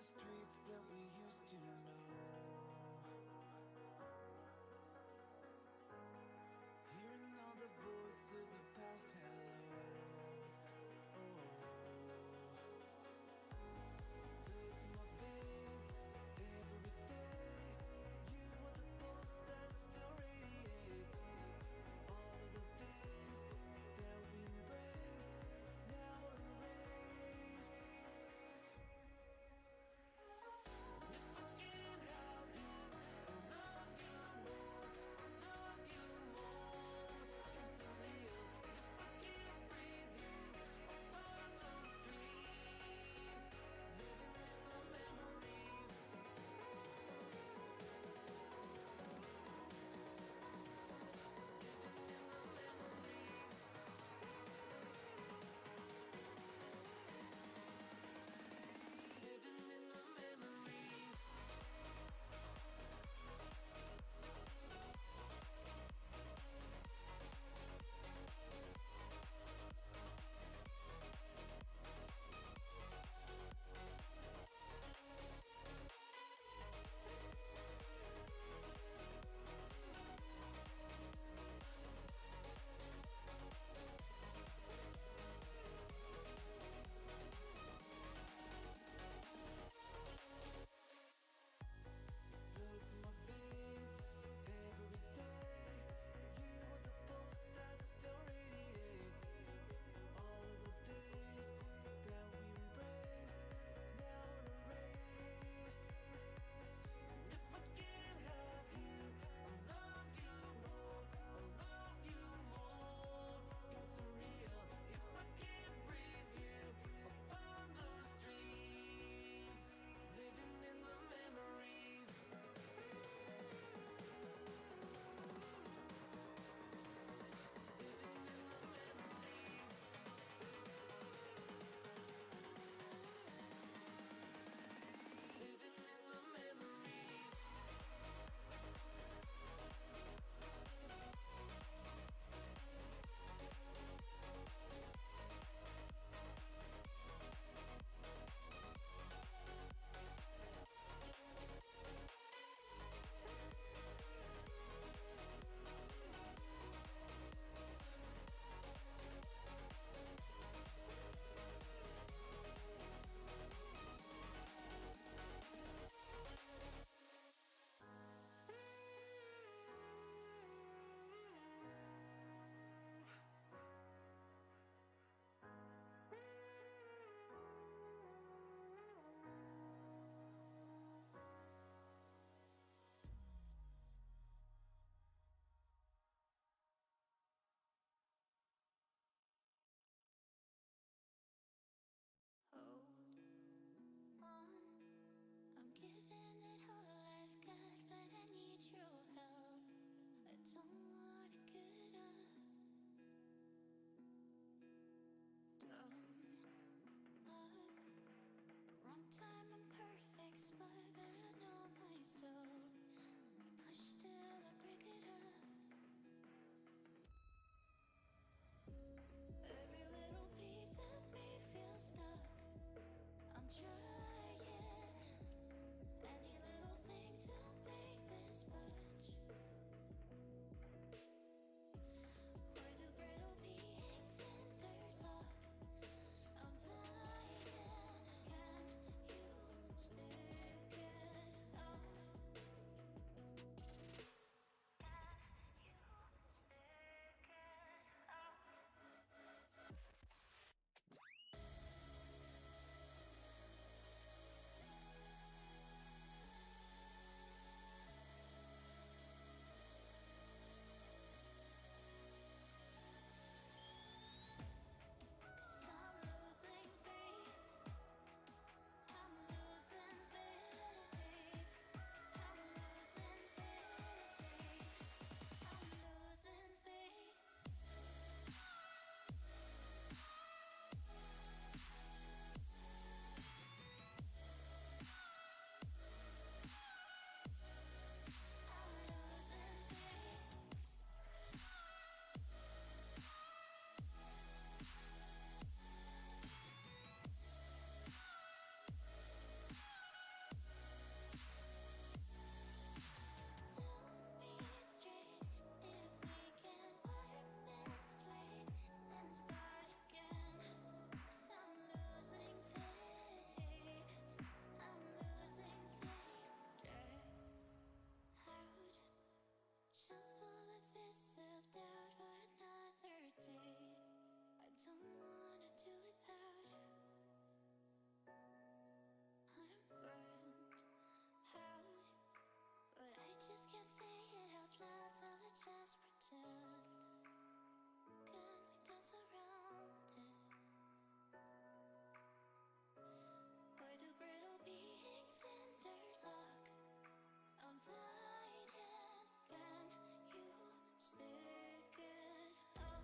streets that we used to know. Hearing all the voices of past hellos. Oh, looked in my veins every day. You are the pulse that still radiates. All of those days that we embraced now are erased. If I can't have you, I'll love you more, it's surreal. If I Don't wanna do without you. I'm burned out, but I just can't say it out loud, so let's just pretend. Can we dance around it? Why do brittle beings interlock? I'm flying, can you stick it out? Cause I'm losing faith.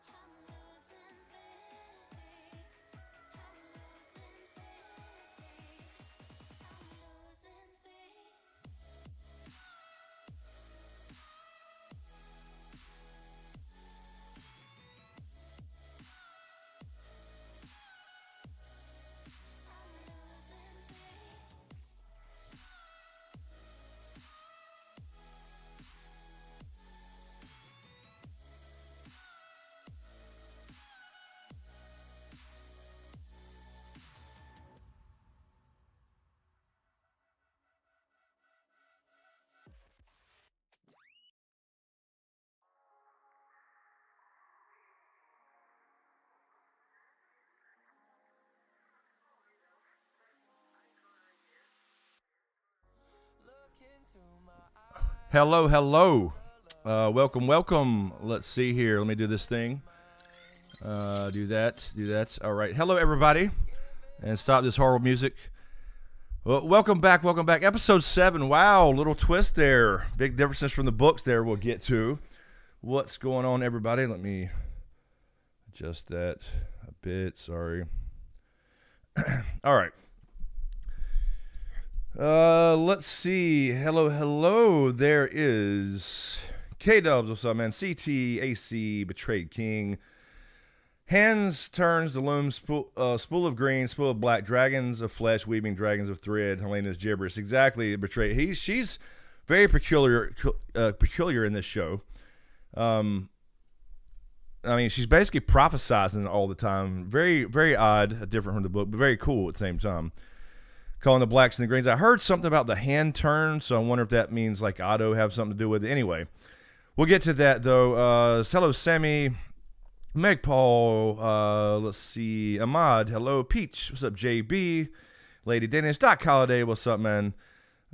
I'm losing faith. I'm losing faith. I'm losing faith. I'm losing faith. Hello, hello. Welcome. Let's see here. Let me do this thing. Do that. All right. Hello, everybody. And stop this horrible music. Well, welcome back. Episode 7. Wow, little twist there. Big differences from the books there we'll get to. What's going on, everybody? Let me adjust that a bit. Sorry. All right. Let's see. Hello. There is K-Dubs. What's up, man? CTAC, Betrayed King. Hands turns the loom, spool of green, spool of black, dragons of flesh, weaving dragons of thread. Helena's gibberish. Exactly, Betrayed. She's very peculiar in this show. I mean, she's basically prophesizing all the time. Very, very odd, different from the book, but very cool at the same time. Calling the blacks and the greens. I heard something about the hand turn, so I wonder if that means like Otto have something to do with it. Anyway, we'll get to that though. Hello, Sammy, Meg Paul. Let's see, Ahmad. Hello, Peach. What's up, JB? Lady Dennis. Doc Holiday. What's up, man?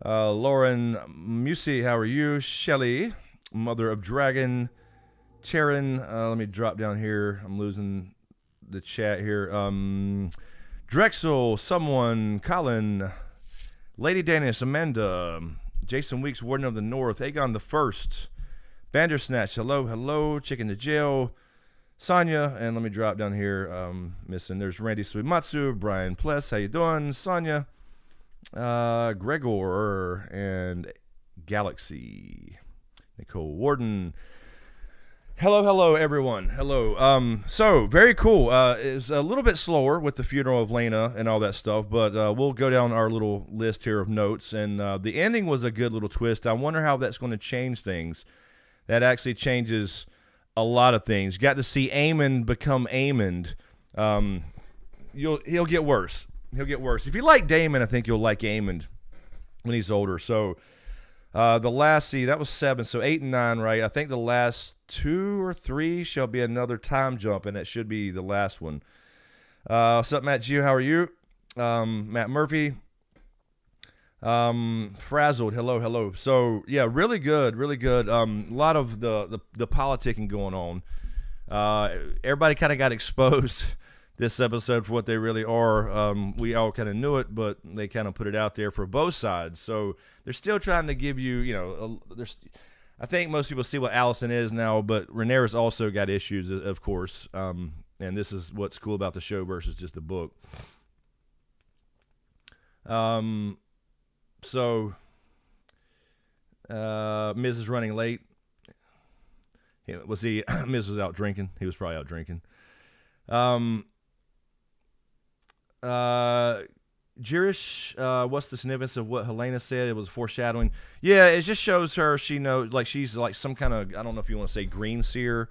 Lauren Musi. How are you? Shelly, Mother of Dragon. Charon. Let me drop down here. I'm losing the chat here. Drexel, someone, Colin, Lady Danish, Amanda, Jason Weeks, Warden of the North, Aegon the First, Bandersnatch, hello, Chicken to Jail, Sonia, and let me drop down here, missing, there's Randy Suimatsu, Brian Pless, how you doing, Sonia, Gregor, and Galaxy, Nicole Warden. Hello, everyone. Hello. So, very cool. It's a little bit slower with the funeral of Lena and all that stuff, but we'll go down our little list here of notes. And the ending was a good little twist. I wonder how that's going to change things. That actually changes a lot of things. Got to see Aemond become Aemond. He'll get worse. If you like Daemon, I think you'll like Aemond when he's older. So, the last, that was 7, so 8 and 9, right? I think the last 2 or 3 shall be another time jump, and that should be the last one. What's up, Matt Gio? How are you? Matt Murphy. Frazzled. Hello. So, yeah, really good. A lot of the politicking going on. Everybody kind of got exposed this episode for what they really are. We all kind of knew it, but they kind of put it out there for both sides. So they're still trying to give you, I think most people see what Allison is now, but Rhaenyra's also got issues, of course. And this is what's cool about the show versus just the book. So Miz is running late. Miz was out drinking. He was probably out drinking. Jirish, what's the significance of what Helena said? It was foreshadowing. Yeah, it just shows her she knows, like she's like some kind of, I don't know if you want to say green seer,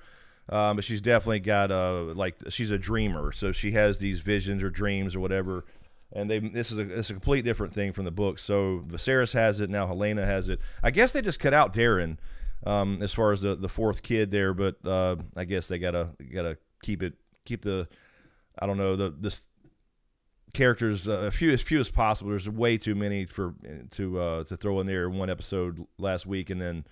but she's definitely got like she's a dreamer. So she has these visions or dreams or whatever. And this is a complete different thing from the book. So Viserys has it now. Helena has it. I guess they just cut out Darren as far as the fourth kid there, but I guess they gotta keep the I don't know the characters as few as possible. There's way too many to throw in there in one episode last week, and then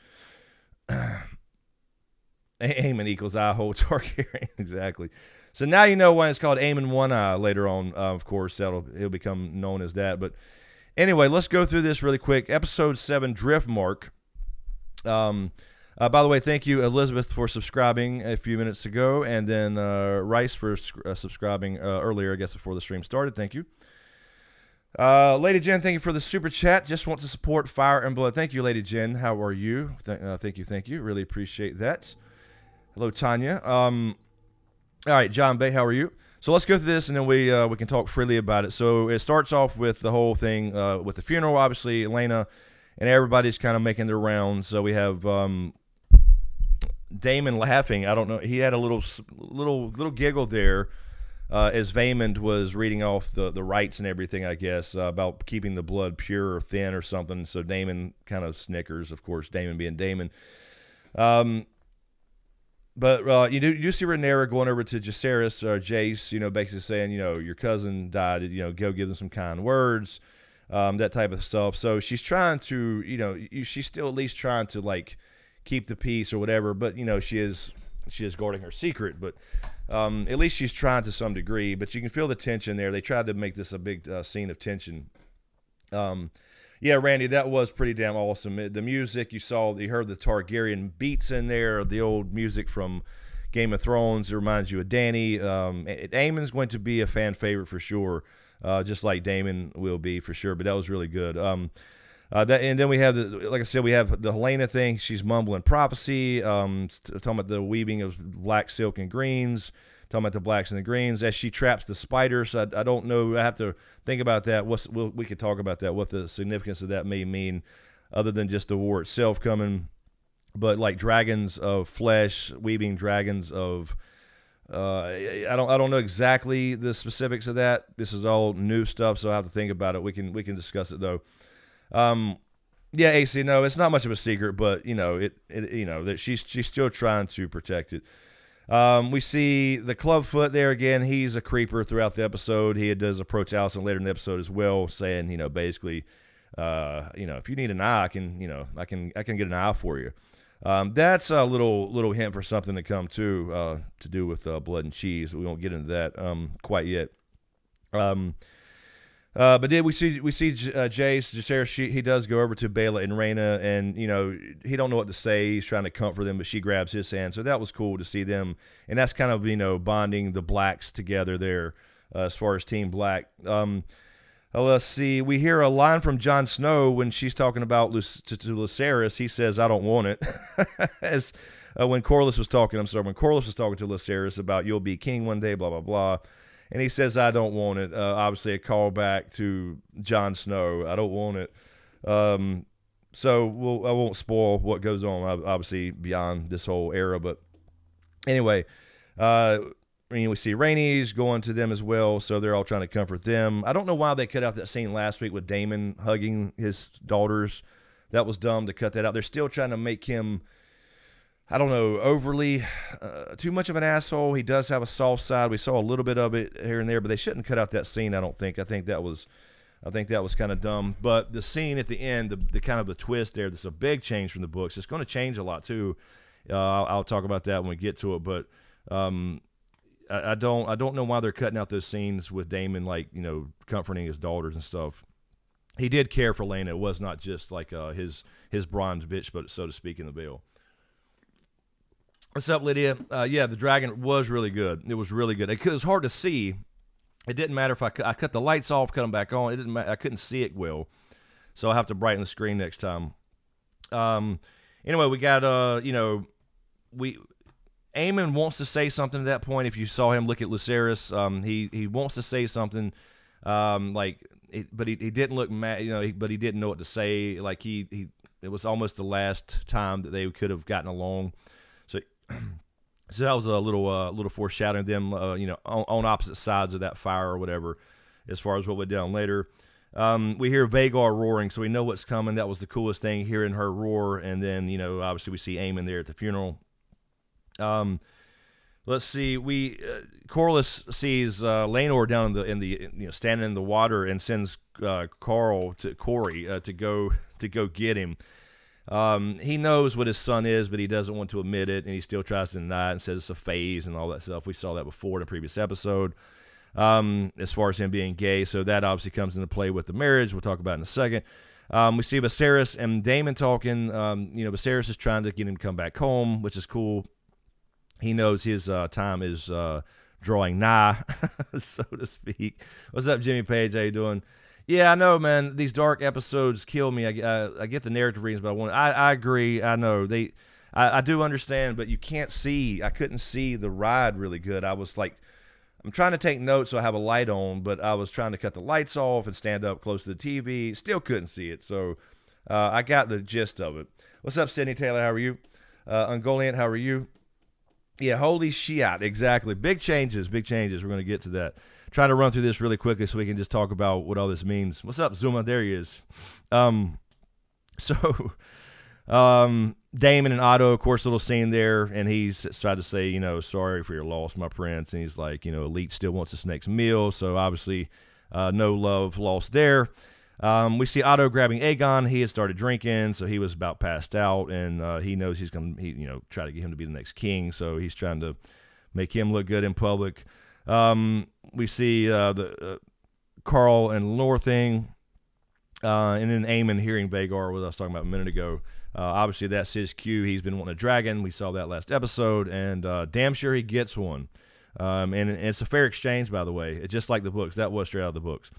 Aemon equals Aho Targaryen. Exactly. So now you know why it's called Aemon One Eye later on. Of course, he'll become known as that. But anyway, let's go through this really quick. Episode 7, Driftmark. By the way, thank you, Elizabeth, for subscribing a few minutes ago, and then Rice for subscribing earlier, I guess, before the stream started. Thank you. Lady Jen, thank you for the super chat. Just want to support Fire and Blood. Thank you, Lady Jen. How are you? Thank you. Really appreciate that. Hello, Tanya. All right, John Bay, how are you? So let's go through this, and then we can talk freely about it. So it starts off with the whole thing with the funeral, obviously, Elena, and everybody's kind of making their rounds. So we have Daemon laughing. I don't know. He had a little giggle there as Vaemond was reading off the rites and everything, I guess, about keeping the blood pure or thin or something. So Daemon kind of snickers, of course, Daemon being Daemon. But you do see Rhaenyra going over to Jacaerys or Jace, basically saying, your cousin died, go give them some kind words, that type of stuff. So she's trying to, she's still at least trying to like keep the peace or whatever. But she is guarding her secret. But at least she's trying to some degree. But you can feel the tension there. They tried to make this a big scene of tension. Yeah, Randy, that was pretty damn awesome. The music, you heard the Targaryen beats in there, the old music from Game of Thrones. It reminds you of Dany. Aemon's going to be a fan favorite for sure, just like Daemon will be for sure, but that was really good. And then we have, like I said, we have the Helena thing. She's mumbling prophecy, talking about the weaving of black silk and greens, talking about the blacks and the greens as she traps the spiders. I don't know. I have to think about that. We could talk about that, what the significance of that may mean other than just the war itself coming. But like dragons of flesh, weaving dragons of I don't know exactly the specifics of that. This is all new stuff, so I have to think about it. We can discuss it though. Yeah, AC, no, it's not much of a secret, but that she's still trying to protect it. We see the Clubfoot there again. He's a creeper throughout the episode. He does approach Allison later in the episode as well, saying, basically, if you need an eye, I can get an eye for you. That's a little hint for something to come to do with blood and cheese. We won't get into that quite yet. But then we see Jace, he does go over to Bela and Rhaena, and he don't know what to say. He's trying to comfort them, but she grabs his hand. So that was cool to see them, and that's kind of bonding the blacks together there as far as Team Black. Let's see. We hear a line from Jon Snow when she's talking about to Lucerys. He says, "I don't want it." As when Corlys was talking to Lucerys about you'll be king one day, blah blah blah. And he says, "I don't want it." Obviously, a callback to Jon Snow. I don't want it. So I won't spoil what goes on, obviously, beyond this whole era. But anyway, we see Rhaenys going to them as well. So they're all trying to comfort them. I don't know why they cut out that scene last week with Daemon hugging his daughters. That was dumb to cut that out. They're still trying to make him, I don't know, overly too much of an asshole. He does have a soft side. We saw a little bit of it here and there, but they shouldn't cut out that scene. I don't think. I think that was kind of dumb. But the scene at the end, the kind of the twist there, that's a big change from the books. It's going to change a lot too. I'll talk about that when we get to it. But I don't know why they're cutting out those scenes with Daemon, like comforting his daughters and stuff. He did care for Lena. It was not just like his bronze bitch, but so to speak, in the Vale. What's up, Lydia? Yeah, the dragon was really good. It was really good. It was hard to see. It didn't matter if I cut the lights off, cut them back on. It didn't matter. I couldn't see it well, so I'll have to brighten the screen next time. Anyway, we got Aemon wants to say something at that point. If you saw him look at Lucerys, he wants to say something like but he didn't look mad, but he didn't know what to say. Like it was almost the last time that they could have gotten along. So so that was a little foreshadowing them, on opposite sides of that fire or whatever, as far as what went down later. We hear Vagar roaring, so we know what's coming. That was the coolest thing, hearing her roar. And then, obviously we see Aemon there at the funeral. Let's see. Corlys sees Lenor down in the standing in the water, and sends Corey to go get him. He knows what his son is, but he doesn't want to admit it, and he still tries to deny it and says it's a phase and all that stuff. We saw that before in a previous episode. As far as him being gay, so that obviously comes into play with the marriage. We'll talk about it in a second. We see Viserys and Daemon talking. Viserys is trying to get him to come back home, which is cool. He knows his time is drawing nigh, so to speak. What's up, Jimmy Page? How you doing? Yeah, I know, man. These dark episodes kill me. I get the narrative reasons, but I agree. I know I do understand, but you can't see. I couldn't see the ride really good. I was like, I'm trying to take notes so I have a light on, but I was trying to cut the lights off and stand up close to the TV. Still couldn't see it, so I got the gist of it. What's up, Sydney Taylor? How are you? Ungoliant, how are you? Yeah, holy shit, exactly. Big changes. We're going to get to that. Trying to run through this really quickly so we can just talk about what all this means. What's up, Zuma? There he is. Daemon and Otto, of course, little scene there, and he's tried to say, sorry for your loss, my prince, and he's like, Elite still wants this next meal, so obviously no love lost there. We see Otto grabbing Aegon. He had started drinking, so he was about passed out, and he knows he's going to, try to get him to be the next king, so he's trying to make him look good in public. We see the Carl and Lenor thing, and then Aemon hearing Vagar, what I was talking about a minute ago. Obviously, that's his cue. He's been wanting a dragon. We saw that last episode, and damn sure he gets one. And it's a fair exchange, by the way. It's just like the books. That was straight out of the books.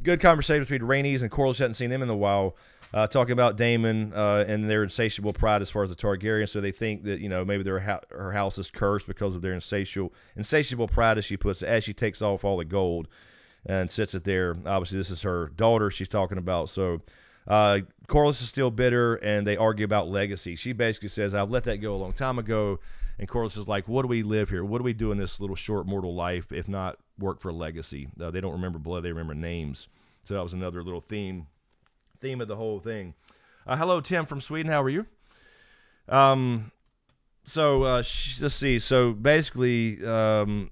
Good conversation between Rhaenys and Corlys. Hadn't seen them in a while. Talking about Daemon and their insatiable pride as far as the Targaryens. So they think that, maybe her house is cursed because of their insatiable pride, as she puts it, as she takes off all the gold and sits it there. Obviously, this is her daughter she's talking about. So Corlys is still bitter, and they argue about legacy. She basically says, I've let that go a long time ago. And Corlys is like, what do we live here? What do we do in this little short mortal life if not work for legacy? They don't remember blood, they remember names. So that was another little theme of the whole thing. Hello, Tim from Sweden. How are you? Let's see. So basically,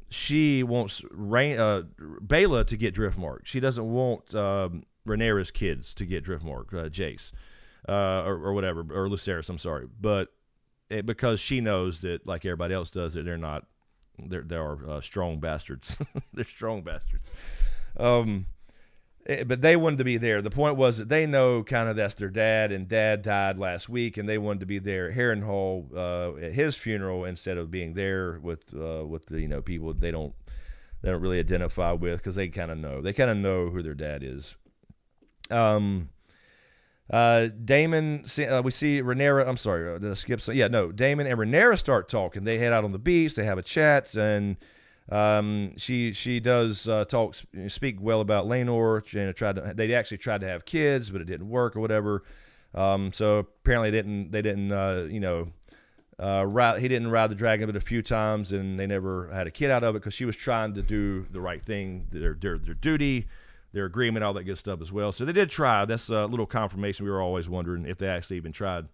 she wants Baela to get Driftmark. She doesn't want Rhaenyra's kids to get Driftmark, Jace, or whatever, or Lucerys, I'm sorry. But because she knows that, like everybody else does, that they are strong bastards. They're strong bastards. But they wanted to be there. The point was that they know kind of that's their dad, and dad died last week, and they wanted to be there at Harrenhal at his funeral instead of being there with the people they don't really identify with, because they kind of know who their dad is. Daemon, we see Rhaenyra. I'm sorry, did I skip? Daemon and Rhaenyra start talking. They head out on the beach. They have a chat, and she does speak well about Lenor. They actually tried to have kids, but it didn't work or whatever. So apparently he didn't ride the dragon but a few times, and they never had a kid out of it because she was trying to do the right thing, their duty, their agreement, all that good stuff as well. So they did try. That's a little confirmation. We were always wondering if they actually even tried,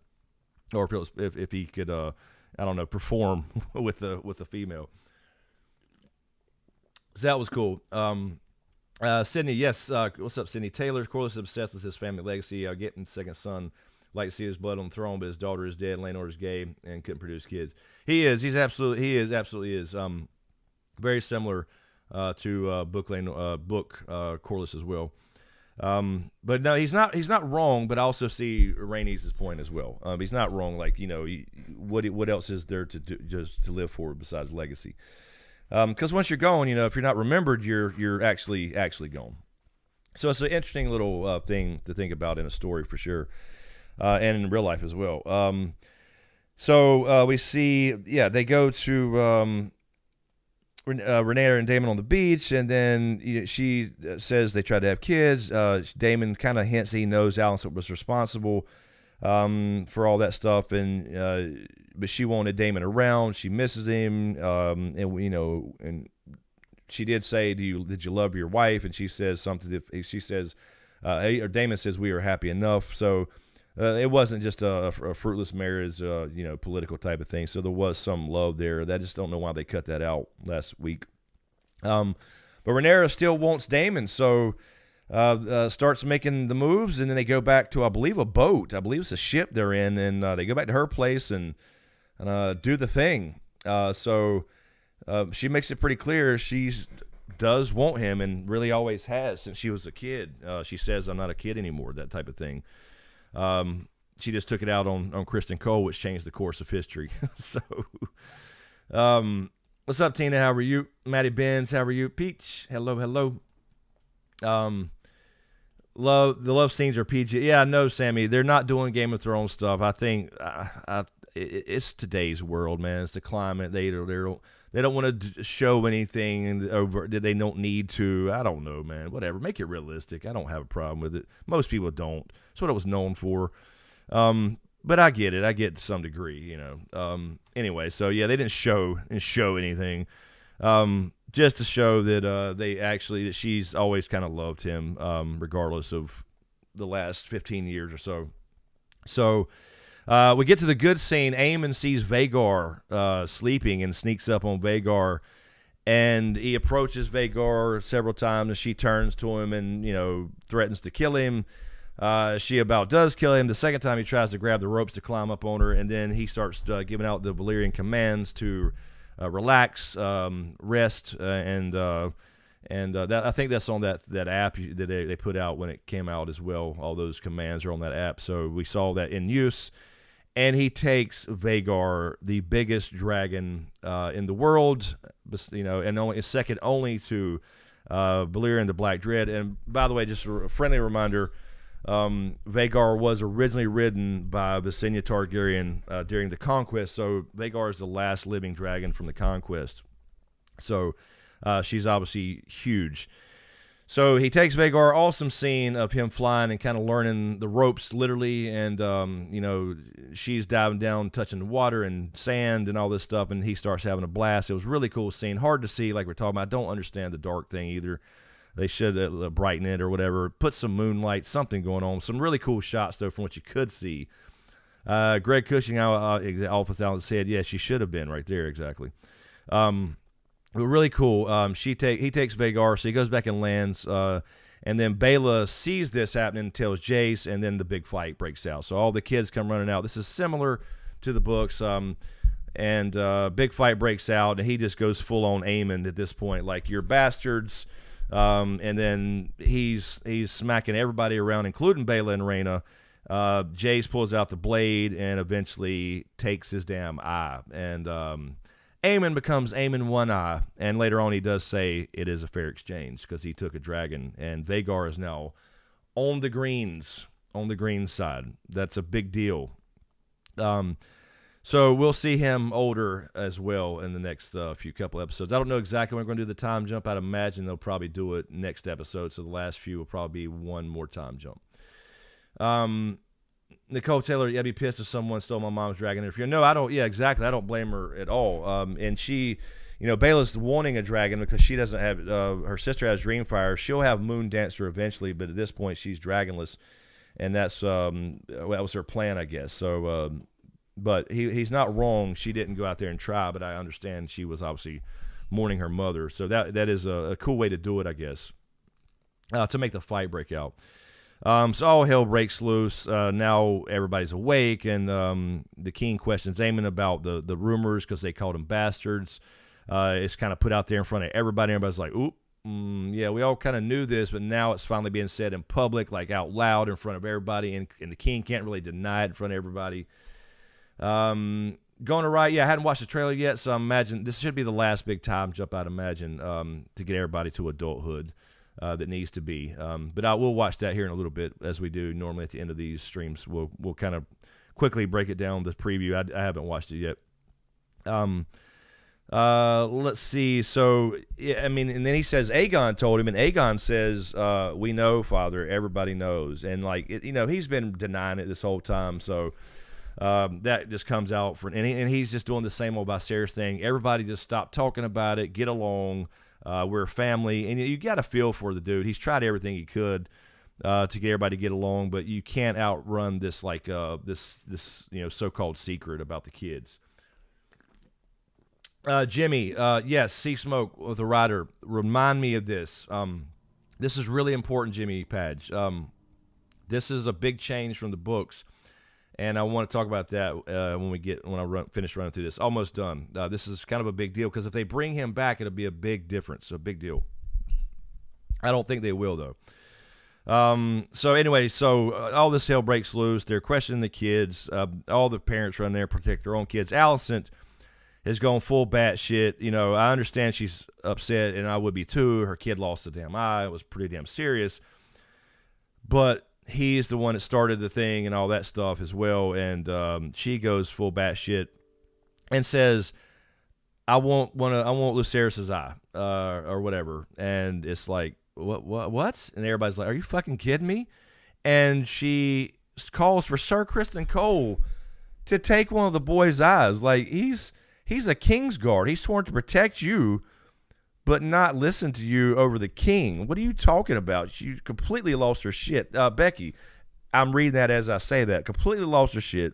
or if he could, perform with the female. So that was cool. Sydney, yes. What's up, Sydney Taylor? Corlys is obsessed with his family legacy. Getting second son, like to see his blood on the throne, but his daughter is dead. Lenor is gay and couldn't produce kids. He absolutely is. Very similar to book Corlys as well. But no, he's not wrong. But I also see Rhaenys' point as well. He's not wrong. Like, what else is there to do, just to live for besides legacy? Because once you're gone, if you're not remembered, you're actually gone. So it's an interesting little thing to think about in a story for sure, and in real life as well. So we see, they go to Renee and Damon on the beach, and then she says they tried to have kids. Damon kind of hints he knows Allison was responsible for all that stuff, and but she wanted Damon around. She misses him, and she did say, did you love your wife? And she says something. She says, or Damon says, we are happy enough. So it wasn't just a fruitless marriage, political type of thing. So there was some love there. I just don't know why they cut that out last week. But Rhaenyra still wants Damon, so starts making the moves, and then they go back to, I believe, a boat. I believe it's a ship they're in, and they go back to her place and do the thing. So she makes it pretty clear she does want him and really always has since she was a kid. She says, I'm not a kid anymore, that type of thing. She just took it out on Kristen Cole, which changed the course of history. So, what's up, Tina? How are you? Maddie Benz, how are you? Peach, hello. The love scenes are PG. Yeah, I know, Sammy. They're not doing Game of Thrones stuff. I think it's today's world, man. It's the climate. They don't want to show anything over that they don't need to. I don't know, man. Whatever. Make it realistic. I don't have a problem with it. Most people don't. That's what it was known for. But I get it. I get to some degree, Anyway, so yeah, they didn't show anything. Just to show that that she's always kind of loved him, regardless of the last 15 years or so. So we get to the good scene. Aemon sees Vhagar sleeping and sneaks up on Vhagar, and he approaches Vhagar several times, and she turns to him and threatens to kill him. She about does kill him. The second time he tries to grab the ropes to climb up on her, and then he starts giving out the Valyrian commands to relax, rest, and that, I think that's on that app that they put out when it came out as well. All those commands are on that app, so we saw that in use. And he takes Vhagar, the biggest dragon in the world, and only second only to Valyrian the Black Dread. And by the way, just a friendly reminder. Vhagar was originally ridden by Visenya Targaryen during the Conquest, so Vhagar is the last living dragon from the Conquest. So she's obviously huge. So he takes Vhagar. Awesome scene of him flying and kind of learning the ropes, literally, and she's diving down, touching the water and sand and all this stuff, and he starts having a blast. It was a really cool scene. Hard to see, like we're talking about. I don't understand the dark thing either. They should brighten it or whatever. Put some moonlight, something going on. Some really cool shots, though, from what you could see. Greg Cushing, Alpha Allen said, yeah, she should have been right there, exactly. But really cool. He takes Vhagar, so he goes back and lands. And then Baela sees this happening and tells Jace, and then the big fight breaks out. So all the kids come running out. This is similar to the books. And big fight breaks out, and he just goes full on Aemon at this point. Like, you're bastards. And then he's smacking everybody around, including Baela and Rhaena. Jace pulls out the blade and eventually takes his damn eye. And Aemon becomes Aemon One Eye. And later on he does say it is a fair exchange because he took a dragon. And Vhagar is now on the greens side. That's a big deal. So we'll see him older as well in the next few couple episodes. I don't know exactly when we're going to do the time jump. I'd imagine they'll probably do it next episode. So the last few will probably be one more time jump. Nicole Taylor, I'd be pissed if someone stole my mom's dragon interfere. No, I don't. Yeah, exactly. I don't blame her at all. And she, Baela's wanting a dragon because she doesn't have, her sister has Dreamfire. She'll have Moon Dancer eventually, but at this point she's dragonless. And that was her plan, I guess. So, but he's not wrong. She didn't go out there and try, but I understand she was obviously mourning her mother. So that is a cool way to do it, I guess, to make the fight break out. So all hell breaks loose. Now everybody's awake, and the king questions Aemon about the rumors because they called him bastards. It's kind of put out there in front of everybody. Everybody's like, oop. Yeah, we all kind of knew this, but now it's finally being said in public, like out loud in front of everybody, and the king can't really deny it in front of everybody. Going to right, yeah, I hadn't watched the trailer yet, so I imagine this should be the last big time jump, I'd imagine, to get everybody to adulthood that needs to be. But I will watch that here in a little bit, as we do normally at the end of these streams. We'll kind of quickly break it down, the preview. I haven't watched it yet. Let's see. So, I mean, and then he says Aegon told him, and Aegon says, "We know, Father. Everybody knows." And like, he's been denying it this whole time. So that just comes out and he's just doing the same old Viserys thing. Everybody just stop talking about it. Get along. We're a family, and you got to feel for the dude. He's tried everything he could to get everybody to get along, but you can't outrun this this so-called secret about the kids. Jimmy, yes, Sea Smoke with the writer. Remind me of this. This is really important, Jimmy Padge. This is a big change from the books, and I want to talk about that when I finish running through this. Almost done. This is kind of a big deal because if they bring him back, it'll be a big difference, a big deal. I don't think they will though. So anyway, all this hell breaks loose. They're questioning the kids. All the parents run there, protect their own kids. Alicent has gone full batshit. I understand she's upset, and I would be too. Her kid lost a damn eye. It was pretty damn serious. But he's the one that started the thing and all that stuff as well. And she goes full batshit and says, I want Lucerys's eye, or whatever. And it's like, what? And everybody's like, are you fucking kidding me? And she calls for Sir Criston Cole to take one of the boy's eyes. Like, he's a Kingsguard. He's sworn to protect you, but not listen to you over the king. What are you talking about? She completely lost her shit. Becky, I'm reading that as I say that. Completely lost her shit.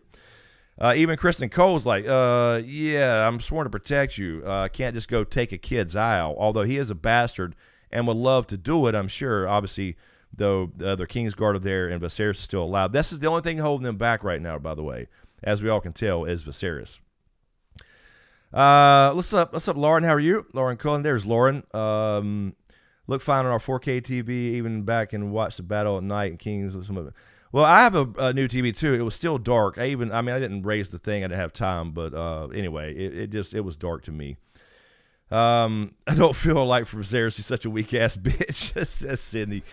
Even Criston Cole's like, yeah, I'm sworn to protect you. I can't just go take a kid's eye out. Although he is a bastard and would love to do it, I'm sure. Obviously, though, the other Kingsguard are there and Viserys is still alive. This is the only thing holding them back right now, by the way, as we all can tell, is Viserys. What's up, Lauren? How are you? Lauren Cullen. There's Lauren. Look fine on our 4K TV, even back and watch the battle at night and Kings. Some of it. Well, I have a new TV too. It was still dark. I didn't raise the thing. I didn't have time, but anyway, it was dark to me. I don't feel like for Viserys he's such a weak ass bitch, says Sydney.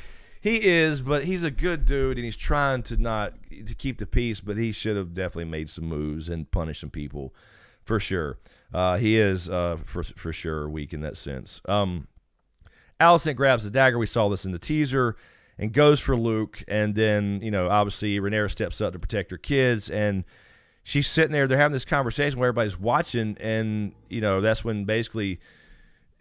He is, but he's a good dude, and he's trying to keep the peace. But he should have definitely made some moves and punished some people, for sure. He is for sure weak in that sense. Alicent grabs the dagger. We saw this in the teaser, and goes for Luke. And then obviously Rhaenyra steps up to protect her kids, and she's sitting there. They're having this conversation where everybody's watching, and that's when basically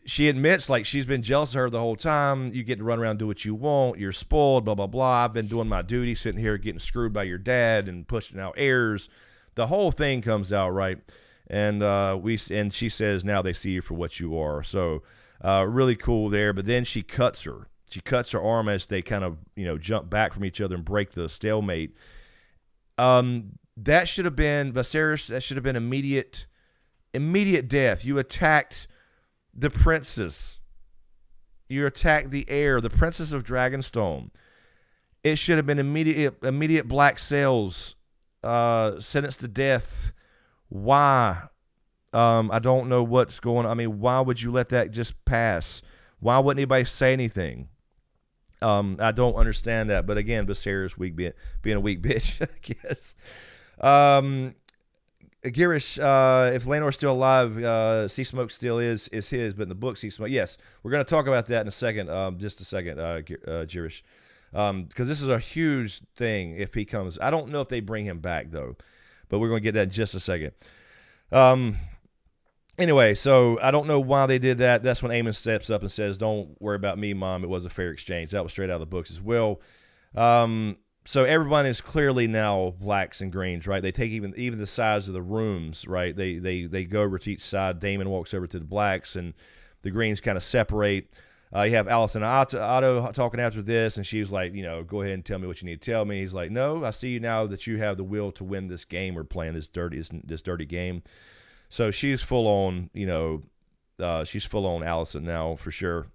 she admits like she's been jealous of her the whole time. You get to run around and do what you want. You're spoiled. Blah blah blah. I've been doing my duty, sitting here getting screwed by your dad and pushing out heirs. The whole thing comes out right. And she says, now they see you for what you are. So really cool there. But then she cuts her. She cuts her arm as they kind of jump back from each other and break the stalemate. That should have been Viserys. That should have been immediate death. You attacked the princess. You attacked the heir, the princess of Dragonstone. It should have been immediate black sails, sentenced to death. Why? I don't know what's going on. I mean, why would you let that just pass? Why wouldn't anybody say anything? I don't understand that. But again, Viserys being a weak bitch, I guess. Girish, if Lenor's still alive, Sea Smoke still is his, but in the book, Sea Smoke, yes. We're going to talk about that in a second, just a second, Girish. Because this is a huge thing if he comes. I don't know if they bring him back, though, but we're going to get that in just a second. Anyway, so I don't know why they did that. That's when Aemon steps up and says, don't worry about me, Mom. It was a fair exchange. That was straight out of the books as well. So everyone is clearly now blacks and greens, right? They take even the size of the rooms, right? They go over to each side. Daemon walks over to the blacks, and the greens kind of separate. You have Alicent Otto talking after this, and she's like, go ahead and tell me what you need to tell me. He's like, no, I see you now that you have the will to win this game. We're playing this dirty game. So she's full on, she's full on Alicent now for sure.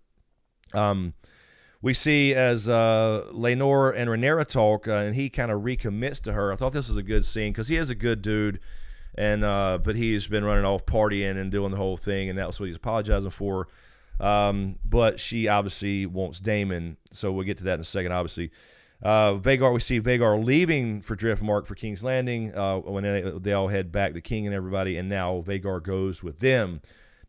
We see as Lenor and Rhaenyra talk, and he kind of recommits to her. I thought this was a good scene because he is a good dude, and but he's been running off partying and doing the whole thing, and that was what he's apologizing for. But she obviously wants Daemon, so we'll get to that in a second, obviously. We see Vhagar leaving for Driftmark for King's Landing when they all head back, the king and everybody, and now Vhagar goes with them.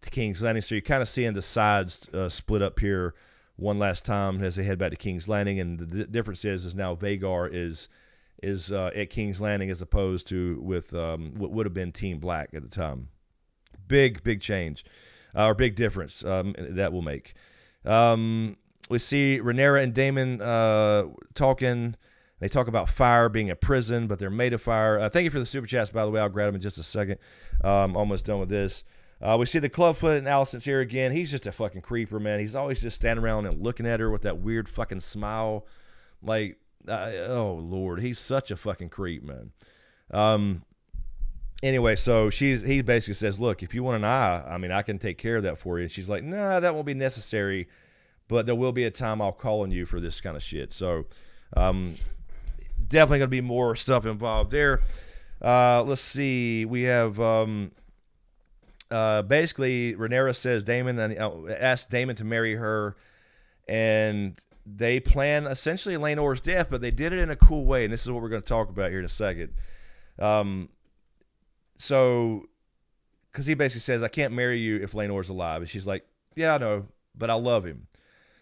to King's Landing. So you're kind of seeing the sides split up here one last time as they head back to King's Landing. And the difference is now Vagar is at King's Landing as opposed to with what would have been Team Black at the time. Big change, or big difference that will make. We see Rhaenyra and Daemon talking. They talk about fire being a prison, but they're made of fire. Thank you for the super chats, by the way. I'll grab them in just a second. Almost done with this. We see the clubfoot and Alicent's here again. He's just a fucking creeper, man. He's always just standing around and looking at her with that weird fucking smile. Like, oh, Lord. He's such a fucking creep, man. Anyway, so he basically says, look, if you want an eye, I mean, I can take care of that for you. And she's like, nah, that won't be necessary, but there will be a time I'll call on you for this kind of shit. So, definitely going to be more stuff involved there. Let's see. We have basically Rhaenyra says asks Daemon to marry her, and they plan essentially Lenor's death, but they did it in a cool way, and this is what we're going to talk about here in a second. So, because he basically says, I can't marry you if Lenor's alive, and she's like, yeah, I know, but I love him.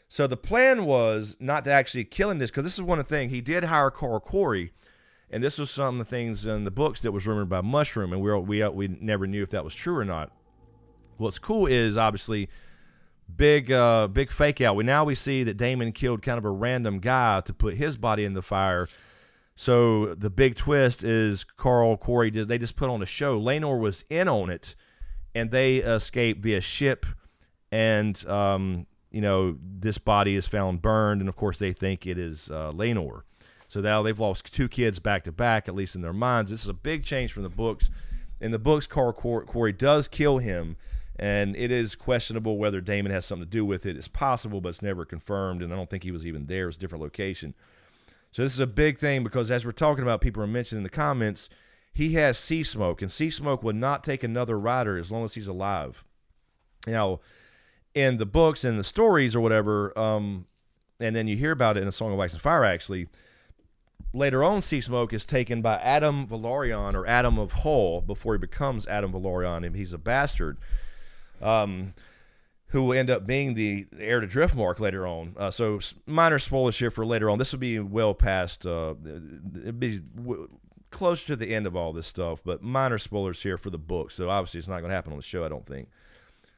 So the plan was not to actually kill him because this is one of the things. He did hire Carl Corey, and this was some of the things in the books that was rumored by Mushroom, and we never knew if that was true or not. What's cool is, obviously, big fake out. We see that Daemon killed kind of a random guy to put his body in the fire. So the big twist is Carl Corey, they just put on a show. Lenor was in on it, and they escaped via ship, and this body is found burned, and of course they think it is Lenor. So now they've lost 2 kids back to back, at least in their minds. This is a big change from the books. In the books, Carl Corey does kill him, and it is questionable whether Daemon has something to do with it. It's possible, but it's never confirmed, and I don't think he was even there. It was a different location. So this is a big thing because as we're talking about, people are mentioning in the comments, he has Sea Smoke, and Sea Smoke would not take another rider as long as he's alive. Now, in the books and the stories or whatever, and then you hear about it in the Song of Ice and Fire, actually, later on, Sea Smoke is taken by Adam Velaryon, or Adam of Hull, before he becomes Adam Velaryon, and he's a bastard, who will end up being the heir to Driftmark later on. So minor spoilers here for later on. This will be well past, it'd be close to the end of all this stuff, but minor spoilers here for the book. So obviously it's not going to happen on the show, I don't think.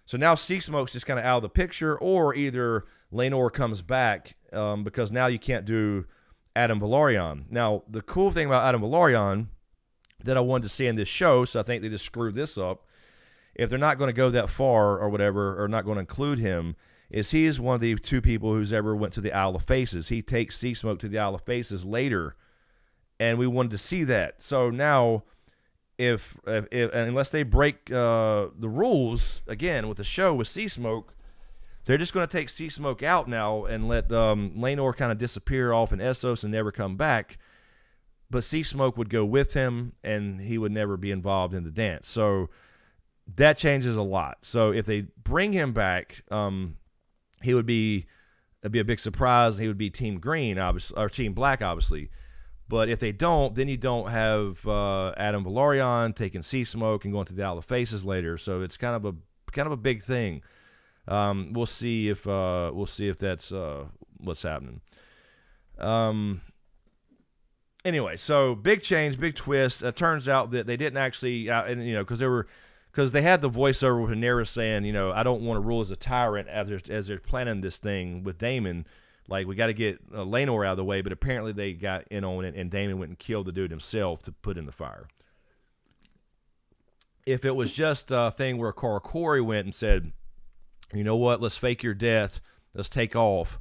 So now Sea Smoke's just kind of out of the picture, or either Lenor comes back, because now you can't do Adam Velaryon. Now, the cool thing about Adam Velaryon that I wanted to see in this show, so I think they just screwed this up, if they're not going to go that far or whatever, or not going to include him, is he is one of the 2 people who's ever went to the Isle of Faces. He takes Sea Smoke to the Isle of Faces later, and we wanted to see that. So now, if unless they break the rules, again, with the show with Sea Smoke, they're just going to take Sea Smoke out now and let Lenor kind of disappear off in Essos and never come back. But Sea Smoke would go with him, and he would never be involved in the dance. So that changes a lot. So if they bring him back, it'd be a big surprise. He would be Team Green, obviously, or Team Black, obviously. But if they don't, then you don't have Adam Velaryon taking Sea Smoke and going to the Isle of Faces later. So it's kind of a big thing. We'll see if that's what's happening. Anyway, so big change, big twist. It turns out that they didn't actually, because they had the voiceover with Rhaenyra saying, I don't want to rule as a tyrant as they're planning this thing with Daemon. Like, we got to get Lenor out of the way, but apparently they got in on it, and Daemon went and killed the dude himself to put in the fire. If it was just a thing where Carl Corey went and said, you know what, let's fake your death, let's take off.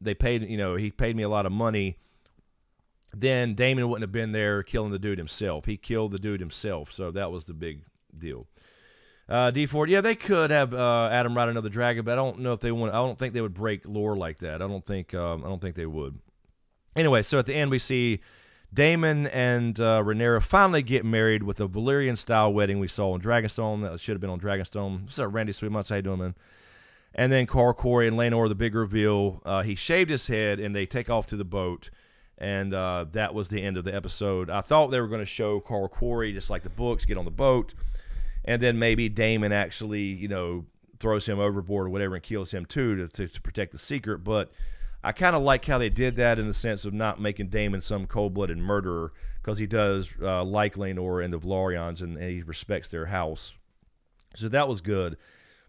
They paid, he paid me a lot of money. Then Daemon wouldn't have been there killing the dude himself. He killed the dude himself, so that was the big deal. D4, yeah, they could have Adam ride another dragon, but I don't know if they want. I don't think they would break lore like that. I don't think they would. Anyway, so at the end we see Daemon and Rhaenyra finally get married with a Valyrian-style wedding we saw on Dragonstone. That should have been on Dragonstone. What's up, Randy Sweetmonths? How you doing, man? And then Carl Corey and Lenor, the big reveal. He shaved his head, and they take off to the boat. And that was the end of the episode. I thought they were going to show Carl Corey, just like the books, get on the boat. And then maybe Daemon actually, throws him overboard or whatever and kills him too to protect the secret. But I kind of like how they did that in the sense of not making Daemon some cold-blooded murderer, because he does like Lenor and the Velaryons, and he respects their house. So that was good.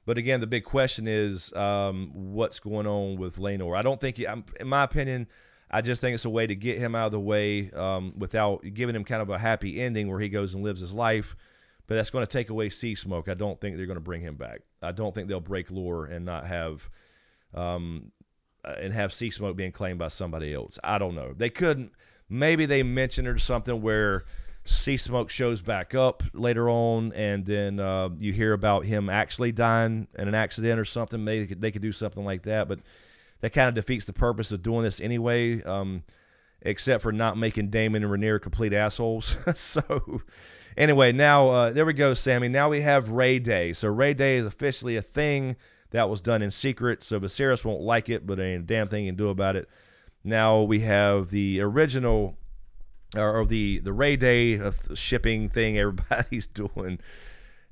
But again, the big question is what's going on with Lenor. I don't think, in my opinion, I just think it's a way to get him out of the way without giving him kind of a happy ending where he goes and lives his life. But that's going to take away Sea Smoke. I don't think they're going to bring him back. I don't think they'll break lore and not have Sea Smoke being claimed by somebody else. I don't know. They couldn't. Maybe they mentioned it or something where Sea Smoke shows back up later on, and then you hear about him actually dying in an accident or something. Maybe they could do something like that, but that kind of defeats the purpose of doing this anyway, except for not making Daemon and Rhaenyra complete assholes. So anyway, now there we go, Sammy. Now we have Ray Day. So Ray Day is officially a thing that was done in secret, so Viserys won't like it, but there ain't a damn thing you can do about it. Now we have the original, or the Ray Day shipping thing everybody's doing.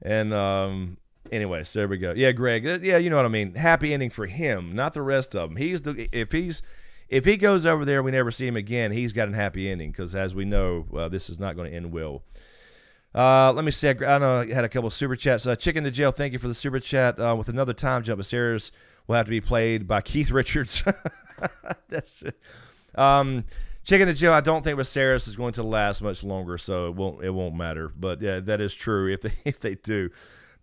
And anyway, so there we go. Yeah, Greg. Yeah, you know what I mean. Happy ending for him, not the rest of them. If he goes over there, we never see him again. He's got a happy ending because, as we know, this is not going to end well. Let me see. I know I had a couple of super chats. Chicken to Jail, thank you for the super chat. With another time jump, Viserys will have to be played by Keith Richards. That's it. Chicken to Jail, I don't think Viserys is going to last much longer, so it won't matter. But yeah, that is true. If they do,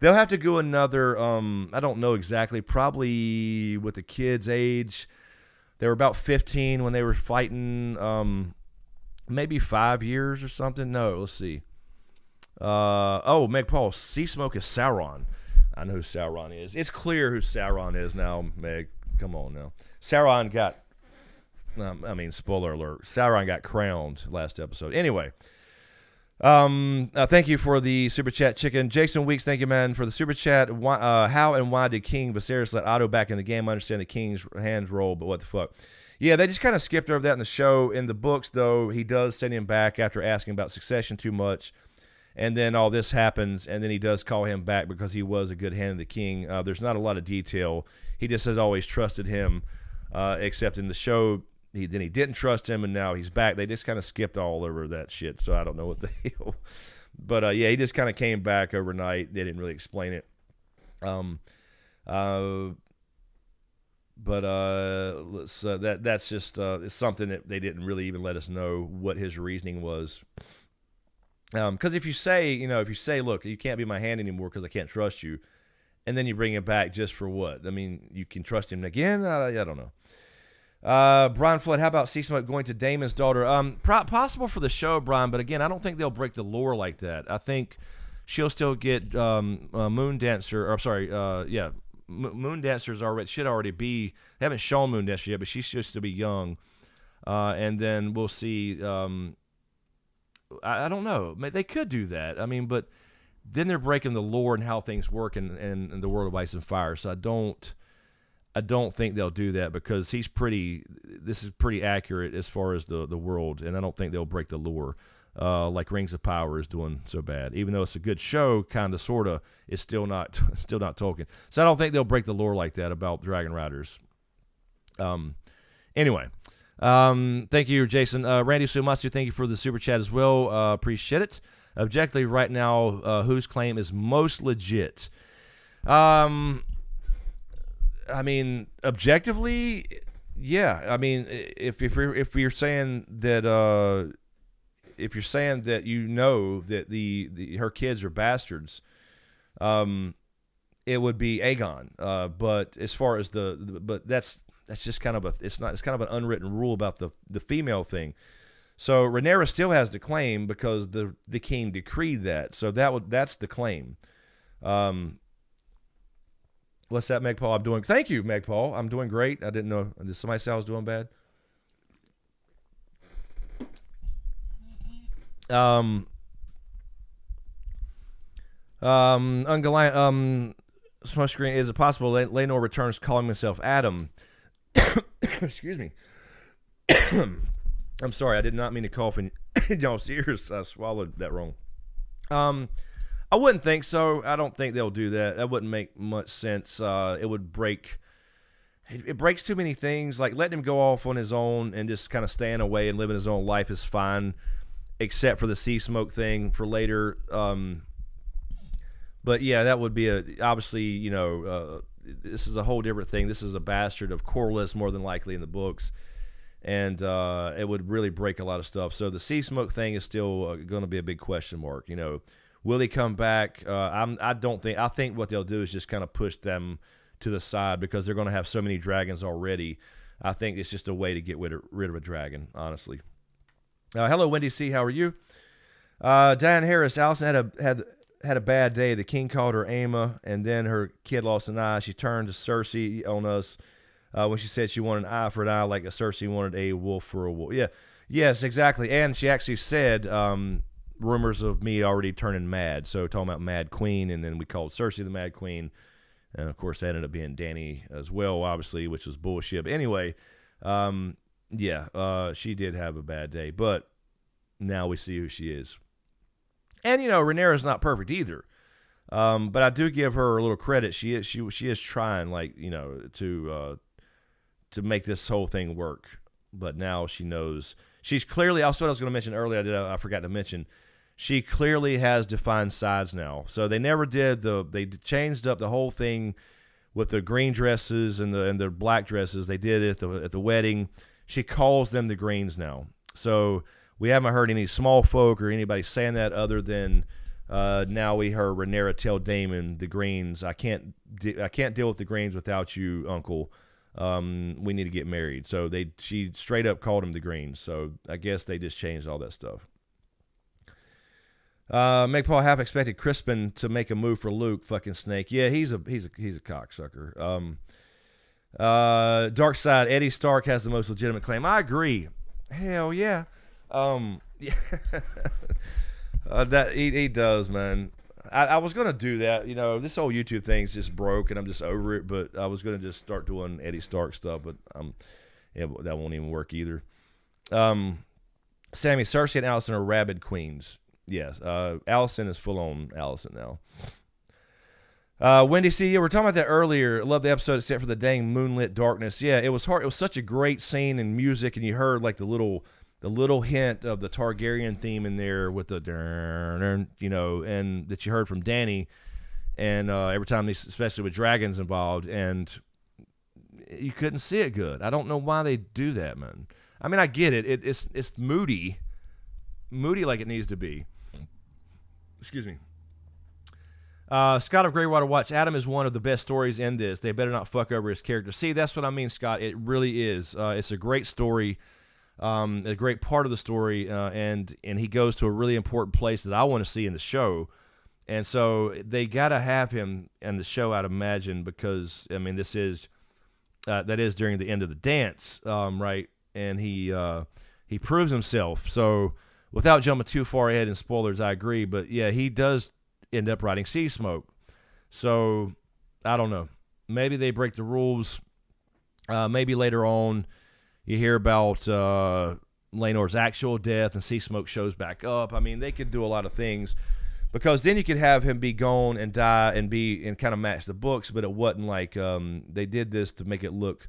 they'll have to go another. I don't know exactly. Probably with the kids' age, they were about 15 when they were fighting. Maybe 5 years or something. No, let's see. Meg Paul, Sea Smoke is Sauron. I know who Sauron is. It's clear who Sauron is now, Meg. Come on now. Sauron got, spoiler alert, Sauron got crowned last episode. Anyway, thank you for the super chat, Chicken. Jason Weeks, thank you, man, for the super chat. How and why did King Viserys let Otto back in the game? I understand the King's hands roll, but what the fuck? Yeah, they just kind of skipped over that in the show. In the books, though, he does send him back after asking about succession too much. And then all this happens, and then he does call him back because he was a good hand of the king. There's not a lot of detail. He just has always trusted him, except in the show, he didn't trust him, and now he's back. They just kind of skipped all over that shit, so I don't know what the hell. But, yeah, he just kind of came back overnight. They didn't really explain it. That's just it's something that they didn't really even let us know what his reasoning was. Because if you say, look, you can't be my hand anymore because I can't trust you, and then you bring him back just for what? I mean, you can trust him again? I don't know. Brian Flood, how about Sea Smoke going to Daemon's daughter? Possible for the show, Brian, but again, I don't think they'll break the lore like that. I think she'll still get Moon Dancer, Moon Dancer's already, should already be, they haven't shown Moon Dancer yet, but she's just to be young. And then we'll see, I don't know. They could do that. I mean, but then they're breaking the lore and how things work in the world of Ice and Fire. So I don't think they'll do that because this is pretty accurate as far as the world, and I don't think they'll break the lore like Rings of Power is doing so bad. Even though it's a good show, kind of, sort of, it's still not Tolkien. So I don't think they'll break the lore like that about Dragon Riders. Anyway. Thank you, Jason. Randy Sumatsu, thank you for the super chat as well. Appreciate it. Objectively, right now, whose claim is most legit? I mean, objectively, yeah. I mean, if you're saying that that her kids are bastards, it would be Aegon. But as far as but that's just kind of it's kind of an unwritten rule about the female thing. So Rhaenyra still has the claim because the king decreed that. So that's the claim. What's that, Meg Paul? Thank you, Meg Paul. I'm doing great. I didn't know. Did somebody say I was doing bad? SmokeScreen, is it possible Lenor returns calling himself Adam? Excuse me. I'm sorry, I did not mean to cough in y'all's ears. I swallowed that wrong. I wouldn't think so. I don't think they'll do that. That wouldn't make much sense. It would break. It breaks too many things. Like letting him go off on his own and just kind of staying away and living his own life is fine, except for the sea smoke thing for later. But yeah, that would be obviously, you know, this is a whole different thing. This is a bastard of Corliss more than likely in the books, and it would really break a lot of stuff. So the sea smoke thing is still going to be a big question mark. You know, will he come back? I don't think. I think what they'll do is just kind of push them to the side because they're going to have so many dragons already. I think it's just a way to get rid of a dragon, honestly. Hello, Wendy C. How are you? Diane Harris. Allison had a bad day. The king called her Ama, and then her kid lost an eye. She turned to Cersei on us when she said she wanted an eye for an eye, like a Cersei wanted a wolf for a wolf. Yeah, yes, exactly. And she actually said rumors of me already turning mad. So talking about Mad Queen, and then we called Cersei the Mad Queen. And, of course, that ended up being Dany as well, obviously, which was bullshit. But anyway, she did have a bad day. But now we see who she is. And, you know, Rhaenyra's not perfect either. But I do give her a little credit. She is trying, like, you know, to make this whole thing work. But now she knows. She's clearly, also what I was going to mention earlier, I forgot to mention, she clearly has defined sides now. So they never did they changed up the whole thing with the green dresses and the black dresses. They did it at the wedding. She calls them the greens now. So we haven't heard any small folk or anybody saying that other than now we heard Rhaenyra tell Daemon the greens. I can't deal with the greens without you, Uncle. We need to get married. So she straight up called him the greens. So I guess they just changed all that stuff. Meg Paul half expected Crispin to make a move for Luke. Fucking snake. Yeah, he's a cocksucker. Dark side. Eddie Stark has the most legitimate claim. I agree. Hell yeah. Yeah. That he does, man. I was gonna do that. You know, this whole YouTube thing's just broke, and I'm just over it. But I was gonna just start doing Eddie Stark stuff, but that won't even work either. Sammy, Cersei, and Alicent are rabid queens. Yes, Allison is full-on Allison now. Wendy C, we're talking about that earlier. I love the episode except for the dang moonlit darkness. Yeah, it was hard. It was such a great scene and music, and you heard like the little hint of the Targaryen theme in there with the, you know, and that you heard from Dany, and every time especially with dragons involved, and you couldn't see it good. I don't know why they do that, man. I mean, I get it. It's moody like it needs to be. Excuse me. Scott of Greywater Watch. Adam is one of the best stories in this. They better not fuck over his character. See, that's what I mean, Scott. It really is. It's a great story, a great part of the story, and he goes to a really important place that I want to see in the show. And so they got to have him in the show, I'd imagine, because, I mean, this is that is during the end of the dance, right? And he proves himself. So without jumping too far ahead in spoilers, I agree. But, yeah, he does end up writing Sea Smoke. So, I don't know. Maybe they break the rules. Maybe later on you hear about Lenor's actual death and Sea Smoke shows back up. I mean, they could do a lot of things. Because then you could have him be gone and die and kind of match the books, but it wasn't like they did this to make it look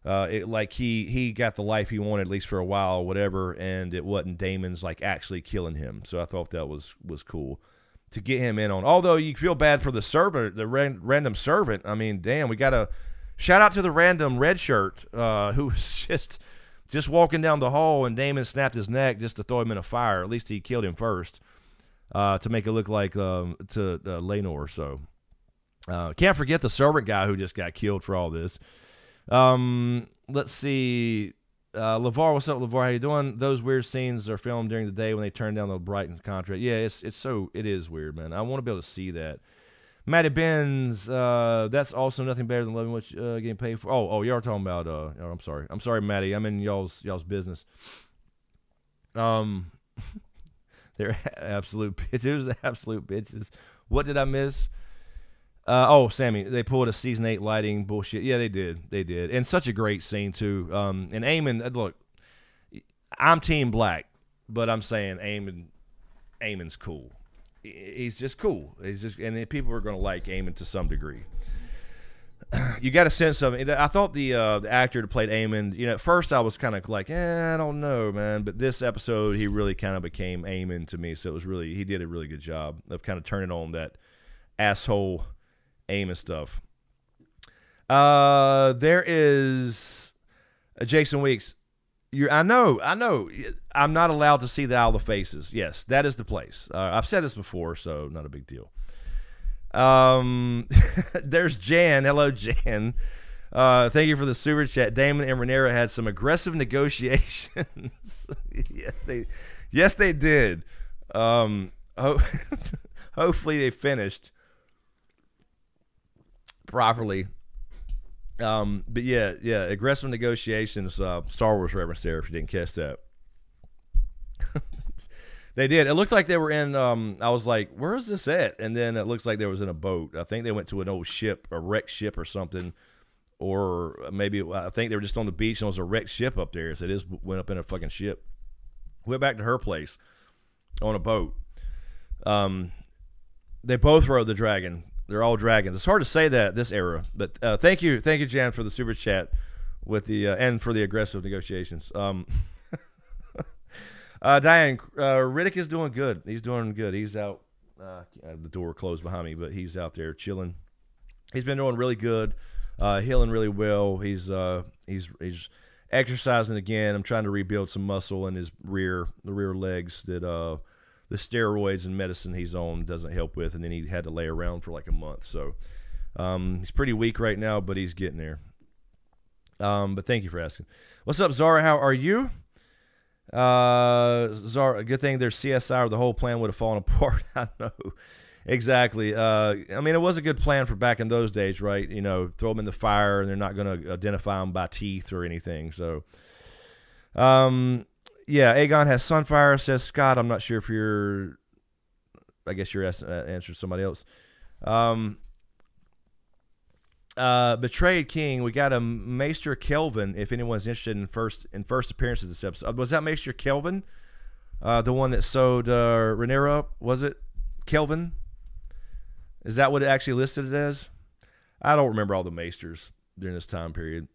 like he got the life he wanted, at least for a while or whatever, and it wasn't Daemon's like actually killing him. So I thought that was cool to get him in on. Although you feel bad for the servant, the random servant. I mean, damn, we got to shout out to the random red shirt who was just walking down the hall and Daemon snapped his neck just to throw him in a fire. At least he killed him first. To make it look like to Lenor. So can't forget the servant guy who just got killed for all this. Let's see. LeVar, what's up, LeVar? How you doing? Those weird scenes are filmed during the day when they turn down the Brighton contract. Yeah, it is weird, man. I want to be able to see that. Matty Benz, that's also nothing better than loving what you're getting paid for. Oh, y'all are talking about. I'm sorry, Matty. I'm in y'all's business. They're absolute bitches. What did I miss? Sammy, they pulled a season 8 lighting bullshit. Yeah, they did. And such a great scene, too. And Aemon, look, I'm Team Black, but I'm saying Aemon's cool. he's just cool. And then people are going to like Eamon to some degree. You got a sense of it. I thought the actor that played Eamon, at first I was kind of like, I don't know, man. But this episode, he really kind of became Eamon to me. So he did a really good job of kind of turning on that asshole Eamon stuff. There is Jason Weeks. I know. I'm not allowed to see the Isle of Faces. Yes, that is the place. I've said this before, so not a big deal. There's Jan. Hello, Jan. Thank you for the super chat. Damon and Renera had some aggressive negotiations. Yes, they did. Hopefully they finished properly. But yeah, aggressive negotiations. Star Wars reference there. If you didn't catch that. They did. It looked like they were in, I was like, where is this at? And then it looks like they was in a boat. I think they went to an old ship, a wrecked ship or something. Or maybe, I think they were just on the beach and there was a wrecked ship up there. So they just went up in a fucking ship. Went back to her place on a boat. They both rode the dragon. They're all dragons. It's hard to say that this era. But thank you, Jan, for the super chat with the and for the aggressive negotiations. Diane, Riddick is doing good. He's doing good. He's out. The door closed behind me, but he's out there chilling. He's been doing really good, healing really well. He's exercising again. I'm trying to rebuild some muscle in his the rear legs that the steroids and medicine he's on doesn't help with, and then he had to lay around for like a month. So he's pretty weak right now, but he's getting there. But thank you for asking. What's up, Zara? How are you? Zara, good thing there's CSI or the whole plan would have fallen apart. I know. Exactly. I mean, it was a good plan for back in those days, right? Throw them in the fire and they're not going to identify them by teeth or anything. So, yeah, Aegon has Sunfire, says Scott. I'm not sure if I guess you're answering somebody else. Betrayed King, we got a Maester Kelvin, if anyone's interested in first appearance of this episode. Was that Maester Kelvin? The one that sewed Rhaenyra up? Was it Kelvin? Is that what it actually listed it as? I don't remember all the Maesters during this time period.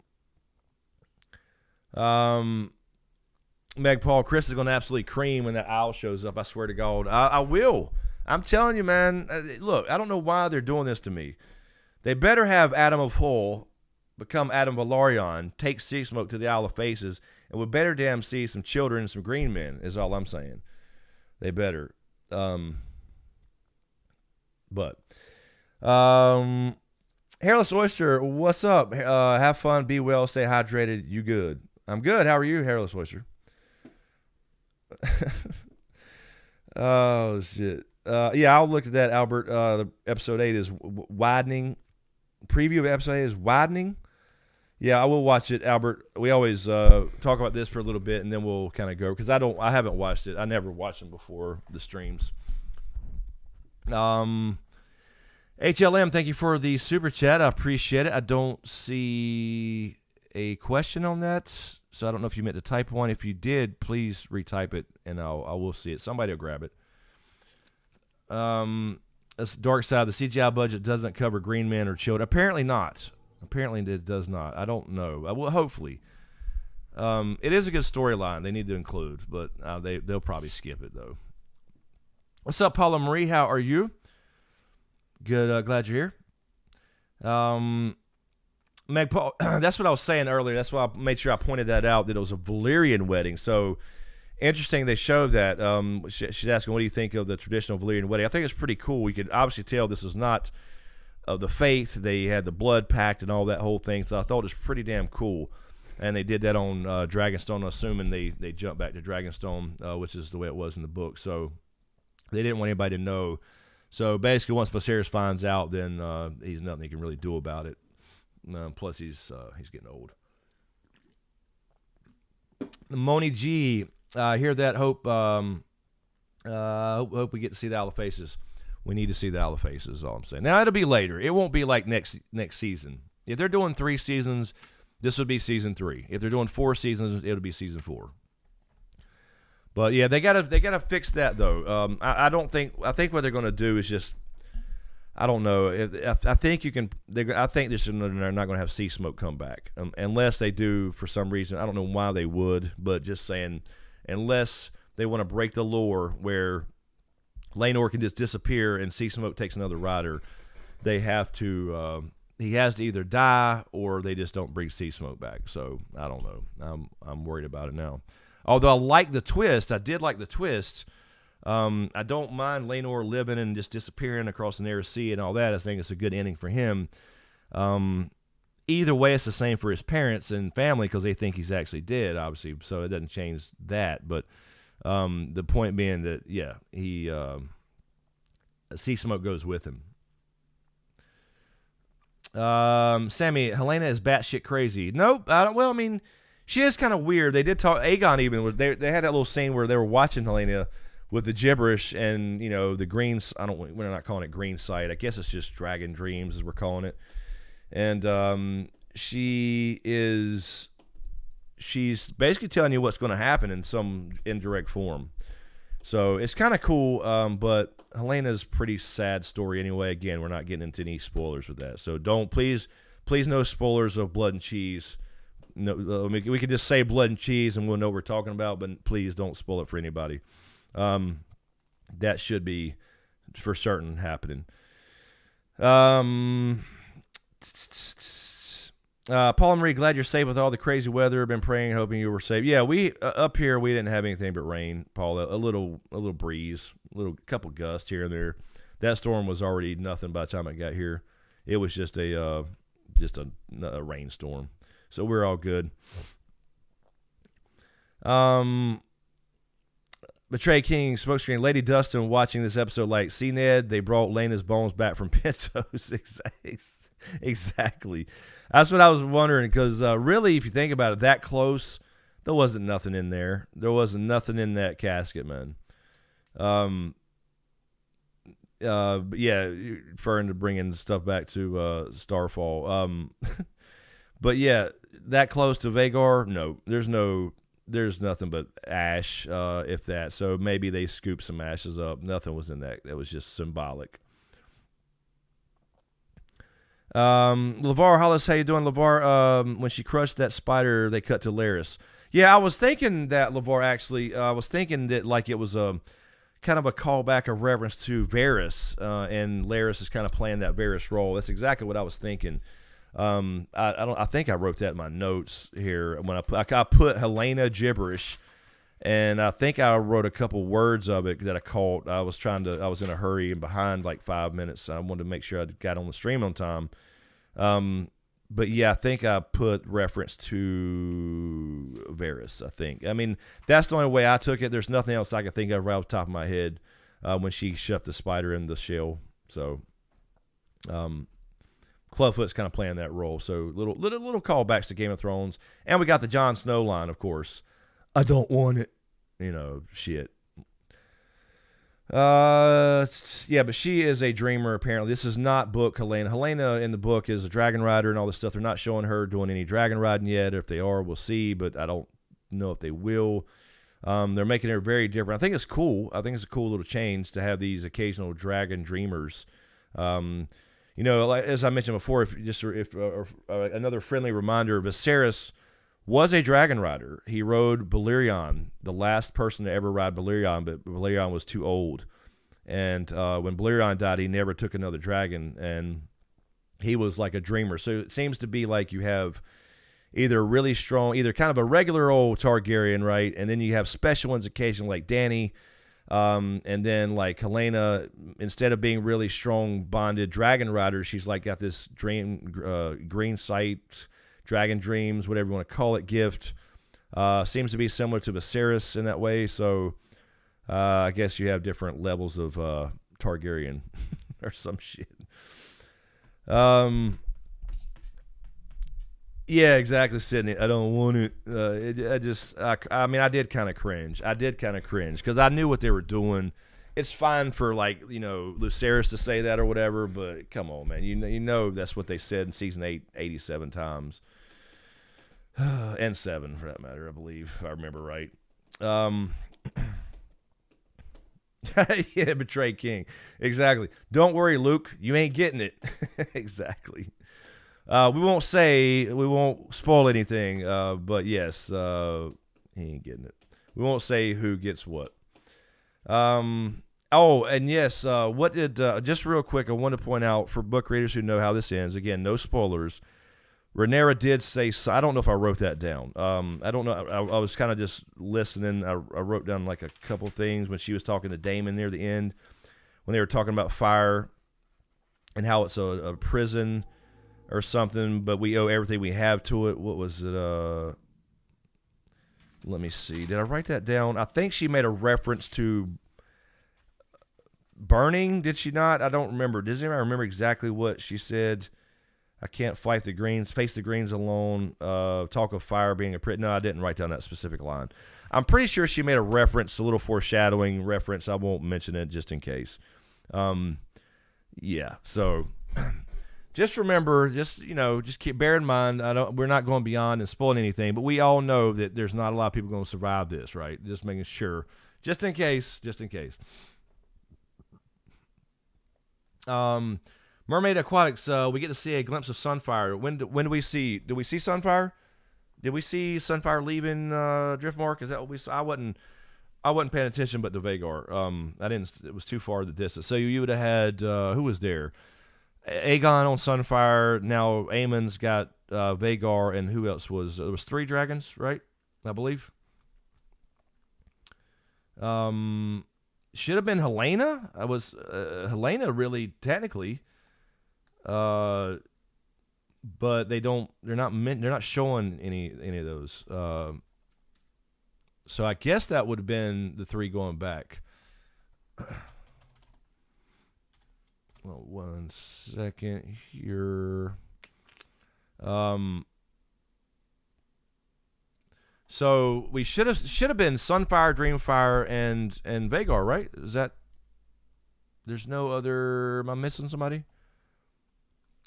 Meg Paul, Chris is going to absolutely cream when that owl shows up. I swear to God. I will. I'm telling you, man. Look, I don't know why they're doing this to me. They better have Adam of Hull become Adam Valarion, take Sea Smoke to the Isle of Faces, and we better damn see some children and some green men, is all I'm saying. They better. Hairless Oyster, what's up? Have fun, be well, stay hydrated. You good? I'm good. How are you, Hairless Oyster? Oh, shit. Yeah, I'll look at that, Albert. The episode 8 is widening. Preview of episode 8 is widening. Yeah, I will watch it, Albert. We always talk about this for a little bit, and then we'll kind of go, because I haven't watched it. I never watched them before the streams. HLM, thank you for the super chat. I appreciate it. I don't see a question on that, so I don't know if you meant to type one. If you did, please retype it, and I will see it. Somebody will grab it. That's Dark Side. The CGI budget doesn't cover green men or children. Apparently not. Apparently it does not. I don't know. Well, hopefully. It is a good storyline they need to include, but they'll probably skip it, though. What's up, Paula Marie? How are you? Good. Glad you're here. Meg Paul, that's what I was saying earlier. That's why I made sure I pointed that out, that it was a Valyrian wedding. So interesting they showed that. She's asking, what do you think of the traditional Valyrian wedding? I think it's pretty cool. We could obviously tell this is not of the faith. They had the blood pact and all that whole thing. So I thought it was pretty damn cool. And they did that on Dragonstone, assuming they jumped back to Dragonstone, which is the way it was in the book. So they didn't want anybody to know. So basically, once Viserys finds out, then he's nothing he can really do about it. Plus, he's getting old. Moni G, hear that? Hope we get to see the Isle of Faces. We need to see the Isle of Faces. Is all I'm saying. Now it'll be later. It won't be like next season. If they're doing 3 seasons, this would be season 3. If they're doing 4 seasons, it'll be season 4. But yeah, they gotta fix that though. I think what they're gonna do is just, I don't know. I think you can. I think they're not going to have Sea Smoke come back unless they do for some reason. I don't know why they would, but just saying, unless they want to break the lore where Lenor can just disappear and Sea Smoke takes another rider, they have to. He has to either die or they just don't bring Sea Smoke back. So I don't know. I'm worried about it now. Although I like the twist, I did like the twist. I don't mind Lenor living and just disappearing across the narrow sea and all that. I think it's a good ending for him. Either way, it's the same for his parents and family because they think he's actually dead, obviously. So it doesn't change that. But the point being that, yeah, Sea Smoke goes with him. Sammy, Helena is batshit crazy. Nope. I don't. Well, I mean, she is kind of weird. They did talk. Aegon even was. They had that little scene where they were watching Helena with the gibberish and, you know, the greens. We're not calling it green sight. I guess it's just dragon dreams as we're calling it. And she's basically telling you what's going to happen in some indirect form. So it's kind of cool. But Helena's pretty sad story anyway. Again, we're not getting into any spoilers with that. So please no spoilers of Blood and Cheese. No, we can just say Blood and Cheese and we'll know what we're talking about. But please don't spoil it for anybody. That should be for certain happening. Paul and Marie, glad you're safe with all the crazy weather. Been praying and hoping you were safe. Yeah, we up here we didn't have anything but rain, Paul. A little breeze, couple gusts here and there. That storm was already nothing by the time I got here. It was just a rainstorm. So we're all good. Betray King, SmokeScreen, Lady Dustin watching this episode like, see, Ned, they brought Lena's bones back from Pentos. Exactly. That's what I was wondering, because really, if you think about it, that close, there wasn't nothing in there. There wasn't nothing in that casket, man. Yeah, referring to bringing stuff back to Starfall. But yeah, that close to Vagar, no, there's nothing but ash, if that. So maybe they scooped some ashes up. Nothing was in that. That was just symbolic. LeVar Hollis, how you doing, LeVar? When she crushed that spider, they cut to Laris. Yeah, I was thinking that, LeVar, actually. I was thinking that like it was a kind of a callback of reference to Varys, and Laris is kind of playing that Varys role. That's exactly what I was thinking. I think I wrote that in my notes here when I put Helena gibberish, and I think I wrote a couple words of it that I caught. I was in a hurry and behind like 5 minutes. I wanted to make sure I got on the stream on time. But yeah, I think I put reference to Varys. I think. I mean, that's the only way I took it. There's nothing else I can think of right off the top of my head when she shoved the spider in the shell. So, Clubfoot's kind of playing that role. So little callbacks to Game of Thrones. And we got the Jon Snow line, of course. I don't want it. You know, shit. Yeah, but she is a dreamer, apparently. This is not book Helena. Helena in the book is a dragon rider and all this stuff. They're not showing her doing any dragon riding yet. If they are, we'll see, but I don't know if they will. They're making her very different. I think it's cool. I think it's a cool little change to have these occasional dragon dreamers. You know, as I mentioned before, if another friendly reminder, Viserys was a dragon rider. He rode Balerion, the last person to ever ride Balerion, but Balerion was too old. And when Balerion died, he never took another dragon, and he was like a dreamer. So it seems to be like you have either really strong, either kind of a regular old Targaryen, right? And then you have special ones occasionally like Dany. And then like Helena, instead of being really strong bonded dragon rider, she's like got this green sight, dragon dreams, whatever you want to call it, gift. Seems to be similar to Viserys in that way. So I guess you have different levels of Targaryen or some shit. Yeah, exactly, Sydney. I don't want it. I mean, I did kind of cringe. Because I knew what they were doing. It's fine for, like, you know, Lucerys to say that or whatever, but come on, man. You know that's what they said in season 8, 87 times. And 7, for that matter, I believe, if I remember right. Yeah, betrayed king. Exactly. Don't worry, Luke. You ain't getting it. Exactly. We won't spoil anything, but yes, he ain't getting it. We won't say who gets what. Oh, and yes, what did, just real quick, I want to point out for book readers who know how this ends, again, no spoilers. Rhaenyra did say, I don't know if I wrote that down. I don't know. I was kind of just listening. I wrote down like a couple things when she was talking to Daemon near the end, when they were talking about fire and how it's a prison or something, but we owe everything we have to it. What was it? Let me see. Did I write that down? I think she made a reference to burning. Did she not? I don't remember. Does anybody remember exactly what she said? I can't face the greens alone. Talk of fire being a prison. No, I didn't write down that specific line. I'm pretty sure she made a reference, a little foreshadowing reference. I won't mention it just in case. Yeah. So just remember, just bear in mind. We're not going beyond and spoiling anything, but we all know that there's not a lot of people going to survive this, right? Just making sure, just in case. Mermaid Aquatics, we get to see a glimpse of Sunfire. When do we see? Did we see Sunfire? Did we see Sunfire leaving Driftmark? Is that what we saw? I wasn't paying attention, but to Vagar. I didn't. It was too far the distance. So you would have had who was there? Aegon on Sunfire. Now Aemon's got Vagar, and who else was? There was 3 dragons, right? I believe. Should have been Helena. Helena really technically. But they're not showing any of those. So I guess that would have been the 3 going back. Well, 1 second here. So we should have been Sunfire, Dreamfire, and Vagar, right? Is that? There's no other. Am I missing somebody?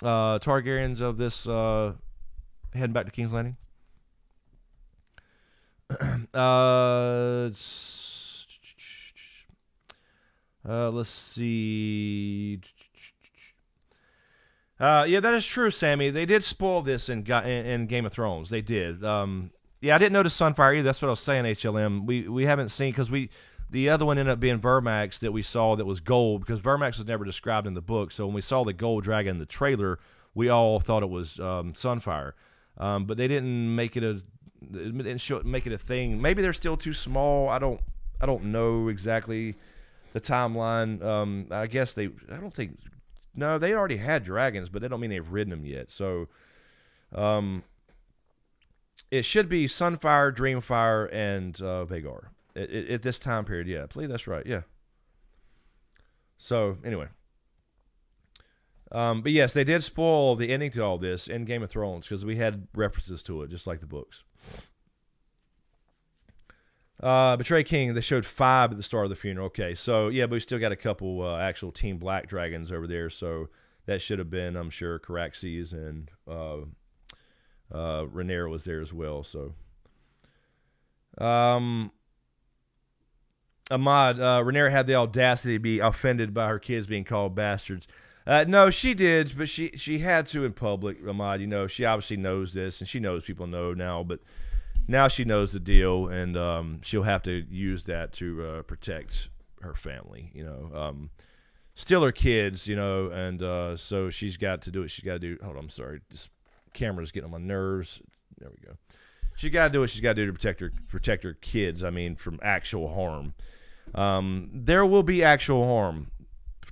Targaryens of this heading back to King's Landing. Let's see. Yeah, that is true, Sammy. They did spoil this in Game of Thrones. They did. Yeah, I didn't notice Sunfire either. That's what I was saying, HLM. We haven't seen, because the other one ended up being Vermax that we saw that was gold, because Vermax was never described in the book. So when we saw the gold dragon in the trailer, we all thought it was Sunfire. But they didn't make it make it a thing. Maybe they're still too small. I don't know exactly the timeline. I guess they already had dragons, but they don't mean they've ridden them yet. So it should be Sunfire, Dreamfire, and Vagar. At this time period, yeah. I believe that's right, yeah. So, anyway. But yes, they did spoil the ending to all this in Game of Thrones, because we had references to it, just like the books. Betray King, they showed 5 at the start of the funeral. Okay, so, yeah, but we still got a couple actual Team Black Dragons over there, so that should have been, I'm sure, Caraxes and Rhaenyra was there as well, so... Ahmad, Rhaenyra had the audacity to be offended by her kids being called bastards. No, she did, but she had to in public, Ahmad. She obviously knows this, and she knows people know now, but now she knows the deal, and she'll have to use that to protect her family, still her kids, and so she's got to do what she's got to do. Hold on, I'm sorry. This camera's getting on my nerves. There we go. She got to do what she's got to do to protect her kids, from actual harm. There will be actual harm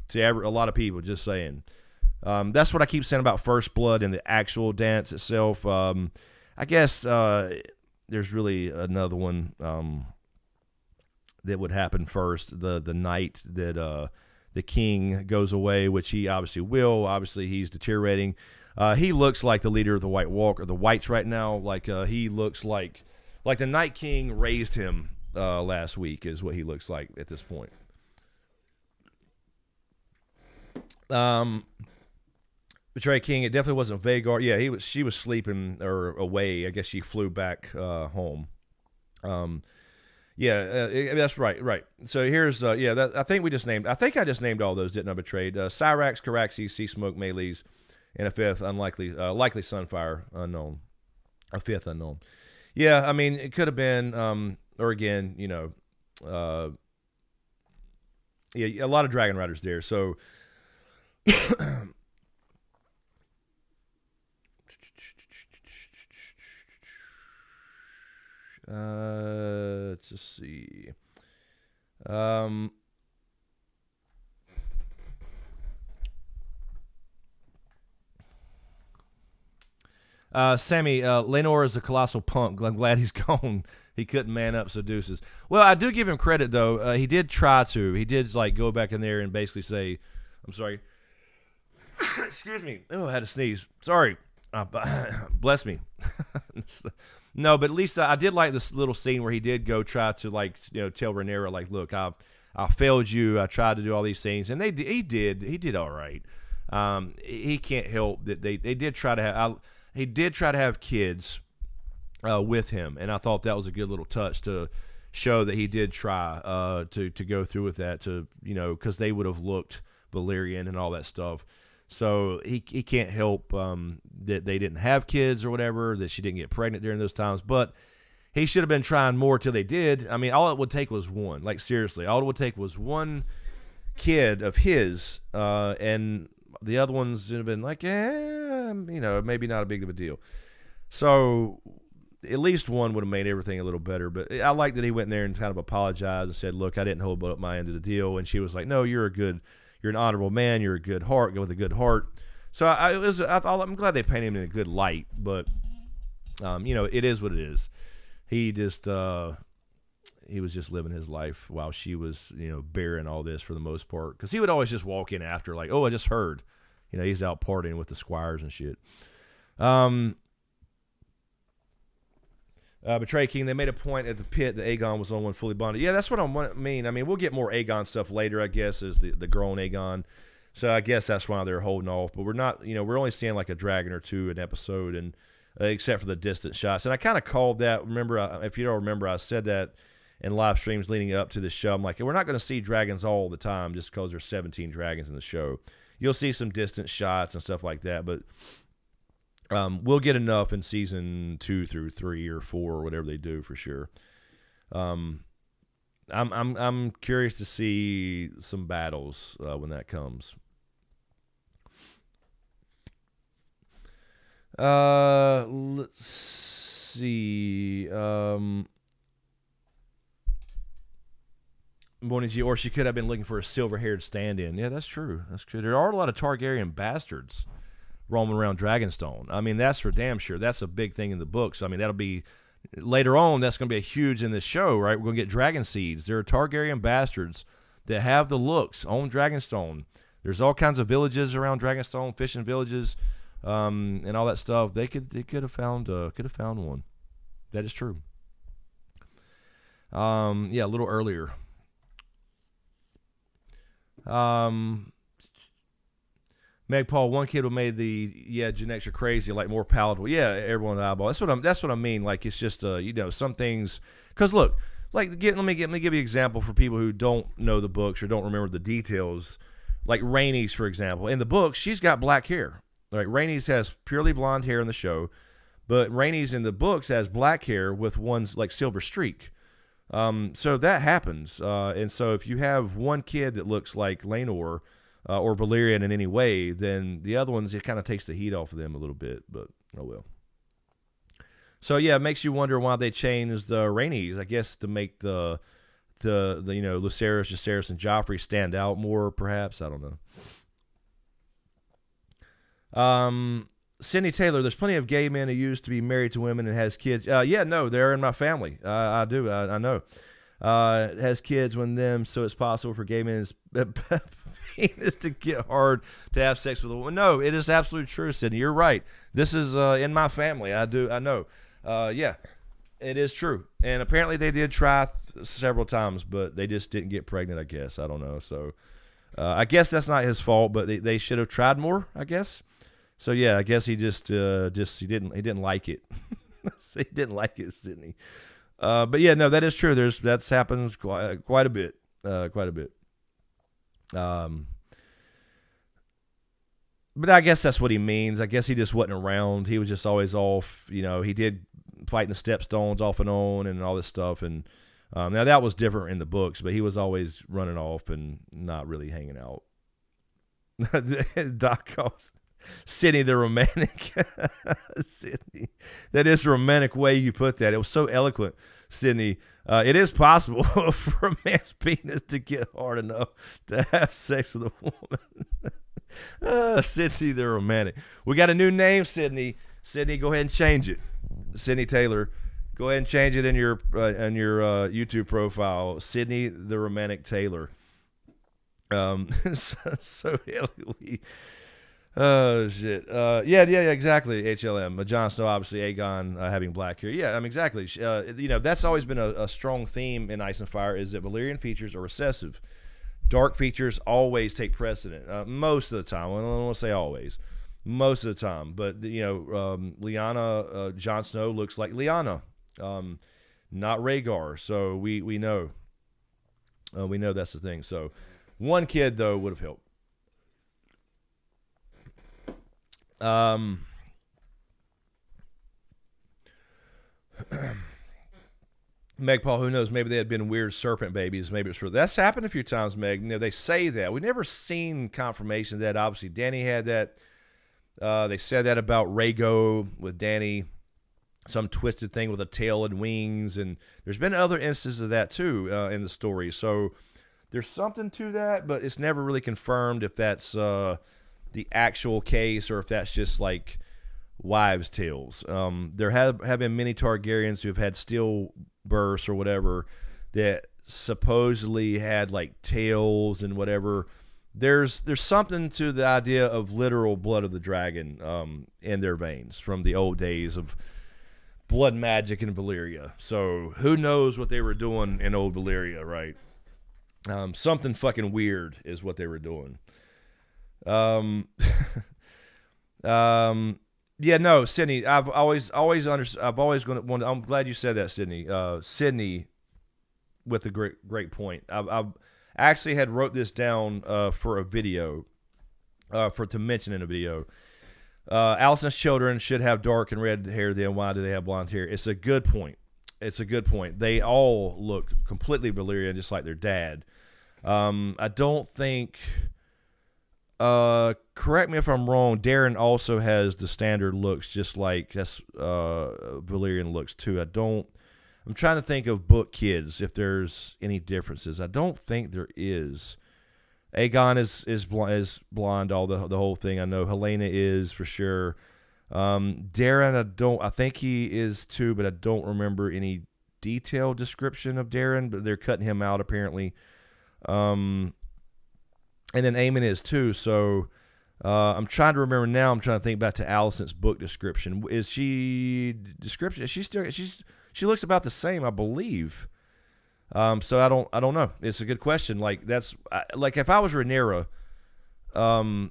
to a lot of people, just saying. That's what I keep saying about First Blood and the actual dance itself. I guess there's really another one that would happen first. The night that the king goes away, which he obviously will. Obviously, he's deteriorating. He looks like the leader of the White Walk, or the Whites right now. Like he looks like the Night King raised him last week is what he looks like at this point. Betray King, it definitely wasn't Vagar. Yeah, she was sleeping or away. I guess she flew back home. Yeah, that's right, right. So here's, I think I just named all those, didn't I, Betrayed? Cyrax, Caraxes, Sea Smoke, Melees, and a fifth, likely Sunfire, unknown. A fifth, unknown. Yeah, I mean, it could have been, or again, yeah, a lot of Dragon Riders there. So, let's just see. Sammy, Lenor is a colossal punk. I'm glad he's gone. He couldn't man up, so deuces. Well, I do give him credit, though. He did try to. He did, like, go back in there and basically say, I'm sorry. Excuse me. Oh, I had to sneeze. Sorry. Bless me. No, but at least I did like this little scene where he did go try to, like, tell Rhaenyra, like, look, I failed you. I tried to do all these things. And he did all right. He can't help that they did try to have... He did try to have kids with him, and I thought that was a good little touch to show that he did try to go through with that, because they would have looked Valyrian and all that stuff. So he can't help that they didn't have kids or whatever, that she didn't get pregnant during those times, but he should have been trying more till they did. I mean, all it would take was one. Like, seriously, all it would take was one kid of his, and the other ones would have been like, maybe not a big of a deal. So at least one would have made everything a little better. But I like that he went in there and kind of apologized and said, look, I didn't hold up my end of the deal. And she was like, no, you're an honorable man. You're a good heart. Go with a good heart. So I'm glad they painted him in a good light. But, it is what it is. He just, he was just living his life while she was, bearing all this for the most part. Because he would always just walk in after, like, oh, I just heard. He's out partying with the squires and shit. Betray King, they made a point at the pit that Aegon was the only one fully bonded. Yeah, that's what I mean. I mean, we'll get more Aegon stuff later, I guess, as the grown Aegon. So I guess that's why they're holding off. But we're not, we're only seeing like a dragon or two an episode, and except for the distant shots. And I kind of called that. Remember, if you don't remember, I said that in live streams leading up to the show. I'm like, we're not going to see dragons all the time just because there's 17 dragons in the show. You'll see some distant shots and stuff like that, but we'll get enough in season 2 through 3 or 4 or whatever they do for sure. I'm curious to see some battles when that comes. Let's see. Or she could have been looking for a silver-haired stand-in. Yeah, that's true. That's true. There are a lot of Targaryen bastards roaming around Dragonstone. I mean, that's for damn sure. That's a big thing in the books. I mean, that'll be later on. That's going to be a huge in this show, right? We're going to get dragon seeds. There are Targaryen bastards that have the looks on Dragonstone. There's all kinds of villages around Dragonstone, fishing villages, and all that stuff. They could have found one. That is true. Yeah, a little earlier. Meg Paul, one kid who made the Gen X are crazy, like more palatable. Yeah, everyone eyeball. That's what I mean. Like, it's just some things. Because look, like let me give you an example for people who don't know the books or don't remember the details. Like Rhaenys, for example, in the books, she's got black hair. Like Rhaenys has purely blonde hair in the show, but Rhaenys in the books has black hair with one like silver streak. So that happens. And so if you have one kid that looks like Lenor or Valyrian in any way, then the other ones, it kind of takes the heat off of them a little bit, but oh well. So yeah, it makes you wonder why they changed Rhaenys, I guess to make the Lucerys, Jacaerys, and Joffrey stand out more, perhaps. I don't know. Cindy Taylor, there's plenty of gay men who used to be married to women and has kids. Yeah, no, they're in my family. I do. I know. Has kids with them, so it's possible for gay men's penis to get hard to have sex with a woman. No, it is absolutely true, Cindy. You're right. This is in my family. I know. Yeah, it is true. And apparently they did try several times, but they just didn't get pregnant, I guess. I don't know. So I guess that's not his fault, but they should have tried more, I guess. So yeah, I guess he just he didn't like it. He didn't like it, Sydney. But yeah, no, that is true. That's happens quite a bit, quite a bit. But I guess that's what he means. I guess he just wasn't around. He was just always off. He did fighting the Stepstones off and on and all this stuff. And now that was different in the books, but he was always running off and not really hanging out. Doc calls Sydney the romantic. Sydney. That is the romantic way you put that. It was so eloquent, Sydney. It is possible for a man's penis to get hard enough to have sex with a woman. Sydney the romantic. We got a new name, Sydney. Sydney, go ahead and change it. Sydney Taylor. Go ahead and change it in your YouTube profile. Sydney the romantic Taylor. So oh shit. Yeah, exactly. HLM. Jon Snow, obviously. Aegon having black hair. Yeah, I mean exactly. That's always been a strong theme in Ice and Fire is that Valyrian features are recessive. Dark features always take precedent. Most of the time. I don't want to say always. Most of the time. But Lyanna, Jon Snow looks like Lyanna, not Rhaegar. So we know. We know that's the thing. So one kid though would have helped. Meg Paul, who knows? Maybe they had been weird serpent babies. Maybe it's for that's happened a few times, Meg. They say that. We never seen confirmation of that. Obviously, Dany had that. They said that about Rhaego with Dany, some twisted thing with a tail and wings, and there's been other instances of that too in the story. So there's something to that, but it's never really confirmed if that's the actual case or if that's just like wives' tales. There have been many Targaryens who have had stillbirths or whatever that supposedly had like tails and whatever. There's something to the idea of literal blood of the dragon in their veins from the old days of blood magic in Valyria. So who knows what they were doing in old Valyria, right? Something fucking weird is what they were doing. Yeah, no, Sydney. I've always wanted. I'm glad you said that, Sydney. Sydney, with a great point. I actually had wrote this down for a video, to mention in a video. Alicent's children should have dark and red hair. Then why do they have blonde hair? It's a good point. They all look completely Valyrian, just like their dad. I don't think. Correct me if I'm wrong. Darren also has the standard looks, just like that's Valyrian looks too. I'm trying to think of book kids if there's any differences. I don't think there is. Aegon is blonde, all the whole thing. I know Helena is for sure. Darren, I think he is too, but I don't remember any detailed description of Darren. But they're cutting him out apparently. And then Aemon is too. So I'm trying to remember now. I'm trying to think back to Alicent's book description. Is she description? She looks about the same, I believe. So I don't know. It's a good question. Like like if I was Rhaenyra, I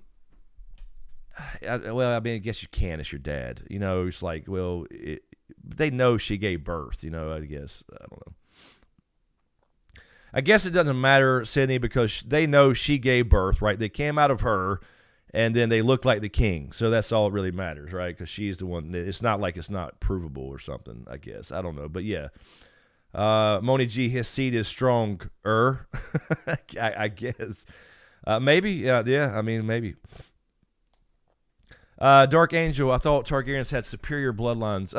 guess you can. It's your dad. It's like, they know she gave birth. I guess I don't know. I guess it doesn't matter, Sydney, because they know she gave birth, right? They came out of her, and then they look like the king. So that's all that really matters, right? Because she's the one. It's not like it's not provable or something, I guess. I don't know. But, yeah. Moni G, his seed is stronger, I guess. Maybe. Yeah, I mean, maybe. Dark Angel, I thought Targaryens had superior bloodlines.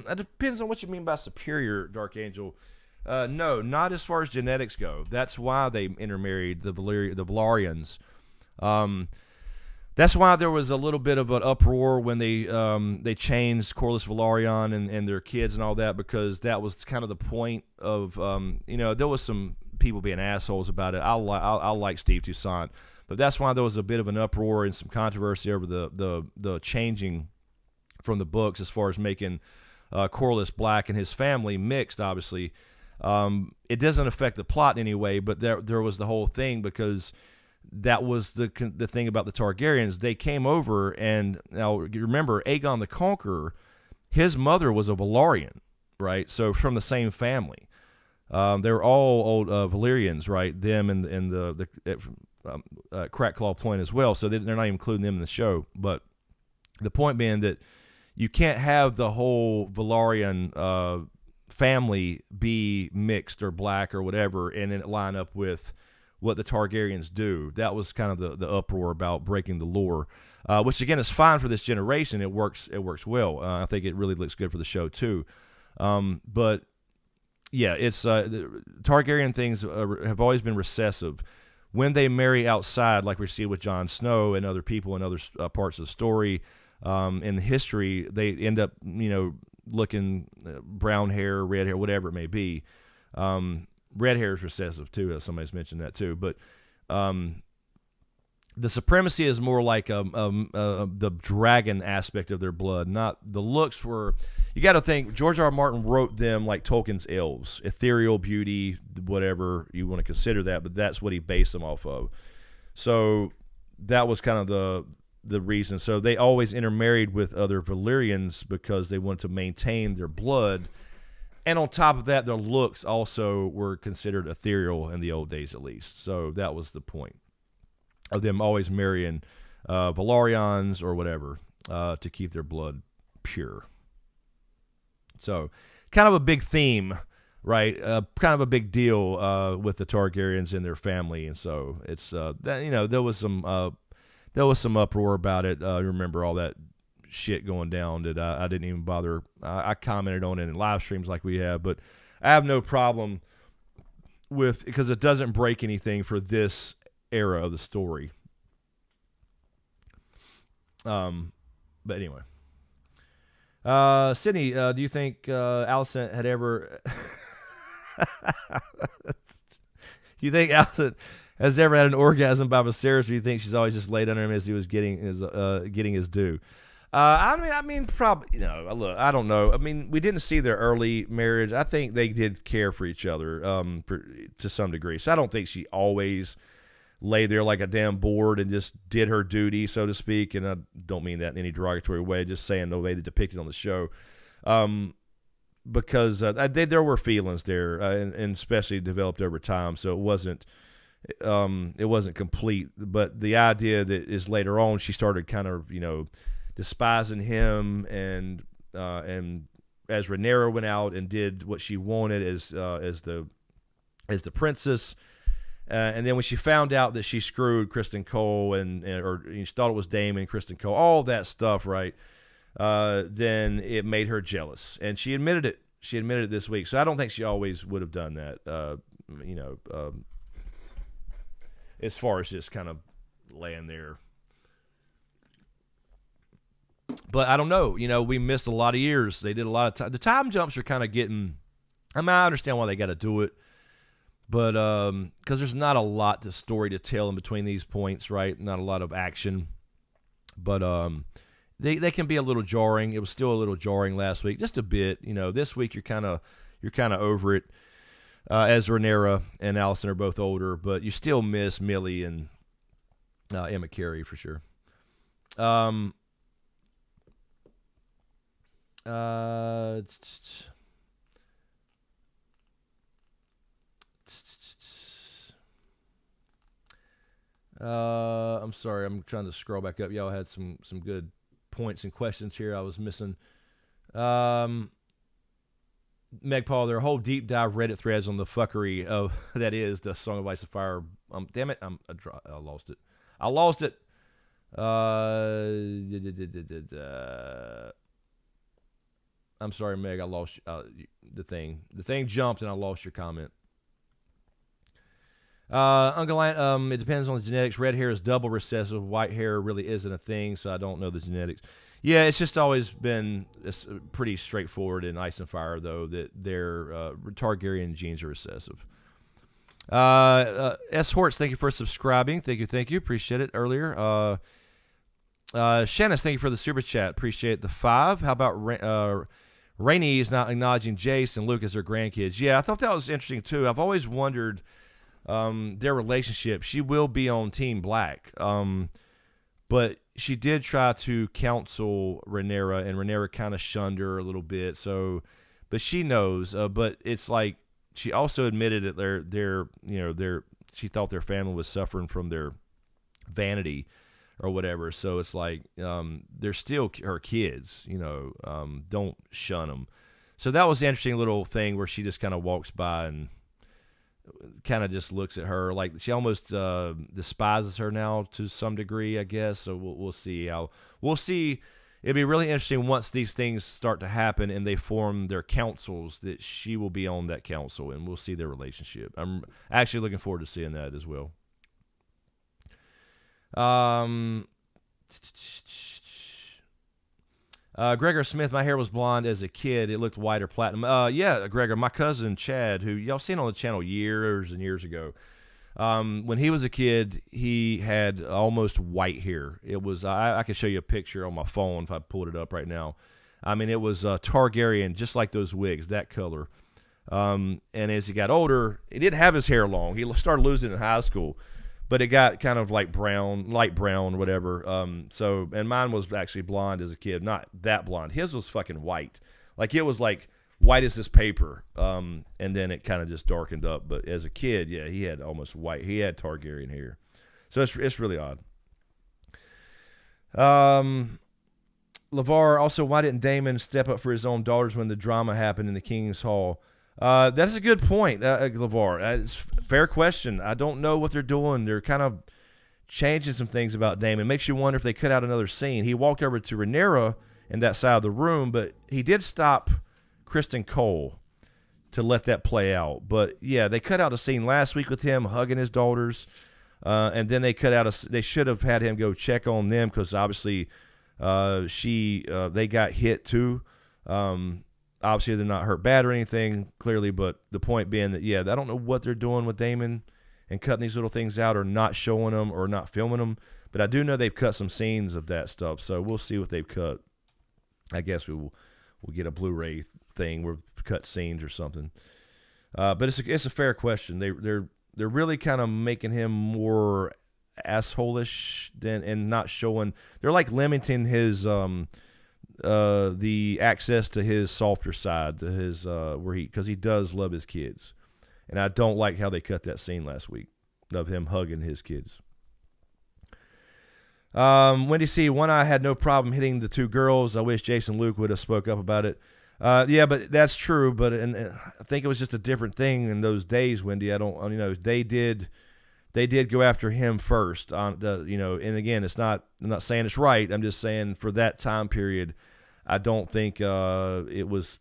It depends on what you mean by superior, Dark Angel. No, not as far as genetics go. That's why they intermarried the Velaryons. That's why there was a little bit of an uproar when they changed Corlys Velaryon and their kids and all that, because that was kind of the point of there was some people being assholes about it. I like Steve Toussaint, but that's why there was a bit of an uproar and some controversy over the changing from the books as far as making Corlys black and his family mixed, obviously. It doesn't affect the plot in any way, but there was the whole thing because that was the thing about the Targaryens. They came over, and now remember, Aegon the Conqueror, his mother was a Velaryon. right? So from the same family. They were all old Valyrians, right? Them and the Crack Claw Point as well. So they're not even including them in the show. But the point being that you can't have the whole Valyrian family be mixed or black or whatever, and then it line up with what the Targaryens do. That was kind of the uproar about breaking the lore, which again is fine for this generation. It works well. I think it really looks good for the show too. But yeah, it's the Targaryen things have always been recessive. When they marry outside, like we see with Jon Snow and other people in other parts of the story, in the history, they end up, looking brown hair, red hair, whatever it may be. Red hair is recessive too. Somebody's mentioned that too. But the supremacy is more like the dragon aspect of their blood, not the looks. You got to think George R. R. Martin wrote them like Tolkien's elves, ethereal beauty, whatever you want to consider that, but that's what he based them off of. So that was kind of the reason. So they always intermarried with other Valyrians because they wanted to maintain their blood. And on top of that, their looks also were considered ethereal in the old days, at least. So that was the point of them always marrying Valyrians or whatever to keep their blood pure. So kind of a big theme, right? Kind of a big deal with the Targaryens and their family. And so it's there was some uproar about it. I remember all that shit going down that I didn't even bother. I commented on it in live streams like we have, but I have no problem with, because it doesn't break anything for this era of the story. But anyway, Sydney, do you think Alicent had ever? Do you think Alicent has ever had an orgasm by Viserys, or do you think she's always just laid under him as he was getting his due? I mean, probably, look, I don't know. I mean, we didn't see their early marriage. I think they did care for each other to some degree. So I don't think she always lay there like a damn board and just did her duty, so to speak. And I don't mean that in any derogatory way, just saying the way they depicted on the show. Because there were feelings there, and especially developed over time. So it wasn't complete. But the idea that is later on, she started kind of, despising him, and as Rhaenyra went out and did what she wanted as the princess, and then when she found out that she screwed Kristen Cole or she thought it was Daemon, Kristen Cole, all that stuff, right? Then it made her jealous, and she admitted it. She admitted it this week. So I don't think she always would have done that. As far as just kind of laying there. But I don't know. We missed a lot of years. They did a lot of time. The time jumps are kind of getting. I mean, I understand why they got to do it, but because there's not a lot to story to tell in between these points, right? Not a lot of action, but they can be a little jarring. It was still a little jarring last week, just a bit. This week you're kind of over it. As Rhaenyra and Alicent are both older, but you still miss Millie and Emma Carey for sure. I'm sorry, I'm trying to scroll back up. Y'all had some good points and questions here I was missing. Meg Paul, there are whole deep dive Reddit threads on the fuckery of that is the Song of Ice and Fire. Damn it, I lost it. I'm sorry, Meg. I lost the thing. The thing jumped and I lost your comment. Uncle Ant, it depends on the genetics. Red hair is double recessive. White hair really isn't a thing, so I don't know the genetics. Yeah, it's just always been pretty straightforward in Ice and Fire, though, that their Targaryen genes are recessive. S. Hortz, thank you for subscribing. Thank you. Appreciate it earlier. Shannis, thank you for the super chat. Appreciate the 5. How about Rainey is not acknowledging Jace and Luke as their grandkids? Yeah, I thought that was interesting, too. I've always wondered their relationship. She will be on Team Black, but she did try to counsel Rhaenyra, and Rhaenyra kind of shunned her a little bit. So but she knows. But it's like she also admitted that she thought their family was suffering from their vanity or whatever. So it's like they're still her kids. Don't shun them. So that was the interesting little thing where she just kind of walks by and kind of just looks at her like she almost despises her now to some degree, I guess. So we'll see how we'll see. It'll be really interesting once these things start to happen and they form their councils that she will be on that council and we'll see their relationship. I'm actually looking forward to seeing that as well. Gregor Smith, my hair was blonde as a kid. It looked white or platinum. Yeah, Gregor, my cousin Chad, who y'all seen on the channel years and years ago. When he was a kid, he had almost white hair. It was I can show you a picture on my phone if I pulled it up right now. I mean, it was Targaryen, just like those wigs, that color. And as he got older, he didn't have his hair long. He started losing it in high school, but it got kind of like brown, light brown, whatever. And mine was actually blonde as a kid, not that blonde. His was fucking white, like it was like white as this paper, and then it kind of just darkened up. But as a kid, yeah, he had almost white. He had Targaryen hair, so it's really odd. LeVar, also, why didn't Daemon step up for his own daughters when the drama happened in the King's Hall? That's a good point, LeVar. It's a fair question. I don't know what they're doing. They're kind of changing some things about Daemon. It makes you wonder if they cut out another scene. He walked over to Rhaenyra in that side of the room, but he did stop Kristen Cole to let that play out. But yeah, they cut out a scene last week with him hugging his daughters, and then they cut out they should have had him go check on them because obviously they got hit too. Obviously they're not hurt bad or anything clearly, but the point being that I don't know what they're doing with Daemon and cutting these little things out or not showing them or not filming them, but I do know they've cut some scenes of that stuff, so we'll see what they've cut. I guess we'll get a Blu-ray thing where cut scenes or something. But it's a fair question. They're really kind of making him more asshole-ish and not showing. They're like limiting his the access to his softer side, to his because he does love his kids, and I don't like how they cut that scene last week of him hugging his kids. Wendy C. One Eye had no problem hitting the two girls. I wish Jason Luke would have spoke up about it. Yeah, but that's true. But I think it was just a different thing in those days, Wendy. I don't, they did go after him first. And again, I'm not saying it's right. I'm just saying for that time period, I don't think it was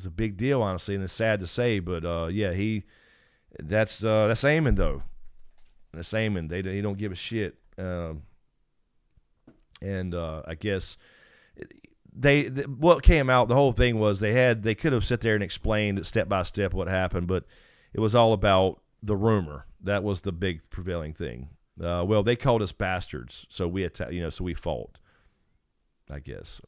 a big deal, honestly, and it's sad to say. But that's Aemon though. That's Aemon. He don't give a shit. And I guess what came out, the whole thing was they could have sat there and explained step by step what happened, but it was all about the rumor. That was the big prevailing thing. They called us bastards, so we so we fought, I guess.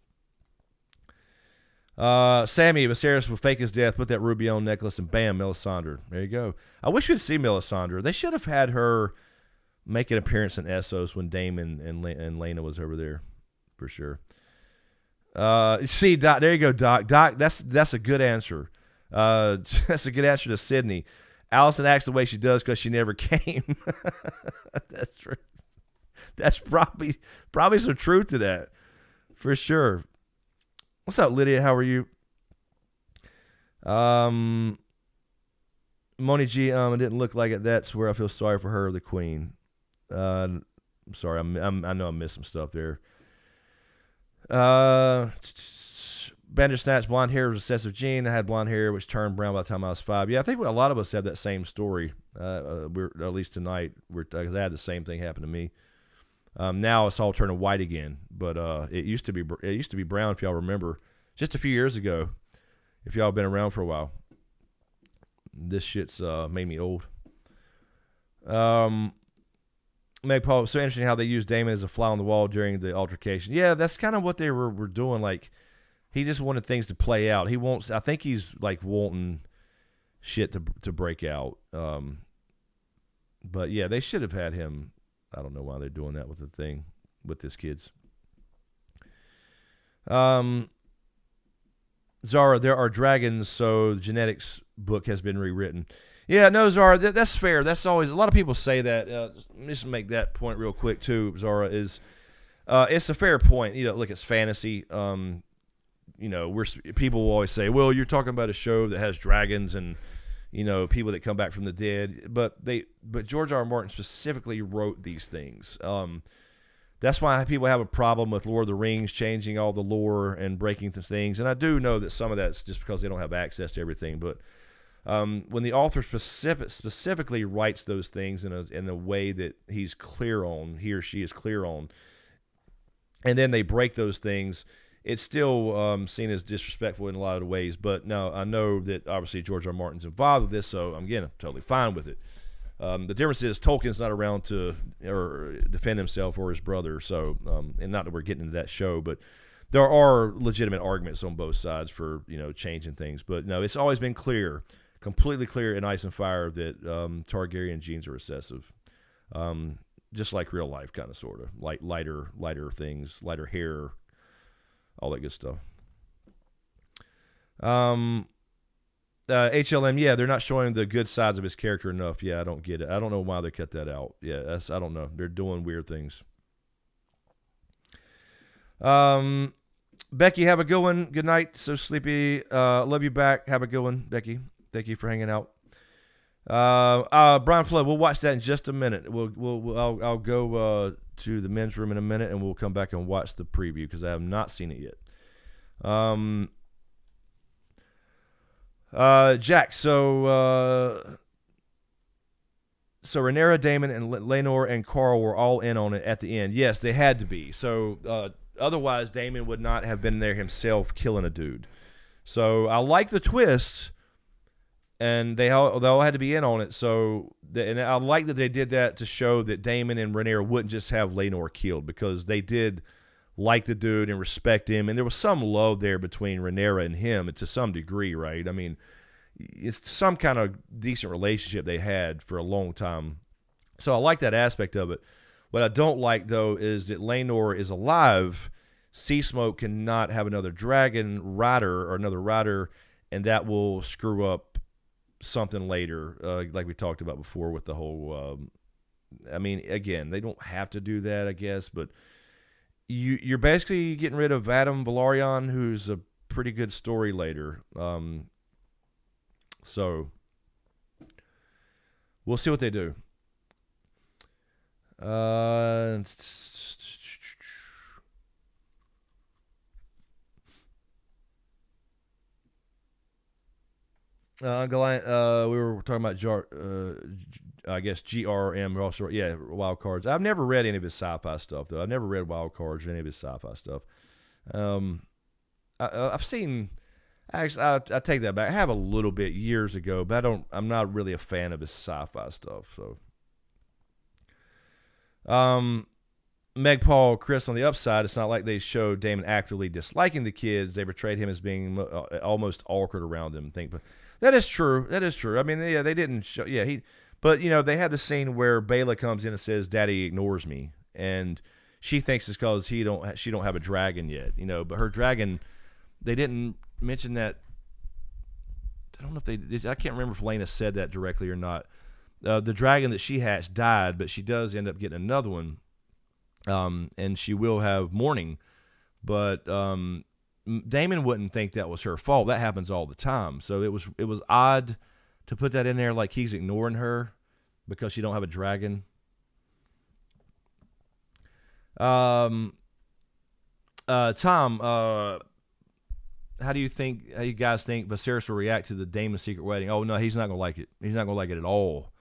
Sammy, Viserys will fake his death, put that ruby on necklace, and bam, Melisandre. There you go. I wish we'd see Melisandre. They should have had her make an appearance in Essos when Daemon and Lena was over there, for sure. See, Doc, there you go, Doc. Doc, that's a good answer. That's a good answer to Sydney. Allison acts the way she does because she never came. That's true. That's probably some truth to that, for sure. What's up, Lydia? How are you? Moni G, it didn't look like it. That's where I feel sorry for her, the queen. I'm sorry, I know I missed some stuff there. Bandersnatch, blonde hair was recessive gene. I had blonde hair, which turned brown by the time I was 5. Yeah, I think a lot of us have that same story. We're at least tonight. Because I had the same thing happen to me. Now it's all turning white again, but it used to be brown. If y'all remember, just a few years ago, if y'all have been around for a while. This shit's made me old. Meg Paul, so interesting how they used Daemon as a fly on the wall during the altercation. Yeah, that's kind of what they were doing. Like, he just wanted things to play out. I think he's like wanting shit to break out. But yeah, they should have had him. I don't know why they're doing that with the thing with his kids. Zara, there are dragons, so the genetics book has been rewritten. Yeah, no, Zara, that's fair. That's always, a lot of people say that. Just make that point real quick, too, Zara, is it's a fair point. Look, it's fantasy. People will always say, well, you're talking about a show that has dragons and, people that come back from the dead. But George R. R. Martin specifically wrote these things. That's why people have a problem with Lord of the Rings changing all the lore and breaking things. And I do know that some of that's just because they don't have access to everything. But when the author specifically writes those things in a way that he or she is clear on, and then they break those things, it's still seen as disrespectful in a lot of ways. But no, I know that obviously George R. R. Martin's involved with this, so I'm totally fine with it. The difference is Tolkien's not around to defend himself or his brother, so and not that we're getting into that show, but there are legitimate arguments on both sides for changing things. But no, it's always been completely clear in Ice and Fire that Targaryen genes are recessive, just like real life, kind of, sort of, like lighter things, lighter hair, all that good stuff. HLM, yeah, they're not showing the good sides of his character enough. Yeah, I don't get it. I don't know why they cut that out. Yeah, I don't know. They're doing weird things. Becky, have a good one. Good night. So sleepy. Love you back. Have a good one, Becky. Thank you for hanging out. Brian Flood, we'll watch that in just a minute. I'll go to the men's room in a minute, and we'll come back and watch the preview because I have not seen it yet. Jack, so Rhaenyra, Daemon, and Lenor and Carl were all in on it at the end. Yes, they had to be. So otherwise, Daemon would not have been there himself killing a dude. So I like the twist, and they all had to be in on it. And I like that they did that to show that Daemon and Rhaenyra wouldn't just have Lenor killed, because they did like the dude and respect him, and there was some love there between Rhaenyra and him, to some degree, right? I mean, it's some kind of decent relationship they had for a long time. So I like that aspect of it. What I don't like, though, is that Lenor is alive. Seasmoke cannot have another dragon rider or another rider, and that will screw up something later, like we talked about before with the whole again, they don't have to do that, I guess, but you're basically getting rid of Adam Velaryon, who's a pretty good story later. So we'll see what they do. Goliath, we were talking about I guess GRM also, Wild Cards. I've never read any of his sci-fi stuff, though. I've never read Wild Cards or any of his sci-fi stuff. I've seen, actually, I take that back. I have a little bit years ago, but I'm not really a fan of his sci-fi stuff. So, Meg, Paul, Chris, on the upside, it's not like they showed Daemon actively disliking the kids. They portrayed him as being almost awkward around them. But that is true. I mean, yeah, they didn't show. Yeah, But, they had the scene where Bela comes in and says, "Daddy ignores me." And she thinks it's because she don't have a dragon yet, But her dragon, they didn't mention that. I don't know if they did. I can't remember if Lena said that directly or not. The dragon that she hatched died, but she does end up getting another one. And she will have mourning. But Daemon wouldn't think that was her fault. That happens all the time. So it was odd to put that in there, like he's ignoring her because she don't have a dragon. Tom, how do you guys think Viserys will react to the Daemon secret wedding? Oh no, he's not gonna like it. He's not gonna like it at all,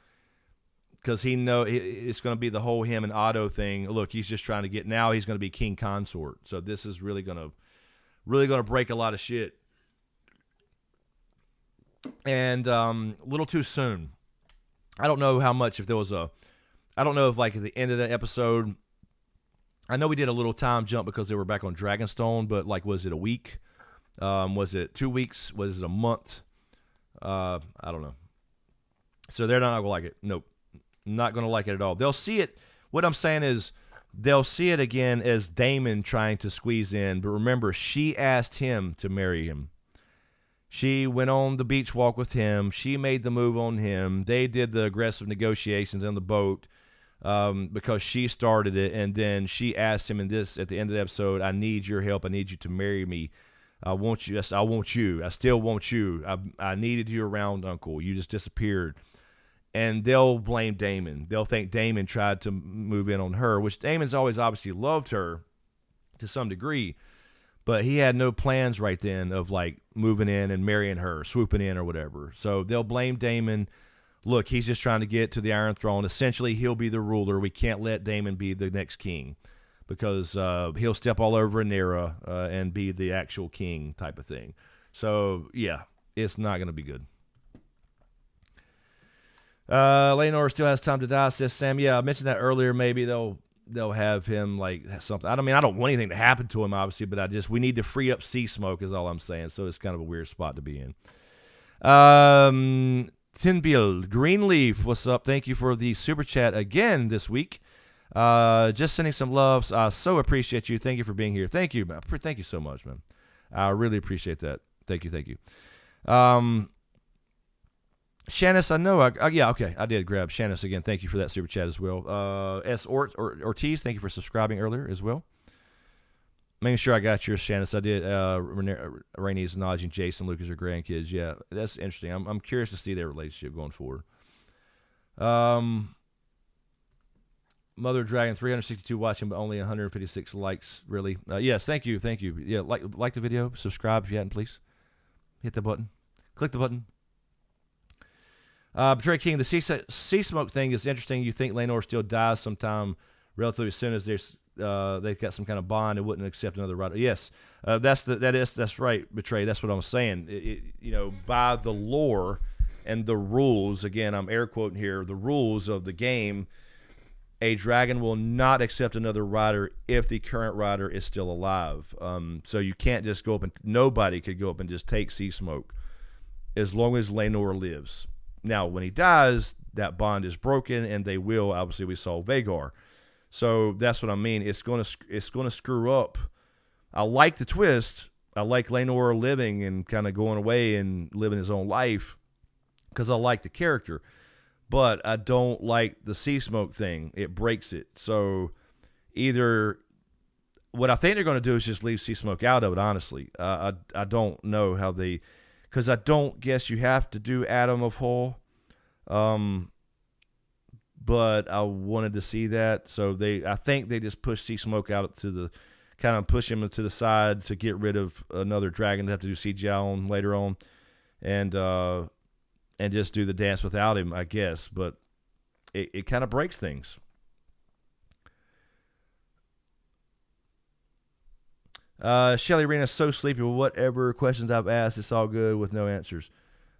because he it's gonna be the whole him and Otto thing. Look, he's just trying to get, now he's gonna be king consort. So this is really gonna break a lot of shit. And a little too soon. I don't know how much, I don't know if like at the end of that episode, I know we did a little time jump because they were back on Dragonstone, but like, was it a week? Was it 2 weeks? Was it a month? I don't know. So they're not going to like it. Nope. Not going to like it at all. They'll see it. What I'm saying is they'll see it again as Daemon trying to squeeze in. But remember, she asked him to marry him. She went on the beach walk with him. She made the move on him. They did the aggressive negotiations on the boat because she started it. And then she asked him at the end of the episode, I need your help. I need you to marry me. I want you. I want you. I still want you. I needed you around, Uncle. You just disappeared. And they'll blame Damon. They'll think Damon tried to move in on her, which Damon's always obviously loved her to some degree. But he had no plans right then of like moving in and marrying her, swooping in or whatever. So they'll blame Damon. Look, he's just trying to get to the Iron Throne. Essentially, he'll be the ruler. We can't let Damon be the next king because he'll step all over Rhaenyra and be the actual king type of thing. So, yeah, it's not going to be good. Lenor still has time to die, says Sam. Yeah, I mentioned that earlier. Maybe they'll have him like something. I mean, I don't want anything to happen to him, obviously, but we need to free up Sea Smoke is all I'm saying. So it's kind of a weird spot to be in. Tinbill, Greenleaf, what's up? Thank you for the super chat again this week. Just sending some loves. I so appreciate you. Thank you for being here. Thank you, man. Thank you so much, man. I really appreciate that. Thank you. Shannis, I know. Yeah, okay. I did grab Shannis again. Thank you for that super chat as well. Ortiz, thank you for subscribing earlier as well. Making sure I got yours, Shannis. I did. Rainey's acknowledging Jason, Lucas, or grandkids. Yeah, that's interesting. I'm curious to see their relationship going forward. Mother Dragon 362 watching, but only 156 likes. Really? Yes. Thank you. Yeah, like the video. Subscribe if you hadn't, please. Hit the button. Click the button. Betrayed King, the sea smoke thing is interesting. You think Lenor still dies sometime relatively soon as they've got some kind of bond and wouldn't accept another rider. Yes, that's right, Betrayed. That's what I'm saying. By the lore and the rules, again, I'm air quoting here, the rules of the game, a dragon will not accept another rider if the current rider is still alive. So you can't just go up and nobody could go up and just take sea smoke as long as Lenor lives. Now, when he dies, that bond is broken, and they will. Obviously, we saw Vhagar, so that's what I mean. It's gonna screw up. I like the twist. I like Lenor living and kind of going away and living his own life because I like the character, but I don't like the sea smoke thing. It breaks it. So either what I think they're going to do is just leave sea smoke out of it. Honestly, I don't know how they. Because I don't guess you have to do Adam of Hull, but I wanted to see that. So I think they just push Sea Smoke out to the, kind of push him to the side to get rid of another dragon to have to do CGI on later on, and just do the dance without him, I guess. But it kind of breaks things. Shelly Rena's so sleepy with whatever questions I've asked. It's all good with no answers.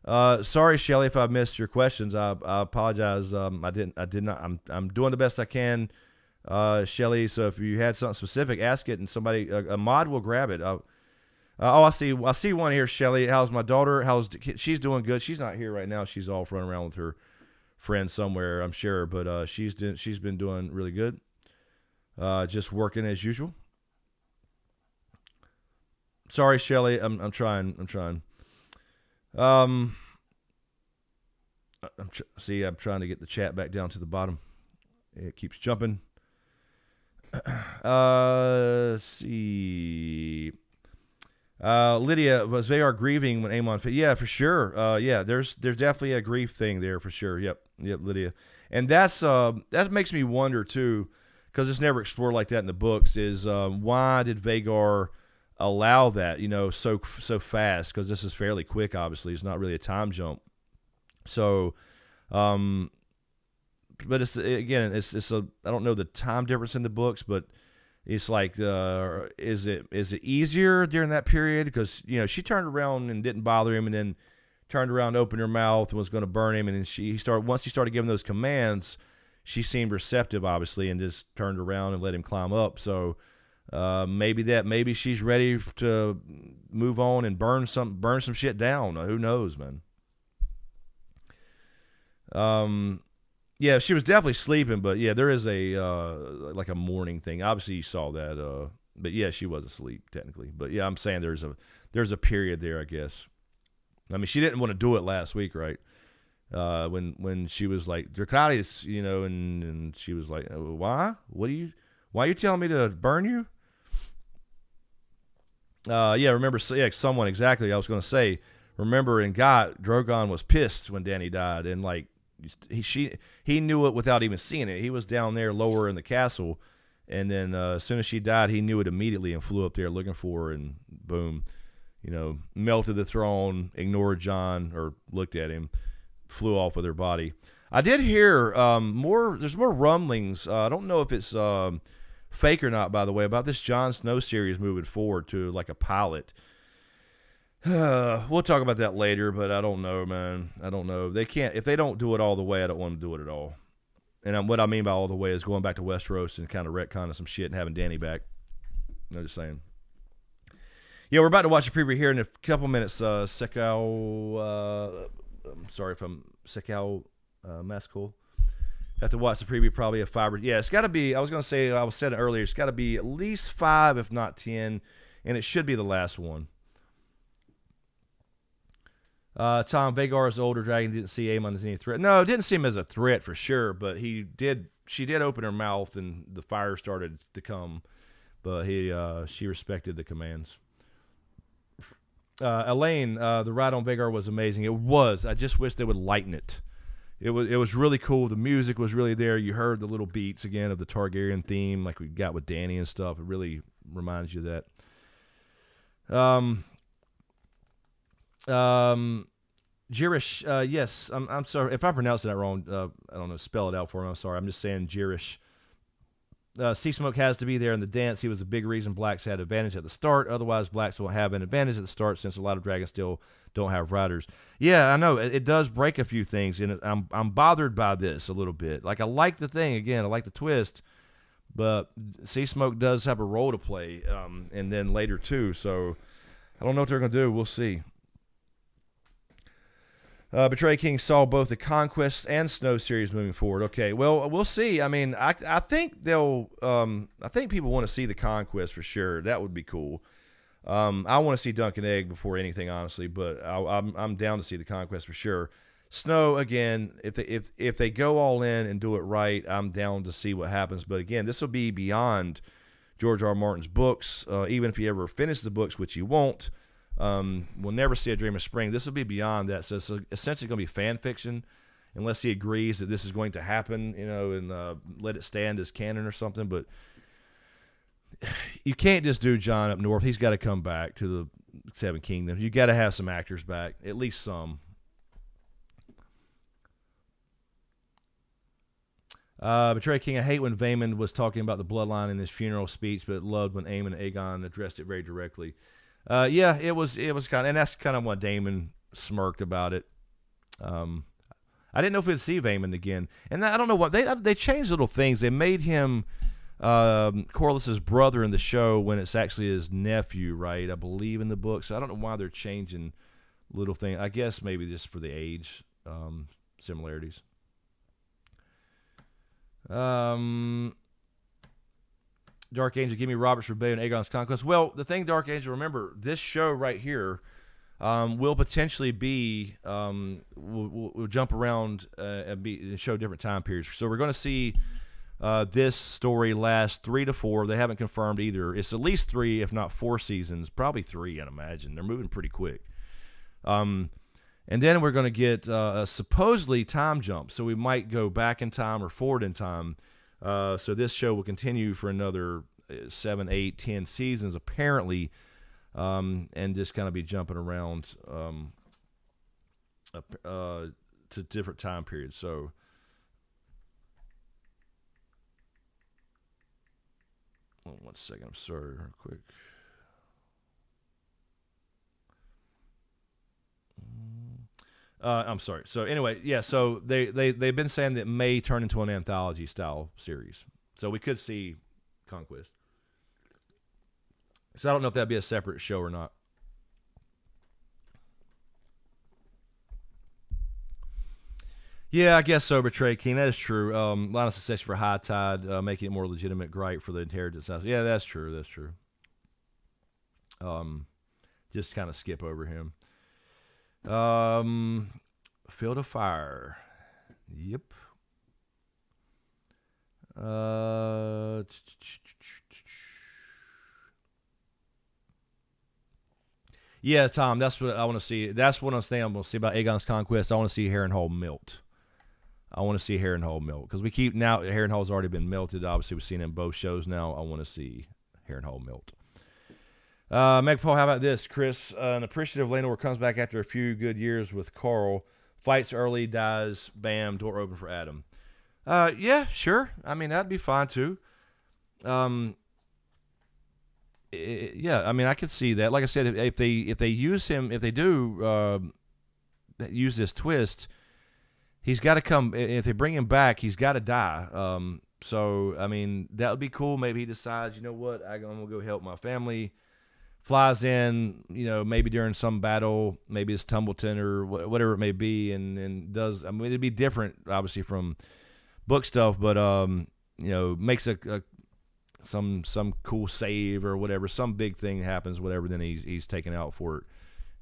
Sorry, Shelly, if I missed your questions. I apologize. I did not. I'm doing the best I can, Shelly. So if you had something specific, ask it, and somebody, a mod will grab it. I see one here, Shelly. How's my daughter? She's doing good. She's not here right now. She's off running around with her friend somewhere, I'm sure. But she's been doing really good. Just working as usual. Sorry, Shelly. I'm trying. I'm trying to get the chat back down to the bottom. It keeps jumping. See. Lydia, was Vhagar grieving when Aemon? Yeah, for sure. Yeah, there's definitely a grief thing there for sure. Yep, Lydia. And that makes me wonder too, because it's never explored like that in the books. Is why did Vhagar allow that, so fast? Because this is fairly quick, obviously. It's not really a time jump. So, but it's I don't know the time difference in the books, but it's like, is it easier during that period? Because, she turned around and didn't bother him, and then turned around, opened her mouth, and was going to burn him. And then once he started giving those commands, she seemed receptive, obviously, and just turned around and let him climb up. So, maybe she's ready to move on and burn some shit down. Who knows, man? Yeah, she was definitely sleeping, but yeah, there is a like a morning thing. Obviously, you saw that, but yeah, she was asleep technically. But yeah, I'm saying there's a period there, I guess. I mean, she didn't want to do it last week, right? When she was like, Dracarys, you know, and she was like, why? Why are you telling me to burn you? Yeah, remember, yeah, someone, exactly, I was going to say, remember in GOT, Drogon was pissed when Dany died, and like, he knew it without even seeing it. He was down there lower in the castle, and then as soon as she died, he knew it immediately and flew up there looking for her, and boom, you know, melted the throne, ignored Jon, or looked at him, flew off with her body. I did hear there's more rumblings. I don't know if it's fake or not, by the way, about this Jon Snow series moving forward to like a pilot. We'll talk about that later, but I don't know, man. I don't know. They can't, if they don't do it all the way, I don't want them to do it at all. And what I mean by all the way is going back to Westeros and kind of retconning some shit and having Dany back. I'm just saying. Yeah, we're about to watch a preview here in a couple minutes. Sekau, I'm sorry if I'm Sekau Maskell. Have to watch the preview, probably a 5. Yeah, it's got to be, I was going to say, I was said it earlier, it's got to be at least 5, if not 10, and it should be the last one. Tom, Vagar's older dragon didn't see Aemon as any threat. No, didn't see him as a threat for sure, but she did open her mouth and the fire started to come, but she respected the commands. Elaine, the ride on Vagar was amazing. It was. I just wish they would lighten it. It was really cool. The music was really there. You heard the little beats again of the Targaryen theme, like we got with Dany and stuff. It really reminds you of that. Jirish, yes, I'm sorry if I pronounced that wrong. I don't know, spell it out for him. I'm sorry. I'm just saying Jirish. Sea Smoke has to be there in the dance. He was a big reason Blacks had advantage at the start. Otherwise, Blacks won't have an advantage at the start since a lot of dragons still don't have riders. Yeah, I know it does break a few things, and I'm bothered by this a little bit. Like I like the thing again, I like the twist, but Sea Smoke does have a role to play, and then later too. So I don't know what they're gonna do. We'll see. Betrayed King saw both the Conquest and Snow series moving forward. Okay, well, we'll see. I mean, I think they'll. I think people want to see the Conquest for sure. That would be cool. I want to see Dunk and Egg before anything, honestly, but I'm down to see the Conquest for sure. Snow again, if they go all in and do it right, I'm down to see what happens. But again, this will be beyond George R. R. Martin's books. Even if he ever finishes the books, which he won't. We'll never see A Dream of Spring. This will be beyond that. So it's essentially going to be fan fiction, unless he agrees that this is going to happen, you know, and let it stand as canon or something. But you can't just do Jon up north. He's got to come back to the Seven Kingdoms. You got to have some actors back, at least some. Betrayed King, I hate when Vaemond was talking about the bloodline in his funeral speech, but loved when Aemon and Aegon addressed it very directly. Yeah, it was kind of, and that's kind of what Damon smirked about it. I didn't know if we'd see Vaemond again, and I don't know what they changed little things. They made him Corlys's brother in the show when it's actually his nephew, right? I believe in the book, so I don't know why they're changing little things. I guess maybe just for the age similarities. Dark Angel, give me Robert's Rebellion, Aegon's Conquest. Well, the thing, Dark Angel, remember, this show right here will potentially be, we'll jump around and show different time periods. So we're going to see this story last 3 to 4. They haven't confirmed either. It's at least 3, if not 4 seasons. Probably 3, I'd imagine. They're moving pretty quick. And then we're going to get a supposedly time jump. So we might go back in time or forward in time. So this show will continue for another 7, 8, 10 seasons, apparently, and just kind of be jumping around to different time periods. So, one second. I'm sorry, real quick. I'm sorry. So anyway, yeah. So they've been saying that may turn into an anthology style series. So we could see Conquest. So I don't know if that'd be a separate show or not. Yeah, I guess so. Betrayed King. That is true. Line of succession for High Tide, making it more legitimate, great for the inheritance house. Yeah, that's true. That's true. Just kind of skip over him. Field of Fire. Yep. Yeah, Tom, that's what I want to see. That's what I'm saying. I'm going to see about Aegon's Conquest. I want to see Harrenhal melt. I want to see Harrenhal melt because we keep now. Harrenhal's already been melted. Obviously, we've seen it in both shows now. I want to see Harrenhal melt. Megpaul, how about this, Chris? An appreciative Lenor comes back after a few good years with Carl. Fights early, dies, bam, door open for Adam. Yeah, sure. I mean, that'd be fine too. Yeah, I mean, I could see that. Like I said, if they use him, if they do use this twist, he's got to come. If they bring him back, he's got to die. So I mean, that would be cool. Maybe he decides, you know what, I'm gonna go help my family. Flies in, you know, maybe during some battle, maybe it's Tumbleton or whatever it may be, and does. I mean, it'd be different, obviously, from book stuff, but you know, makes some cool save or whatever, some big thing happens, whatever. Then he's taken out for it,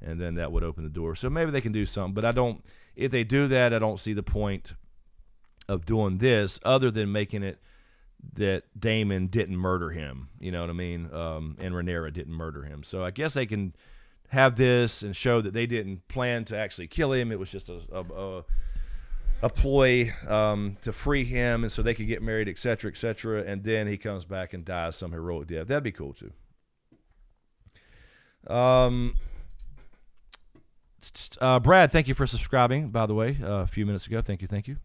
and then that would open the door. So maybe they can do something, but I don't. If they do that, I don't see the point of doing this other than making it that Daemon didn't murder him, you know what I mean, and Rhaenyra didn't murder him. So I guess they can have this and show that they didn't plan to actually kill him. It was just a ploy to free him, and so they could get married, etc., and then he comes back and dies some heroic death. That'd be cool too. Brad, thank you for subscribing, by the way, a few minutes ago. Thank you.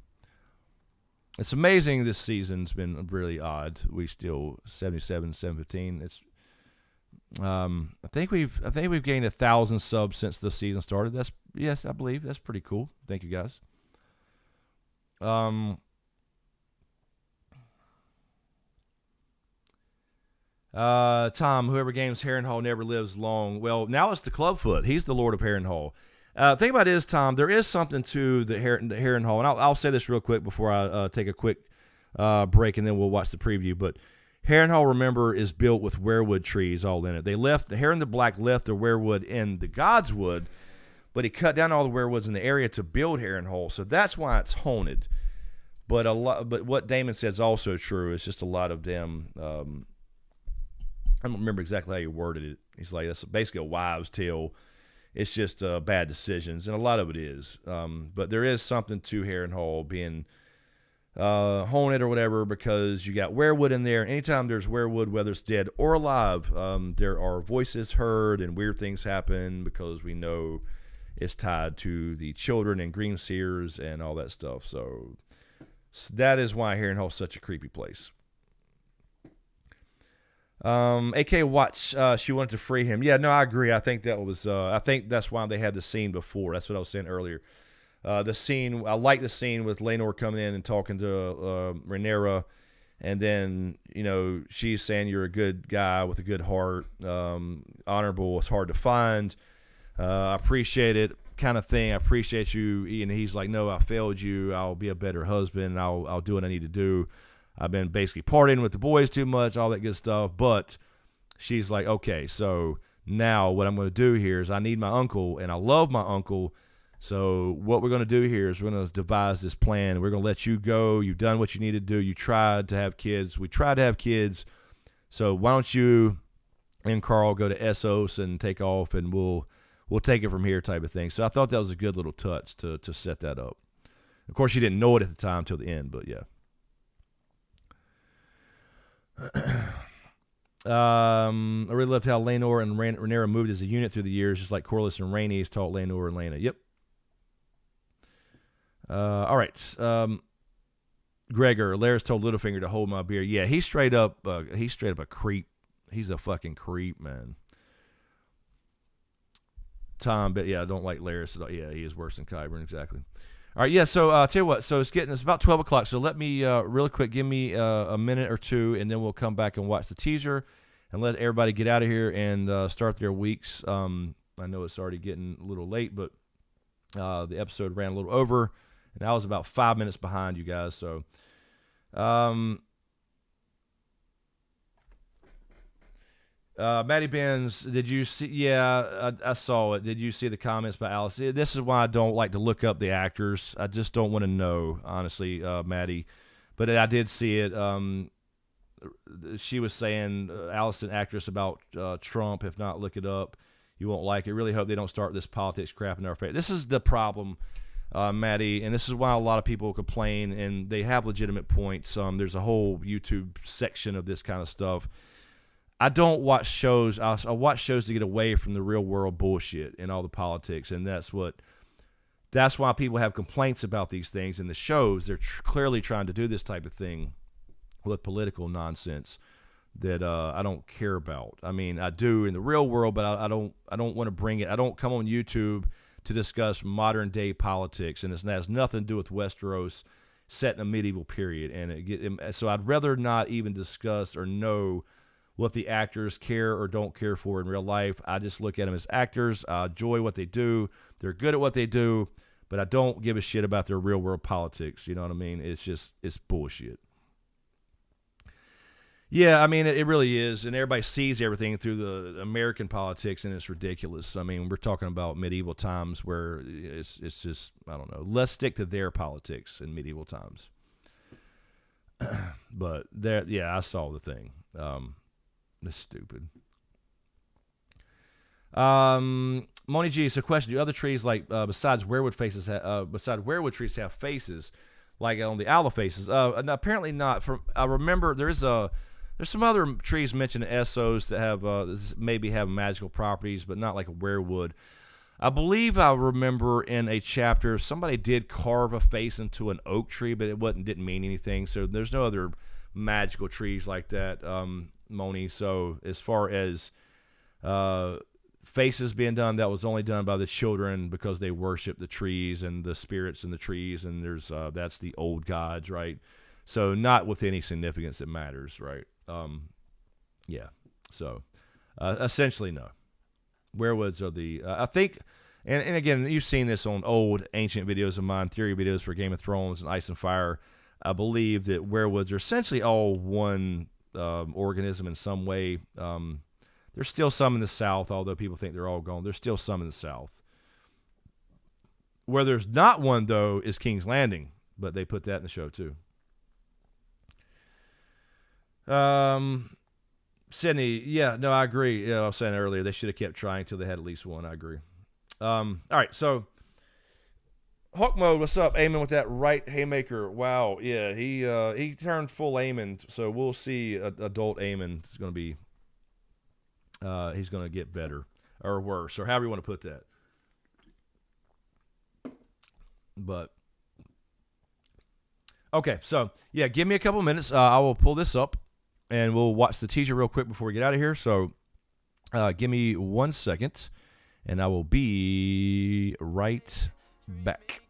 It's amazing this season's been really odd. We still 77, 715. It's I think we've gained 1,000 subs since the season started. Yes, I believe that's pretty cool. Thank you guys. Tom, whoever games Harrenhal never lives long. Well, now it's the Clubfoot. He's the Lord of Harrenhal. Think about it is, Tom, there is something to the Harrenhal, and I'll say this real quick before I take a quick break, and then we'll watch the preview. But Harrenhal, remember, is built with weirwood trees all in it. The Hare the Black left the weirwood in the Godswood, but he cut down all the weirwoods in the area to build Harrenhal, so that's why it's haunted. But what Damon said is also true. It's just a lot of them. I don't remember exactly how he worded it. He's like, that's basically a wives' tale. It's just bad decisions, and a lot of it is. But there is something to Harrenhal being haunted or whatever, because you got weirwood in there. Anytime there's weirwood, whether it's dead or alive, there are voices heard and weird things happen, because we know it's tied to the children and green seers and all that stuff. So that is why Harrenhal is such a creepy place. AK Watch, she wanted to free him. Yeah, no, I agree. I think that was. I think that's why they had the scene before. That's what I was saying earlier. The scene. I like the scene with Lenor coming in and talking to Rhaenyra, and then she's saying you're a good guy with a good heart, honorable. It's hard to find. I appreciate it, kind of thing. I appreciate you. And he's like, no, I failed you. I'll be a better husband. I'll do what I need to do. I've been basically partying with the boys too much, all that good stuff. But she's like, okay, so now what I'm going to do here is I need my uncle, and I love my uncle. So what we're going to do here is we're going to devise this plan. We're going to let you go. You've done what you need to do. You tried to have kids. We tried to have kids. So why don't you and Carl go to Essos and take off, and we'll take it from here, type of thing. So I thought that was a good little touch to set that up. Of course, she didn't know it at the time till the end, but yeah. I really loved how Lenor and Rhaenyra moved as a unit through the years, just like Corlys and Rhaenys taught Lenor and Laena. Yep. All right. Gregor, Larys told Littlefinger to hold my beer. Yeah, he's straight up a creep. He's a fucking creep, man. Tom, but yeah, I don't like Larys at all. Yeah, he is worse than Qyburn, exactly. All right, yeah, so I'll tell you what. So it's about 12 o'clock, so let me, really quick, give me a minute or two, and then we'll come back and watch the teaser and let everybody get out of here and start their weeks. I know it's already getting a little late, but the episode ran a little over, and I was about 5 minutes behind you guys. So Maddie Benz, did you see? Yeah, I saw it. Did you see the comments by Alice? This is why I don't like to look up the actors. I just don't want to know, honestly, Maddie. But I did see it. She was saying, Alice, an actress, about Trump. If not, look it up. You won't like it. Really hope they don't start this politics crap in our face. This is the problem, Maddie, and this is why a lot of people complain, and they have legitimate points. There's a whole YouTube section of this kind of stuff. I don't watch shows. I watch shows to get away from the real world bullshit and all the politics, and that's why people have complaints about these things in the shows. They're clearly trying to do this type of thing with political nonsense that I don't care about. I mean, I do in the real world, but I don't want to bring it. I don't come on YouTube to discuss modern day politics, and it has nothing to do with Westeros set in a medieval period. And so I'd rather not even discuss or know what the actors care or don't care for in real life. I just look at them as actors. I enjoy what they do. They're good at what they do, but I don't give a shit about their real world politics. You know what I mean? It's bullshit. Yeah, I mean, it really is, and everybody sees everything through the American politics, and it's ridiculous. I mean, we're talking about medieval times where it's just, I don't know. Let's stick to their politics in medieval times. But yeah, I saw the thing. That's stupid. Moni G, so question: do other trees besides weirwood trees have faces like on the aloe faces? And apparently not. I remember there's some other trees mentioned in Essos that have maybe have magical properties, but not like a weirwood. I believe I remember in a chapter somebody did carve a face into an oak tree, but it didn't mean anything. So there's no other magical trees like that, Moni. So as far as faces being done, that was only done by the children because they worship the trees and the spirits in the trees, and there's that's the old gods, right? So not with any significance that matters, right? Yeah. So essentially, no. Weirwoods are the I think, and again, you've seen this on old ancient videos of mine, theory videos for Game of Thrones and Ice and Fire. I believe that weirwoods are essentially all one organism in some way. There's still some in the South, although people think they're all gone. There's still some in the South. Where there's not one, though, is King's Landing, but they put that in the show, too. Sydney, yeah, no, I agree. Yeah, I was saying earlier, they should have kept trying until they had at least one. I agree. All right, so Hawk Mode, what's up? Aiming with that right haymaker. Wow, yeah, he turned full Aemon, so we'll see adult Aemon is going to be, he's going to get better or worse, or however you want to put that. But, okay, so, yeah, give me a couple minutes. I will pull this up, and we'll watch the teaser real quick before we get out of here. So, give me 1 second, and I will be right back.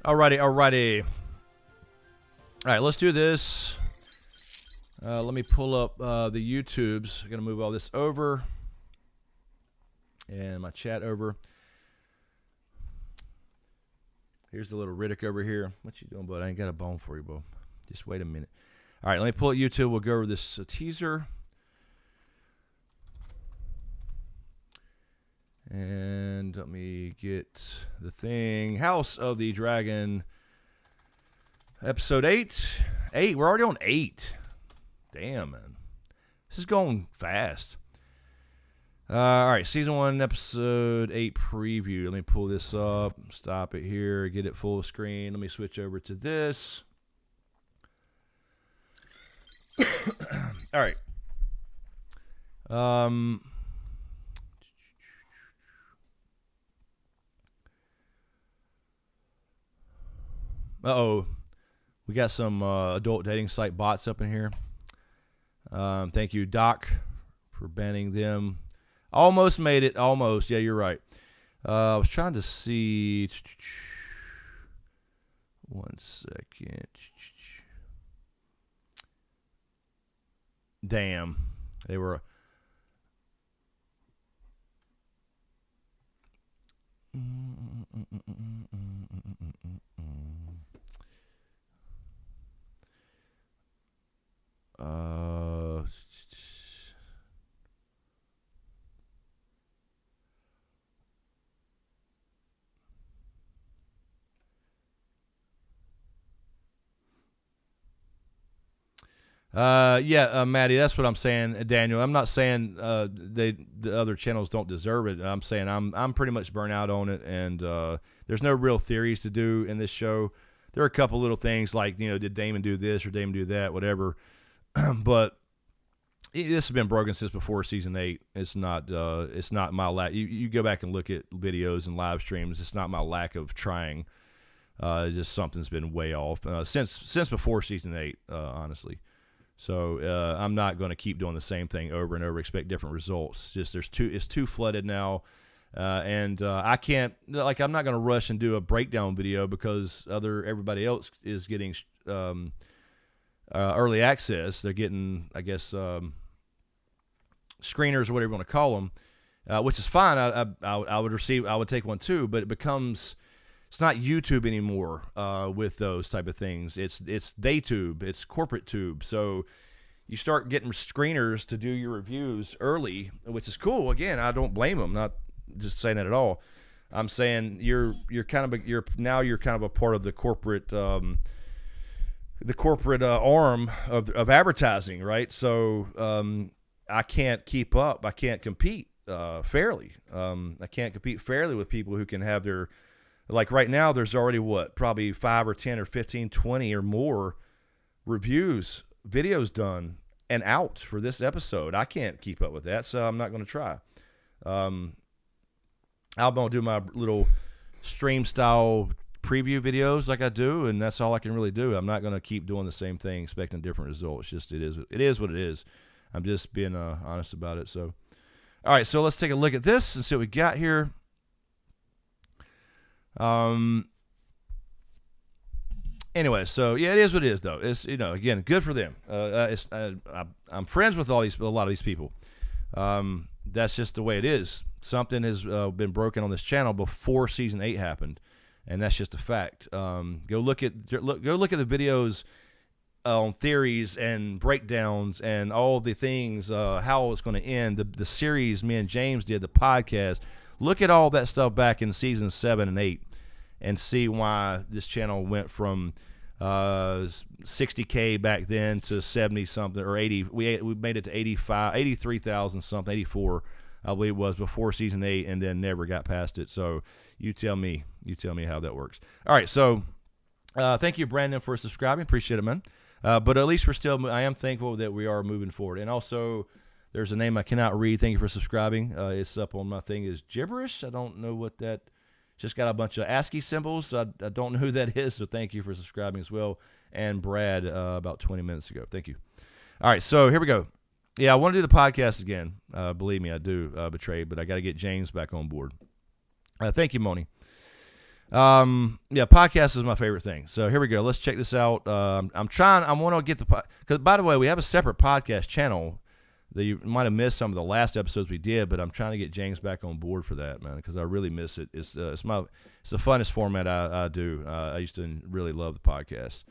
Alrighty. All right, let's do this. Let me pull up the YouTubes. I'm going to move all this over. And my chat over. Here's the little Riddick over here. What you doing, bud? I ain't got a bone for you, bro. Just wait a minute. All right, let me pull up YouTube. We'll go over this teaser. And let me get the thing. House of the Dragon, episode 8. 8. We're already on 8. Damn, man. This is going fast. All right, season 1, episode 8 preview. Let me pull this up. Stop it here. Get it full screen. Let me switch over to this. All right. Uh-oh. We got some adult dating site bots up in here. Thank you, Doc, for banning them. Almost made it. Almost. Yeah, you're right. I was trying to see. One second. Damn. They were. Maddie, that's what I'm saying, Daniel. I'm not saying the other channels don't deserve it. I'm saying I'm pretty much burnt out on it, and there's no real theories to do in this show. There are a couple little things like, did Damon do this or Damon do that, whatever. But this has been broken since before season 8. It's not my lack. You go back and look at videos and live streams. It's not my lack of trying. Just something's been way off since before season 8, honestly. So I'm not going to keep doing the same thing over and over, expect different results. Just it's too flooded now, and I can't, I'm not going to rush and do a breakdown video because everybody else is getting early access. They're getting, I guess, screeners or whatever you want to call them, which is fine. I would take one too, but it's not YouTube anymore with those type of things. It's Daytube. It's corporate tube. So you start getting screeners to do your reviews early, which is cool. Again, I don't blame them. Not just saying that at all. I'm saying you're kind of a part of the corporate arm of advertising, right? So I can't keep up. I can't compete fairly. I can't compete fairly with people who can have their. Like right now, there's already probably 5 or 10 or 15, 20 or more videos done and out for this episode. I can't keep up with that, so I'm not going to try. I'm going to do my little stream style preview videos like I do, and that's all I can really do. I'm not going to keep doing the same thing, expecting different results. Just it is what it is. I'm just being honest about it. So, all right, so let's take a look at this and see what we got here. Anyway, so yeah, it is what it is, though. It's again, good for them. I'm friends with a lot of these people. That's just the way it is. Something has been broken on this channel before season 8 happened, and that's just a fact. Go look at the videos on theories and breakdowns and all the things, how it's going to end. The series me and James did, the podcast. Look at all that stuff back in season 7 and 8 and see why this channel went from 60K back then to 70 something or 80. We made it to 83,000 something, 84, I believe it was, before season 8, and then never got past it. So you tell me how that works. All right, so thank you, Brandon, for subscribing. Appreciate it, man. But at least I am thankful that we are moving forward. And also, there's a name I cannot read. Thank you for subscribing. It's up on my thing. Is gibberish. I don't know what that. Just got a bunch of ASCII symbols. So I don't know who that is. So thank you for subscribing as well. And Brad, about 20 minutes ago. Thank you. All right, so here we go. Yeah, I want to do the podcast again. Believe me, I do, Betrayed. But I got to get James back on board. Thank you, Moni. Yeah, podcast is my favorite thing. So here we go. Let's check this out. I want to get because by the way, we have a separate podcast channel that you might have missed some of the last episodes we did, but I'm trying to get James back on board for that, man, because I really miss it. It's the funnest format I do. I used to really love the podcast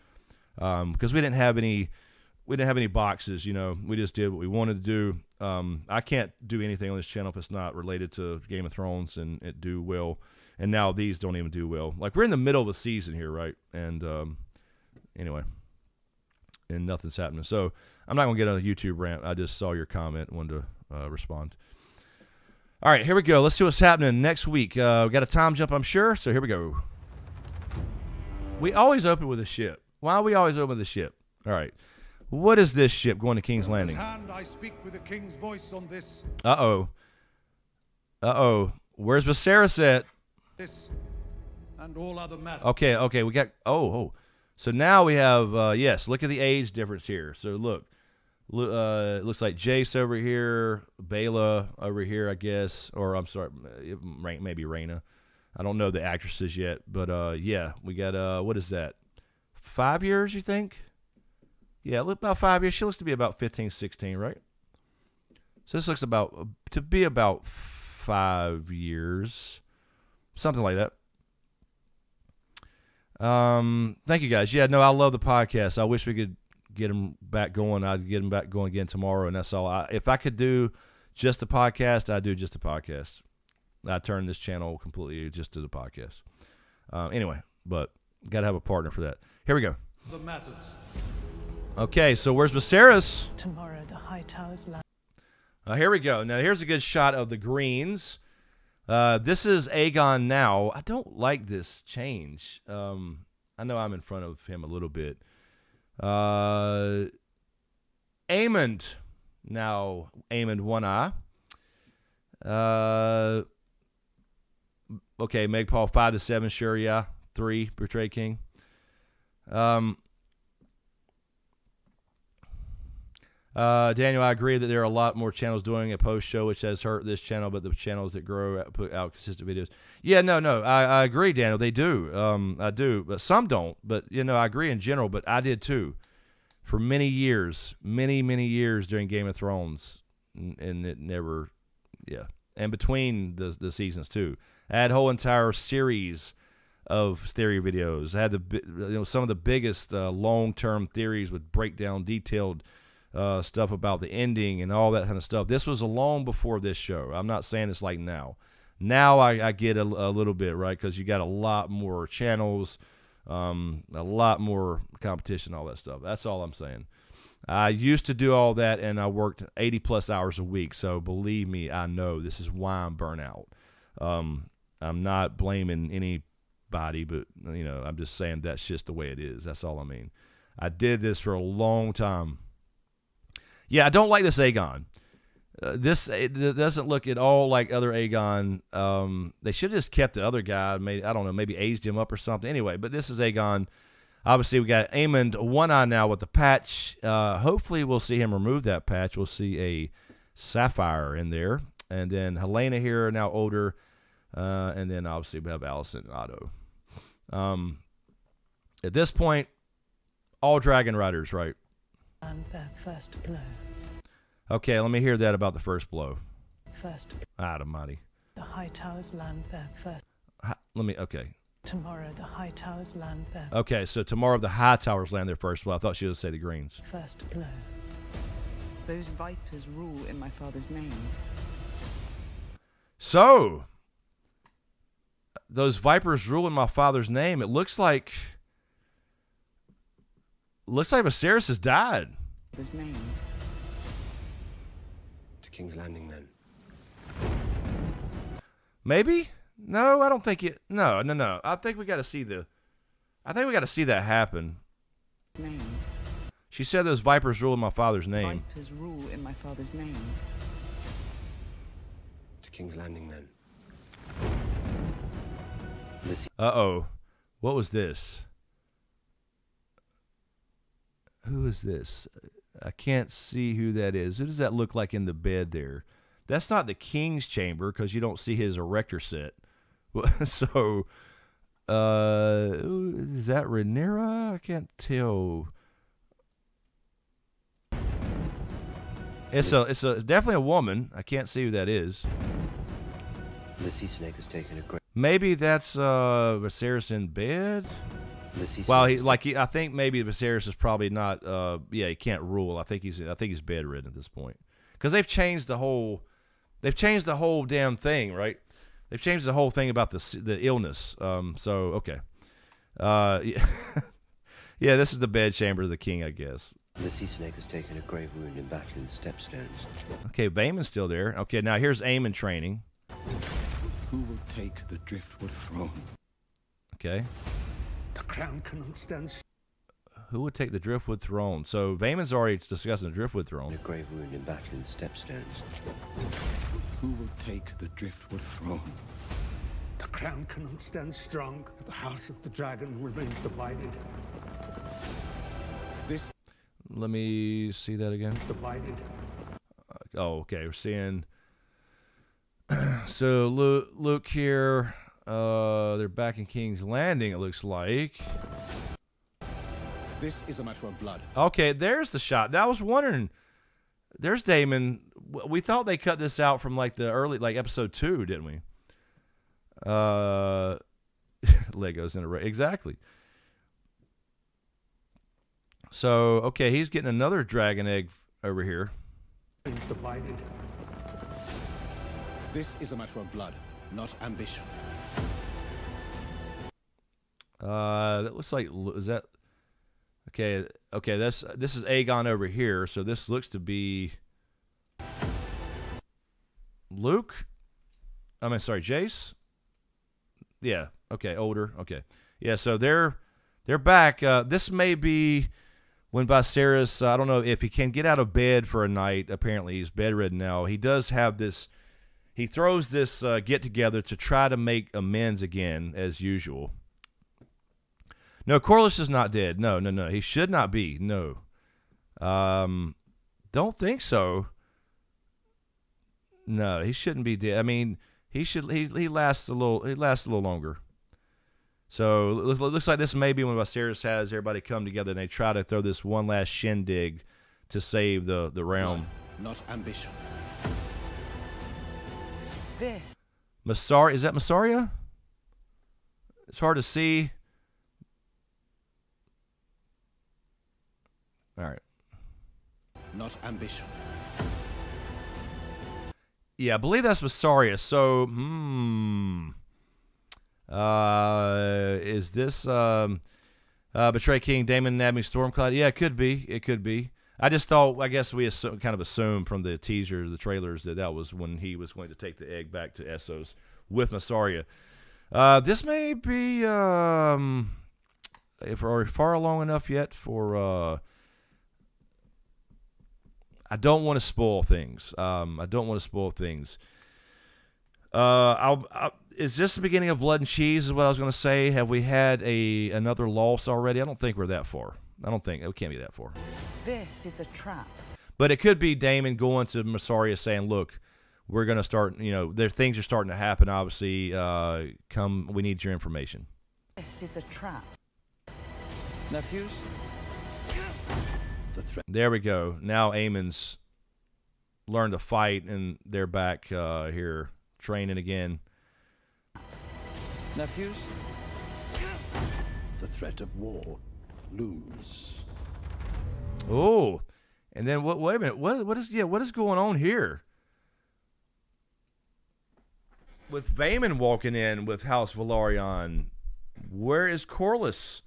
because we didn't have any boxes, you know. We just did what we wanted to do. I can't do anything on this channel if it's not related to Game of Thrones and it do well. And now these don't even do well. Like, we're in the middle of the season here, right? And anyway, and nothing's happening. So I'm not going to get on a YouTube rant. I just saw your comment and wanted to respond. All right, here we go. Let's see what's happening next week. We got a time jump, I'm sure. So here we go. We always open with a ship. Why do we always open with a ship? All right. What is this ship going to King's Landing? I speak with the king's voice on this. Uh-oh. Where's Viserys at? This and all other matters. Okay, we got, so now we have, yes, look at the age difference here. So look, it looks like Jace over here, Bela over here, I guess, or I'm sorry, maybe Rhaena. I don't know the actresses yet, but yeah, we got, what is that, 5 years, you think? Yeah, about 5 years. She looks to be about 15, 16, right? So this looks to be about 5 years. Something like that. Thank you guys. Yeah, no, I love the podcast. I wish we could get them back going. I'd get them back going again tomorrow, and that's all. If I could do just the podcast, I'd do just the podcast. I'd turn this channel completely just to the podcast. Anyway, but got to have a partner for that. Here we go. The matters. Okay, so where's Viserys? Tomorrow the High Towers land. Here we go. Now, here's a good shot of the greens. This is Aegon now. I don't like this change. I know I'm in front of him a little bit. Aemond. Now, Aemond one eye. Okay, Meg Paul 5 to 7, sure, yeah. 3, Betrayed King. Daniel, I agree that there are a lot more channels doing a post show, which has hurt this channel, but the channels that grow put out consistent videos. Yeah, no, I agree, Daniel. They do. I do, but some don't. But, you know, I agree in general, but I did too. For many years during Game of Thrones, and it never, yeah. And between the seasons too. I had a whole entire series of theory videos. I had some of the biggest long-term theories would break down detailed stuff about the ending and all that kind of stuff. This was long before this show. I'm not saying it's like now. Now I get a little bit, right? Because you got a lot more channels, a lot more competition, all that stuff. That's all I'm saying. I used to do all that, and I worked 80-plus hours a week. So believe me, I know this is why I'm burnt out. I'm not blaming anybody, but you know, I'm just saying that's just the way it is. That's all I mean. I did this for a long time. Yeah, I don't like this Aegon. It doesn't look at all like other Aegon. They should have just kept the other guy. Maybe aged him up or something. Anyway, but this is Aegon. Obviously, we got Aemond one eye now with the patch. Hopefully, we'll see him remove that patch. We'll see a Sapphire in there. And then Helena here, now older. And then, obviously, we have Alicent and Otto. At this point, all Dragon Riders, right? And their first blow. Okay, let me hear that about the first blow. First. Almighty. The High Towers land their first. Okay. Tomorrow the High Towers land their. Okay, so tomorrow the High Towers land their first blow. I thought she would say the Greens. First blow. Those vipers rule in my father's name. So, those vipers rule in my father's name. It looks like Viserys has died. His name. To King's Landing, then. Maybe? No, I don't think it. No. I think we got to see that happen. Name. She said those vipers rule in my father's name. Vipers rule in my father's name. To King's Landing, then. Uh-oh. What was this? Who is this? I can't see who that is. Who does that look like in the bed there? That's not the king's chamber because you don't see his erector set. So, Is that Rhaenyra? I can't tell. It's definitely a woman. I can't see who that is. The sea snake has taken a great. Maybe that's Viserys in bed. The sea Well, snake has I think maybe Viserys is probably not. Yeah, he can't rule. I think he's bedridden at this point because they've changed the whole damn thing, right? They've changed the whole thing about the illness. So okay, yeah, yeah, this is the bed chamber of the king, I guess. The sea snake has taken a grave wound in battle in the Stepstones. Okay, Vaemon's still there. Okay, now here's Aemon training. Who will take the driftwood throne? Okay. The crown cannot stand. Who would take the driftwood throne? So Vaemon's already discussing the driftwood throne. A grave wound in battle in the Stepstones. Who will take the driftwood throne? The crown cannot stand strong. The house of the dragon remains divided. This Let me see that again. is divided. Oh, okay. We're seeing. So Luke here. They're back in King's Landing. It looks like. This is a matter of blood. Okay, there's the shot. Now I was wondering. There's Daemon. We thought they cut this out from like the early, like episode 2, didn't we? Legos in a ray. Exactly. So okay, he's getting another dragon egg over here. Remains divided. This is a matter of blood, not ambition. That looks like, is that okay? Okay, this is Aegon over here. So this looks to be Luke. I mean, sorry, Jace. Yeah. Okay, older. Okay. Yeah. So they're back. This may be when Viserys. I don't know if he can get out of bed for a night. Apparently, he's bedridden now. He does have this. He throws this get together to try to make amends again, as usual. No, Corlys is not dead. No. He should not be. No. Don't think so. No, he shouldn't be dead. I mean, he should. He lasts a little. He lasts a little longer. So it looks like this may be when Viserys has everybody come together and they try to throw this one last shindig to save the realm. Blood, not ambition. This Masar, is that Massaria? It's hard to see. All right. Not ambition. Yeah, I believe that's Massaria. So, is this Betray King Daemon nabbing Stormcloud? Yeah, it could be. It could be. I just thought, I guess we kind of assumed from the teaser, the trailers, that was when he was going to take the egg back to Essos with Massaria. This may be, if we're far along enough yet for, I don't want to spoil things. Is this the beginning of Blood and Cheese is what I was going to say. Have we had another loss already? I don't think we're that far. I don't think. We can't be that far. this is a trap. But it could be Daemon going to Massaria saying, look, we're going to start, things are starting to happen, obviously. We need your information. This is a trap. Nephews? The threat. There we go. Now Aemon's learned to fight, and they're back here training again. Nephews? The threat of war looms. Oh, and then wait a minute. What is going on here? With Vaemon walking in with House Velaryon, where is Corlys?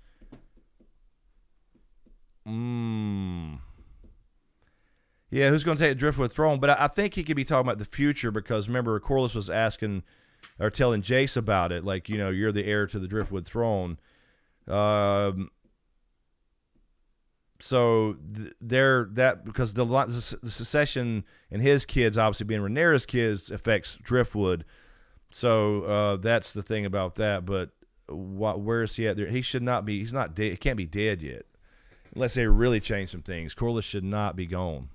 Yeah, who's going to take the Driftwood throne? But I think he could be talking about the future because remember, Corlys was asking or telling Jace about it, like, you're the heir to the Driftwood throne. So because the succession and his kids obviously being Rhaenyra's kids affects Driftwood. So that's the thing about that. But where is he at? He should not be. He's not dead. He can't be dead yet, unless they really change some things. Corlys should not be gone.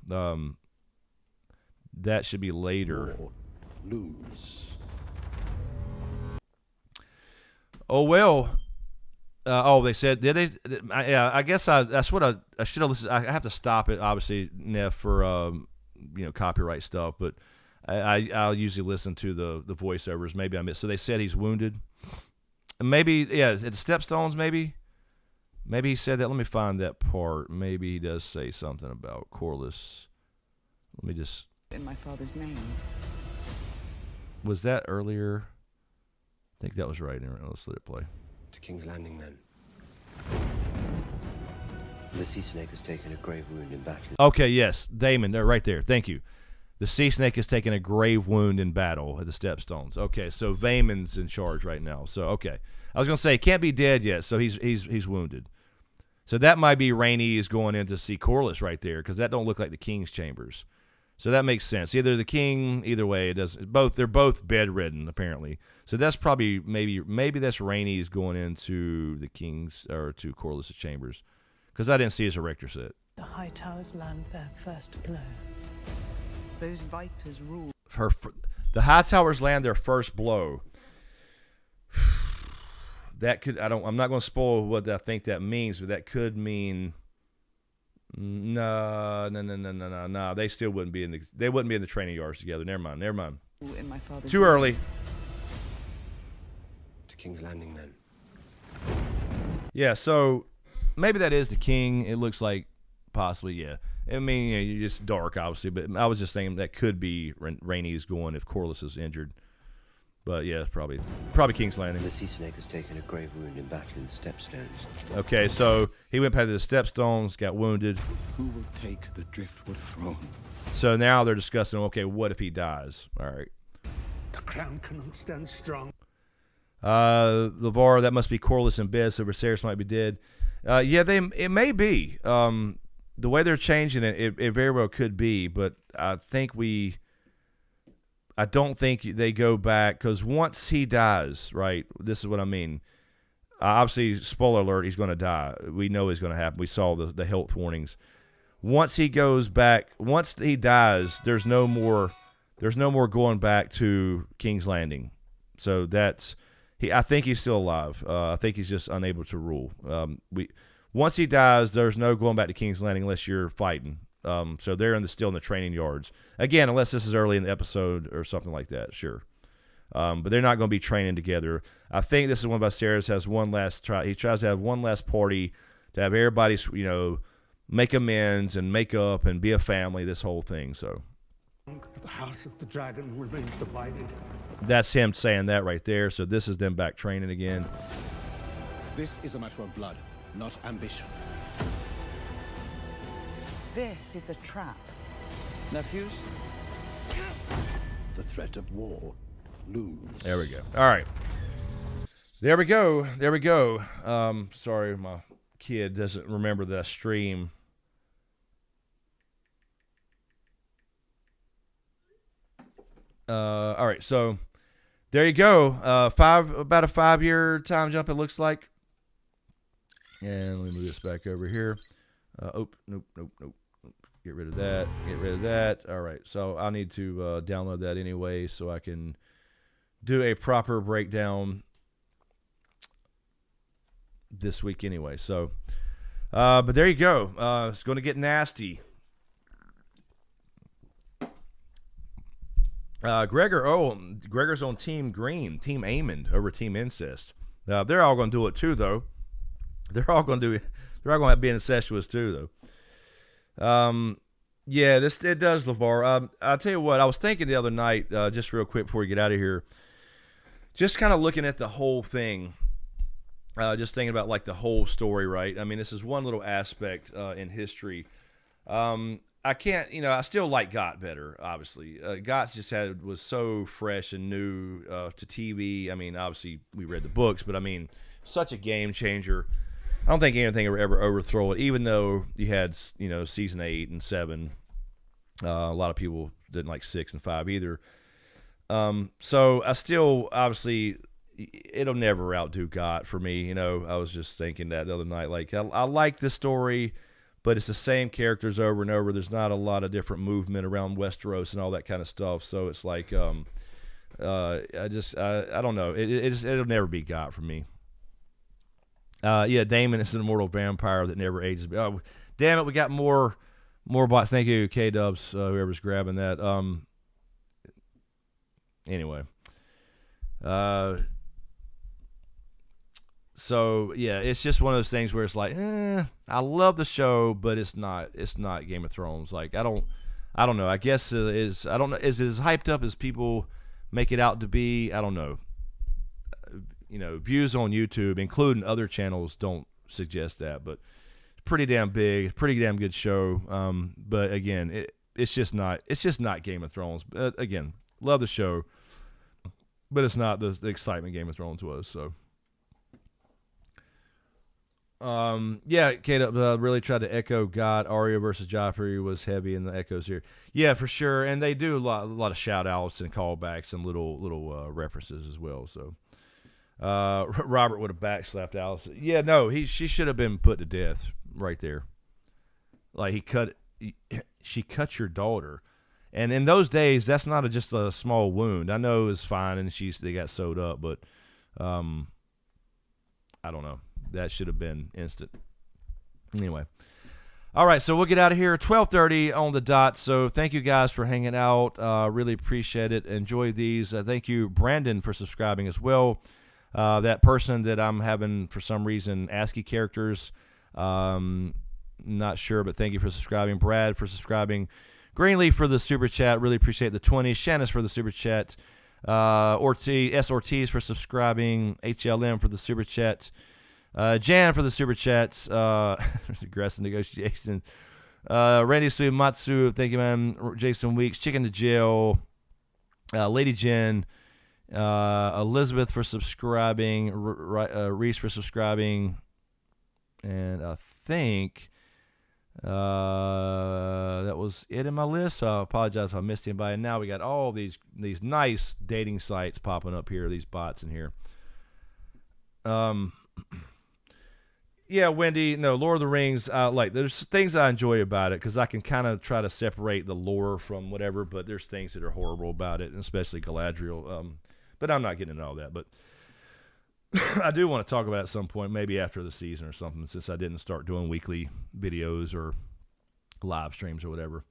That should be later. War looms. Oh well. They said did they? Yeah, I guess that's what I should have listened. I have to stop it, obviously, Neff, for copyright stuff. But I'll usually listen to the voiceovers. Maybe I missed. So they said he's wounded. Maybe at the Stepstones. Maybe he said that. Let me find that part. Maybe he does say something about Corlys. Let me just. In my father's name. Was that earlier? I think that was right. Let's let it play. To King's Landing, then. The sea snake has taken a grave wound in battle. Okay, yes. Damon, right there. Thank you. The sea snake has taken a grave wound in battle at the Stepstones. Okay, so Vaemon's in charge right now. So, okay. I was going to say, he can't be dead yet, so he's wounded. So that might be Rhaenys is going in to see Corlys right there, because that don't look like the king's chambers. So that makes sense. Either the king, either way, it doesn't. They're both bedridden apparently. So that's probably maybe that's Rhaenys going into the king's or to Corlys' chambers, because I didn't see his erector set. The High Towers land their first blow. Those vipers rule. The High Towers land their first blow. That could I'm not going to spoil what I think that means, but that could mean. No. They still wouldn't be in the training yards together. Never mind. In my father's Too early. To King's Landing, then. Yeah, so maybe that is the king. It looks like possibly, yeah. I mean, it's dark, obviously, but I was just saying that could be Rhaenys going if Corlys is injured. But yeah, probably King's Landing. The sea snake has taken a grave wound in battle in the Stepstones. Okay, so he went past the Stepstones, got wounded. Who will take the driftwood throne? So now they're discussing, okay, what if he dies? All right. The crown cannot stand strong. LeVar, that must be Corlys in bed, so Viserys might be dead. It may be. The way they're changing it very well could be, but I don't think they go back, because once he dies, right, this is what I mean. Obviously, spoiler alert, he's going to die. We know it's going to happen. We saw the health warnings. Once he goes back, once he dies, there's no more going back to King's Landing. So I think he's still alive. I think he's just unable to rule. Once he dies, there's no going back to King's Landing unless you're fighting. So they're still in the training yards. Again, unless this is early in the episode or something like that, sure. But they're not going to be training together. I think this is when Viserys has one last try. He tries to have one last party to have everybody, make amends and make up and be a family, this whole thing. So The house of the dragon remains divided. that's him saying that right there. So this is them back training again. This is a matter of blood, not ambition. This is a trap. Nephews? The threat of war looms. There we go. All right. There we go. Sorry, my kid doesn't remember that I stream. All right, so there you go. About a 5-year time jump, it looks like. And let me move this back over here. Nope. Get rid of that. All right, so I need to download that anyway so I can do a proper breakdown this week anyway. So, but there you go. It's going to get nasty. Gregor's on Team Green, Team Aemond over Team Incest. They're all going to do it too, though. They're all going to be incestuous too, though. Yeah, it does, LeVar. I'll tell you what. I was thinking the other night, just real quick before we get out of here, just kind of looking at the whole thing. Just thinking about like the whole story, right? I mean, this is one little aspect in history. I can't, I still like GOT better, obviously. GOT was so fresh and new to TV. I mean, obviously we read the books, but I mean, such a game changer. I don't think anything would ever overthrow it, even though you had, season 8 and 7. A lot of people didn't like 6 and 5 either. So I still, obviously, it'll never outdo GOT for me. I was just thinking that the other night. Like, I like this story, but it's the same characters over and over. There's not a lot of different movement around Westeros and all that kind of stuff. So it's like, I don't know. It'll never be GOT for me. Yeah, Damon is an immortal vampire that never ages. Oh, damn it, we got more bots. Thank you, K-Dubs, whoever's grabbing that. Anyway. So yeah, it's just one of those things where it's like, I love the show, but it's not Game of Thrones. Like I don't know. I guess is as hyped up as people make it out to be. I don't know. Views on YouTube, including other channels, don't suggest that, but it's pretty damn big, pretty damn good show. But again, it's just not Game of Thrones. But again, love the show, but it's not the excitement Game of Thrones was. So. Yeah, Kate really tried to echo God. Arya versus Joffrey was heavy in the echoes here. Yeah, for sure. And they do a lot of shout outs and callbacks and little references as well. So, Robert would have backslapped Alice. Yeah, no, she should have been put to death right there. Like she cut your daughter. And in those days, that's not just a small wound. I know it was fine and they got sewed up, but, I don't know. That should have been instant. Anyway. All right, so we'll get out of here. 12:30 on the dot. So thank you guys for hanging out. Really appreciate it. Enjoy these. Thank you, Brandon, for subscribing as well. That person that I'm having, for some reason, ASCII characters. Not sure, but thank you for subscribing. Brad for subscribing. Greenleaf for the super chat. Really appreciate the 20. Shannis for the super chat. Ortiz for subscribing. HLM for the super chat. Jan for the super chats. Aggressive negotiation. Randy Sumatsu, thank you, man. Jason Weeks, Chicken to Jail. Lady Jen. Elizabeth for subscribing. Reese for subscribing. And I think that was it in my list. So I apologize if I missed anybody. And now we got all these nice dating sites popping up here. These bots in here. Yeah, Wendy, no, Lord of the Rings, there's things I enjoy about it because I can kind of try to separate the lore from whatever, but there's things that are horrible about it, and especially Galadriel. But I'm not getting into all that. But I do want to talk about it at some point, maybe after the season or something, since I didn't start doing weekly videos or live streams or whatever.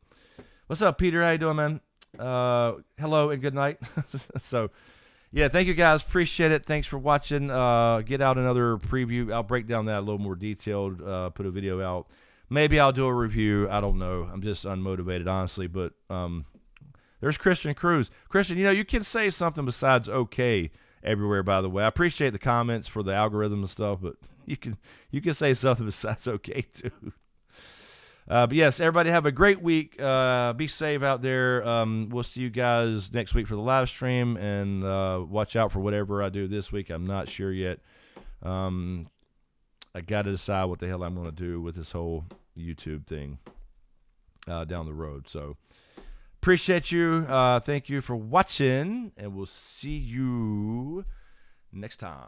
What's up, Peter? How you doing, man? Hello and good night. So... yeah, thank you guys. Appreciate it. Thanks for watching. Get out another preview. I'll break down that a little more detailed, put a video out. Maybe I'll do a review. I don't know. I'm just unmotivated, honestly. But there's Christian Cruz. Christian, you can say something besides okay everywhere, by the way. I appreciate the comments for the algorithm and stuff, but you can say something besides okay, too. But yes, everybody have a great week. Be safe out there. We'll see you guys next week for the live stream, and watch out for whatever I do this week. I'm not sure yet. I got to decide what the hell I'm going to do with this whole YouTube thing down the road. So appreciate you. Thank you for watching, and we'll see you next time.